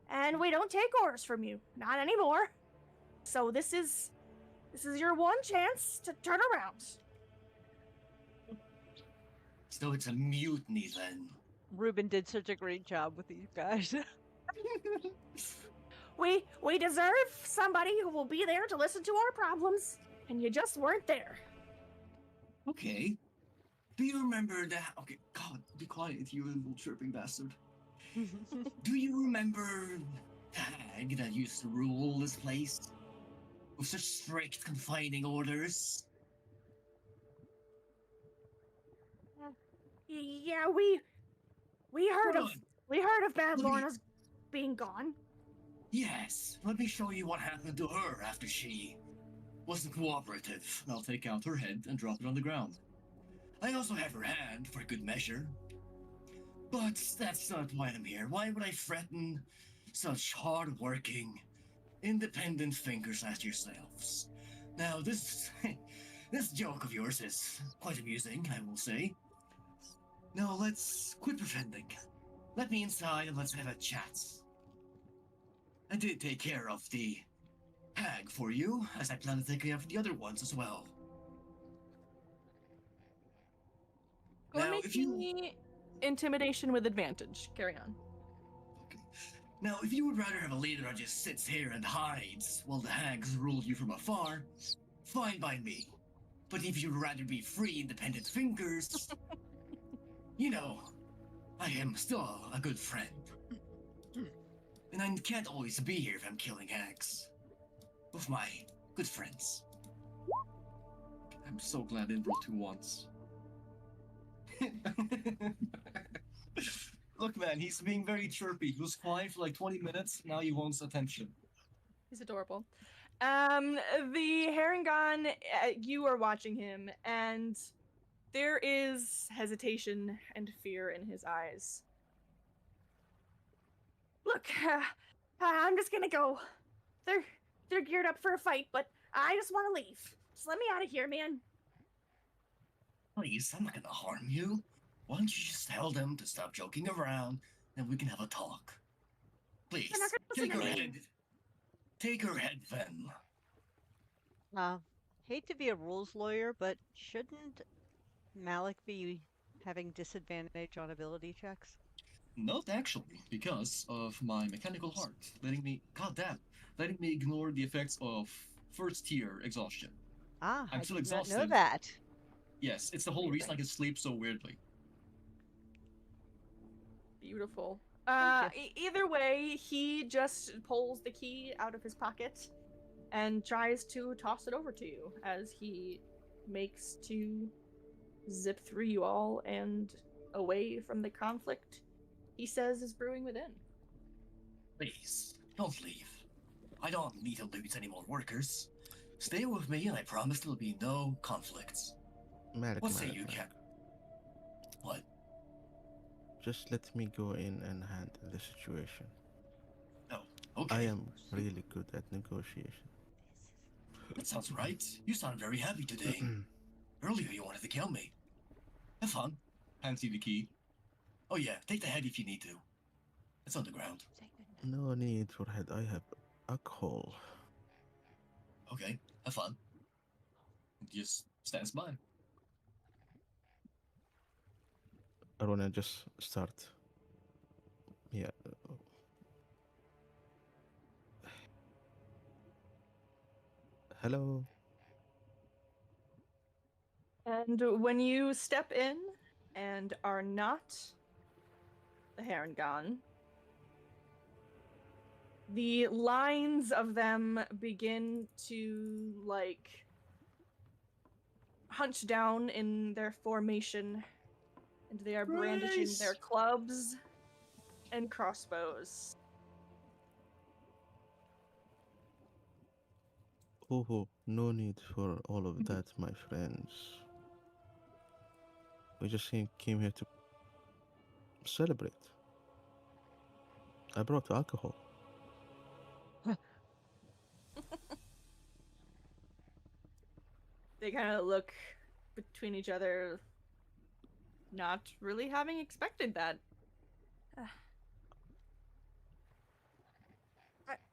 And we don't take orders from you. Not anymore. So this is your one chance to turn around. So it's a mutiny then. Ruben did such a great job with these guys. We deserve somebody who will be there to listen to our problems, and you just weren't there. Okay. Do you remember that? Okay, God, be quiet, you little chirping bastard. Do you remember Tag that used to rule this place? With such strict confining orders? Yeah, we heard of Bad Let me- Lorna's being gone. Yes, let me show you what happened to her after she wasn't cooperative. I'll take out her head and drop it on the ground. I also have her hand, for good measure. But that's not why I'm here. Why would I threaten such hard-working, independent thinkers as yourselves? Now, this this joke of yours is quite amusing, I will say. Now, let's quit pretending. Let me inside and let's have a chat. I did take care of the hag for you, as I plan to take care of the other ones as well. Go and Now, make if you- me intimidation with advantage. Carry on. Okay. Now, if you would rather have a leader that just sits here and hides while the hags rule you from afar, fine by me. But if you'd rather be free, independent thinkers, you know, I am still a good friend. And I can't always be here if I'm killing hags. With my good friends. I'm so glad I didn't roll 2 once. Look, man, he's being very chirpy. He was quiet for like 20 minutes, now he wants attention. He's adorable. The Herringon, you are watching him, and there is hesitation and fear in his eyes. Look, I'm just gonna go. They're geared up for a fight, but I just want to leave. Just let me out of here, man. Please, I'm not gonna harm you. Why don't you just tell them to stop joking around, and we can have a talk? Please, They're not gonna listen take to her me. head. Take her head, then. Uh, Hate to be a rules lawyer, but shouldn't Malik be having disadvantage on ability checks? Not actually, because of my mechanical heart, letting me ignore the effects of first tier exhaustion. Ah, I'm I still did not know exhausted. that. Yes, it's the whole reason I Amazing. can sleep so weirdly. Beautiful. Thank Either way, he just pulls the key out of his pocket and tries to toss it over to you as he makes to zip through you all and away from the conflict he says is brewing within. Please, don't leave. I don't need to lose any more workers. Stay with me and I promise there'll be no conflicts. Malik, What say Malik, you, Malik. Cap? What? Just let me go in and handle the situation. Oh, I okay. am really good at negotiation. That sounds right. You sound very happy today. Earlier you wanted to kill me. Have fun. Hands you the key. Oh yeah, take the head if you need to. It's on the ground. No need for head. I have alcohol. Okay, have fun. Just stands by. I wanna just start. Yeah. Hello. And when you step in and are not the Harengon, the lines of them begin to, like, hunch down in their formation, and they are brandishing Grace! their clubs and crossbows. Oh, no need for all of that, my friends. We just came here to celebrate. I brought alcohol. They kind of look between each other, not really having expected that.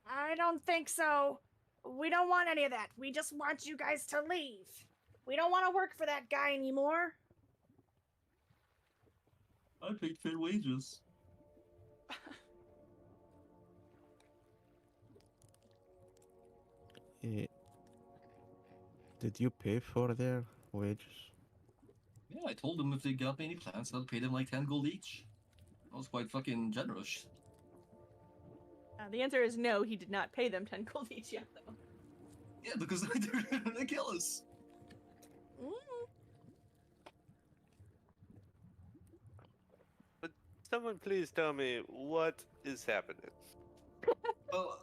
I don't think so. We don't want any of that. We just want you guys to leave. We don't want to work for that guy anymore. I paid fair wages. Eh, did you pay for their wages? Yeah, I told them if they got me any plants, I'd pay them like 10 gold each. I was quite fucking generous. The answer is no, he did not pay them 10 gold each yet, though. Yeah, because they're gonna kill us. But someone please tell me what is happening. Well,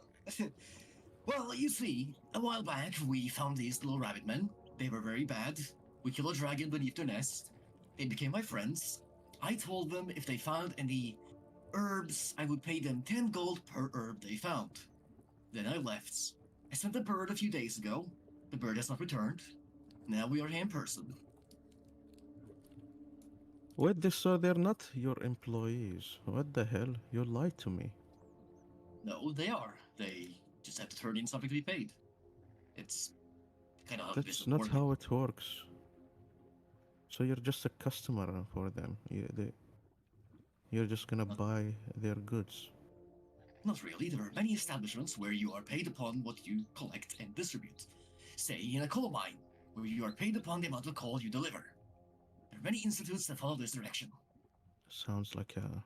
well, you see, a while back we found these little rabbit men. They were very bad. We killed a dragon beneath their nest. They became my friends. I told them if they found any herbs, I would pay them 10 gold per herb they found. Then I left. I sent a bird a few days ago. The bird has not returned. Now we are here in person. Wait, this so they're not your employees. What the hell? You lied to me. No, they are. They just have to turn in something to be paid. It's kind of how the That's business not works. how it works. So you're just a customer for them. You're just gonna buy their goods. Not really. There are many establishments where you are paid upon what you collect and distribute. Say, in a coal mine, where you are paid upon the amount of coal you deliver. There are many institutes that follow this direction. Sounds like a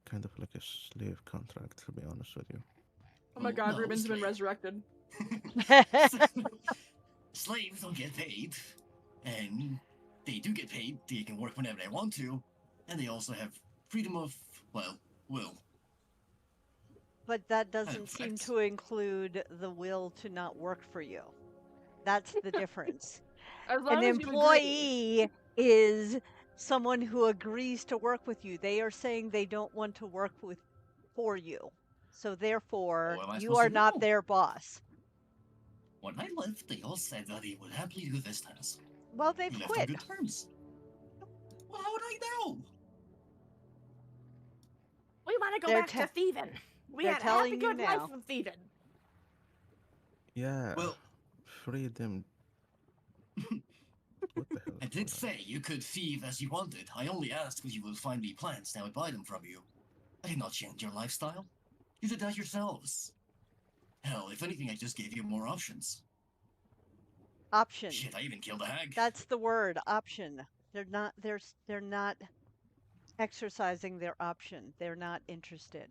kind of like a slave contract, to be honest with you. Oh my Well, god, no, Ruben's been slave. resurrected. Slaves don't get paid, and they do get paid. They can work whenever they want to, and they also have freedom of, well, will. But that doesn't seem correct. to include the will to not work for you. That's the difference. As An long as you agree. employee is someone who agrees to work with you. They are saying they don't want to work for you. So therefore, Oh, am I you supposed to are not know? their boss. When I left, they all said that they would happily do this task. Well, they've We left on quit. good terms. Well, how would I know? We want to go They're back to thieving. We they're had a happy telling you good life now. of thieving. Yeah. Well, free them. What the hell I is did going say you could thieve as you wanted. I only asked if you would find me plants and I would buy them from you. I did not change your lifestyle. You did that yourselves. Hell, if anything, I just gave you more options. Option. Shit, I even killed a hag. That's the word, option. They're not exercising their option. They're not interested.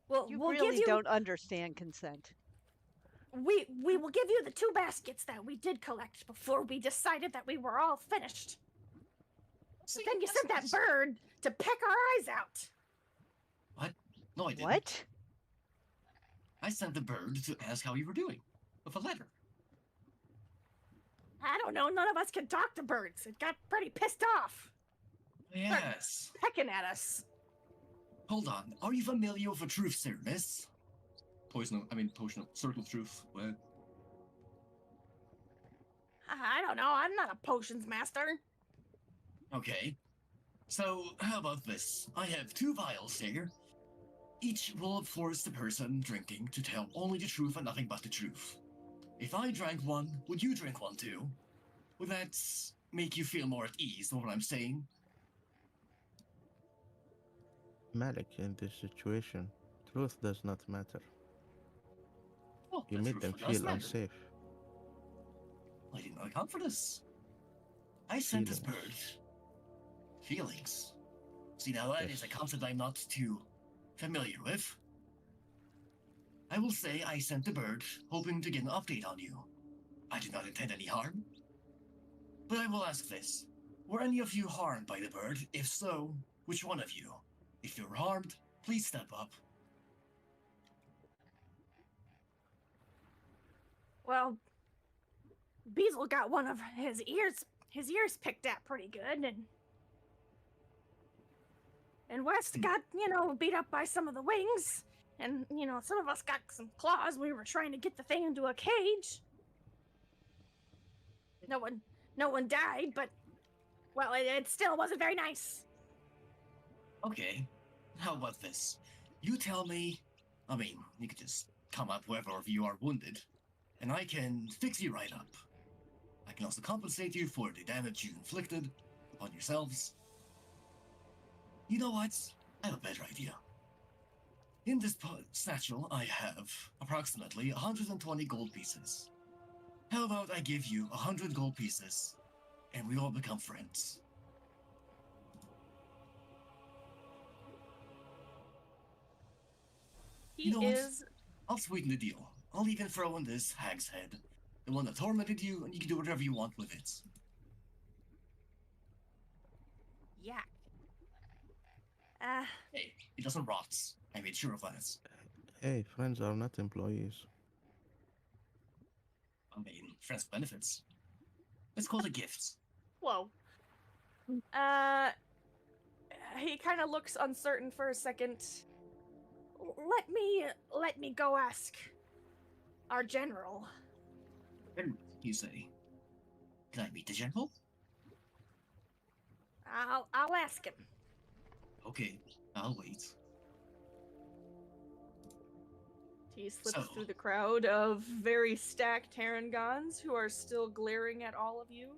Well, You we'll give really you don't understand consent. we will give you the 2 baskets that we did collect before we decided that we were all finished. See, But then you that's sent that nice. bird to peck our eyes out. What? No, I didn't. What? I sent the bird to ask how you were doing, with a letter. I don't know, none of us can talk to birds. It got pretty pissed off, Yes. pecking at us. Hold on. Are you familiar with a truth service? Potion of Circle of Truth. I don't know, I'm not a potions master. Okay. So, how about this? I have 2 vials here. Each will force the person drinking to tell only the truth and nothing but the truth. If I drank one, would you drink one too? Would that make you feel more at ease, know what I'm saying? Malik, in this situation, truth does not matter. Oh, You the made truth them does feel matter. unsafe. I did not account for this. I sent this Feelings. bird. Feelings. See, now that is a Yes. concept I'm not too familiar with. I will say I sent the bird hoping to get an update on you. I did not intend any harm. But I will ask this. Were any of you harmed by the bird? If so, which one of you? If you were harmed, please step up. Well, Beazle got one of his ears picked at pretty good, and West got, beat up by some of the wings, and, some of us got some claws. We were trying to get the thing into a cage. No one died, but, well, it still wasn't very nice. Okay, how about this? You tell me, you could just come up wherever you are wounded, and I can fix you right up. I can also compensate you for the damage you inflicted upon yourselves. You know what? I have a better idea. In this satchel, I have approximately 120 gold pieces. How about I give you 100 gold pieces, and we all become friends? He You know what? is I'll sweeten the deal. I'll even throw in this hag's head, the one that tormented you, and you can do whatever you want with it. Yeah. Hey, it doesn't rot. I made sure of that. Hey, friends are not employees. Friends with benefits. Let's call it gifts. whoa. He kind of looks uncertain for a second. Let me go ask our general. You say. Can I meet the general? I'll ask him. Okay, I'll wait. He slips So- through the crowd of very stacked Tarangons who are still glaring at all of you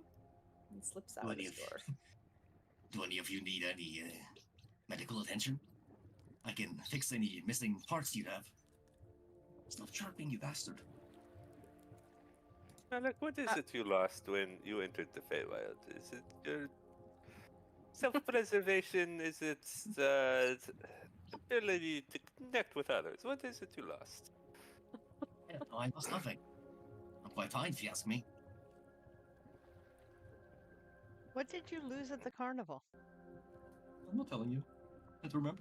and slips out of any his of- door. Do any of you need any medical attention? I can fix any missing parts you have. Stop chirping, you bastard. Alec, what is it you lost when you entered the Feywild? Is it your self-preservation? Is it ability to connect with others? What is it you lost? Yeah, no, I lost nothing. I'm quite fine, if you ask me. What did you lose at the carnival? I'm not telling you. I have to remember.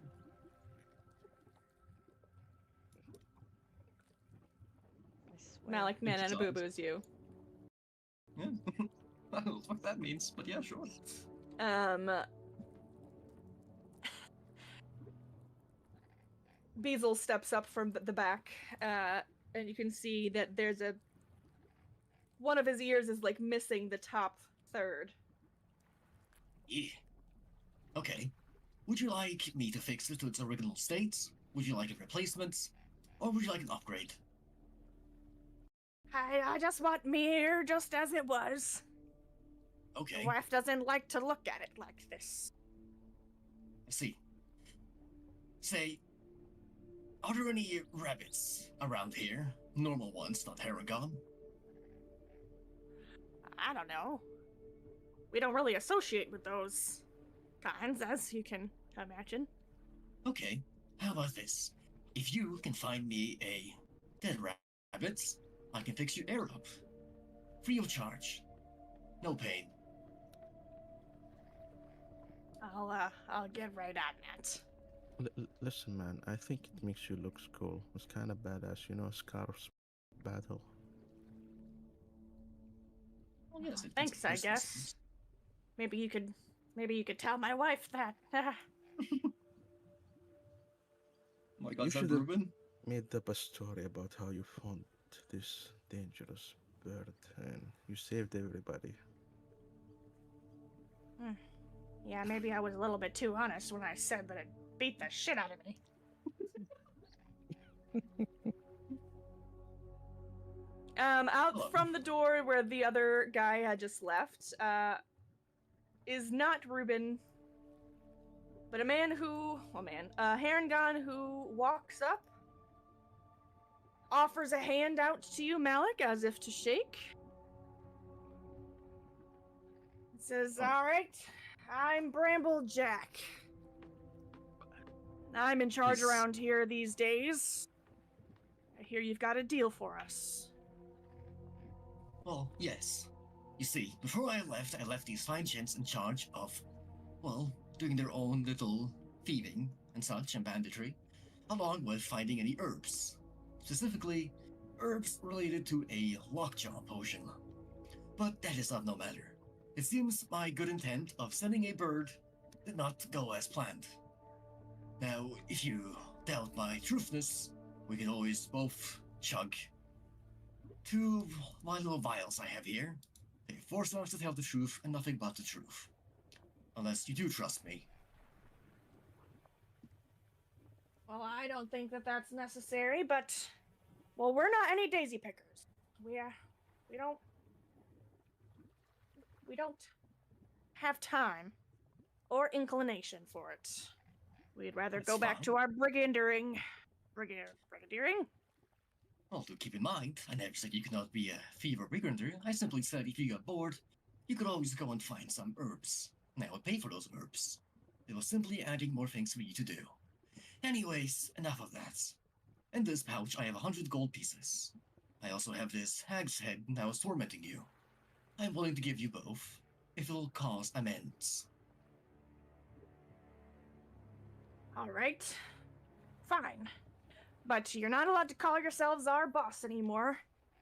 I swear. Malik Man and a boo Besides. boos you. Yeah. I don't know what that means, but yeah, sure. Beazle steps up from the back, and you can see that there's one of his ears is like missing the top third. Yeah. Okay. Would you like me to fix it to its original state? Would you like a replacement? Or would you like an upgrade? I just want me here just as it was. The Okay, wife doesn't like to look at it like this. I see. Say, are there any rabbits around here? Normal ones, not Haragon. I don't know. We don't really associate with those kinds, as you can imagine. Okay, how about this? If you can find me a dead rabbit, I can fix your air up. Free of charge. No pain. I'll get right on that. Listen, man, I think it makes you look cool. It's kind of badass, you know, Scarf's battle. Well, yes, it Thanks, I guess. Maybe you could tell my wife that. Oh my You god, is that should have Ruben? made up a story about how you found this dangerous bird and you saved everybody. Yeah, maybe I was a little bit too honest when I said that it beat the shit out of me. Out from the door where the other guy had just left, is not Reuben, but a Harangon who walks up, offers a hand out to you, Malik, as if to shake. Says, all right, I'm Bramble Jack. I'm in charge Yes. around here these days. I hear you've got a deal for us. Well, yes. You see, before I left these fine gents in charge of, well, doing their own little thieving and such and banditry, along with finding any herbs. Specifically, herbs related to a lockjaw potion. But that is of no matter. It seems my good intent of sending a bird did not go as planned. Now, if you doubt my truthness, we can always both chug 2 my little vials I have here. They force us to tell the truth and nothing but the truth. Unless you do trust me. Well, I don't think that that's necessary, but well, we're not any daisy pickers. We don't have time or inclination for it. We'd rather That's go back fine. to our brigandeering. Brigadering? Well, do keep in mind, I never said you cannot be a thief or brigand. I simply said if you got bored, you could always go and find some herbs. And I would pay for those herbs. It was simply adding more things for you to do. Anyways, enough of that. In this pouch, I have 100 gold pieces. I also have this hag's head that was tormenting you. I'm willing to give you both, if it'll cause amends. All right. Fine. But you're not allowed to call yourselves our boss anymore.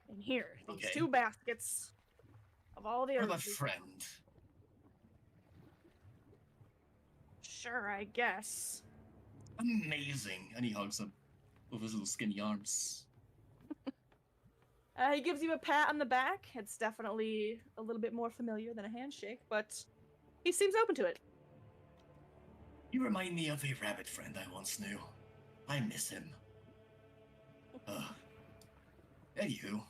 And here, these Okay. 2 baskets of all the What about herbs we friend? found. Sure, I guess. Amazing! And he hugs him with his little skinny arms. He gives you a pat on the back. It's definitely a little bit more familiar than a handshake, but he seems open to it. You remind me of a rabbit friend I once knew. I miss him. Anywho,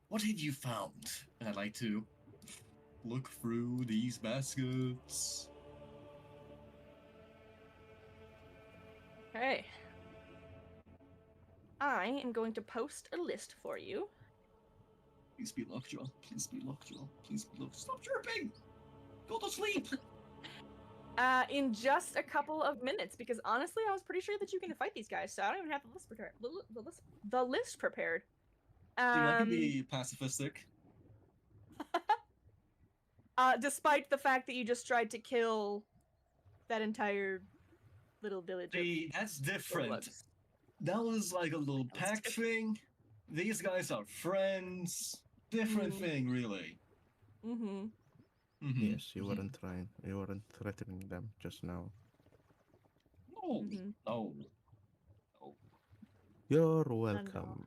what have you found? And I'd like to look through these baskets. Okay. I am going to post a list for you. Please be Lockjaw. Please be Lockjaw. Please be Lockjaw. Stop chirping! Go to sleep! In just a couple of minutes, because honestly, I was pretty sure that you can fight these guys, so I don't even have the list prepared. The list prepared. Do you want to be pacifistic? Despite the fact that you just tried to kill that entire little village. See, that's different. Warlocks. That was like a little That was pack different. thing. These guys are friends. Different thing, really. Mm-hmm. Yes, you weren't trying. You weren't threatening them just now. No, no. You're welcome.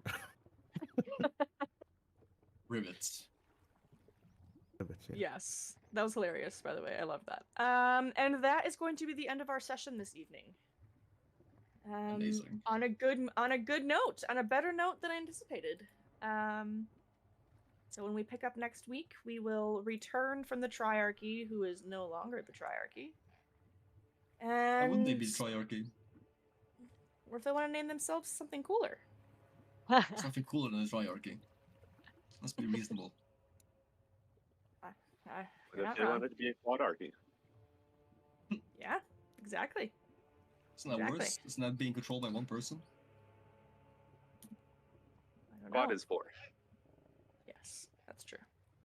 Rivets. Yes, that was hilarious. By the way, I love that. And that is going to be the end of our session this evening. Amazing. On a good note, on a better note than I anticipated. So when we pick up next week, we will return from the Triarchy, who is no longer the Triarchy. Why wouldn't they And be the Triarchy? or if they want to name themselves something cooler. There's nothing cooler than the Triarchy. Let's be reasonable. You're But if not they wrong. wanted to be a quadarchy, Yeah, exactly. Isn't that Exactly. worse? Isn't that being controlled by one person? I don't quad know. is 4. Yes, that's true.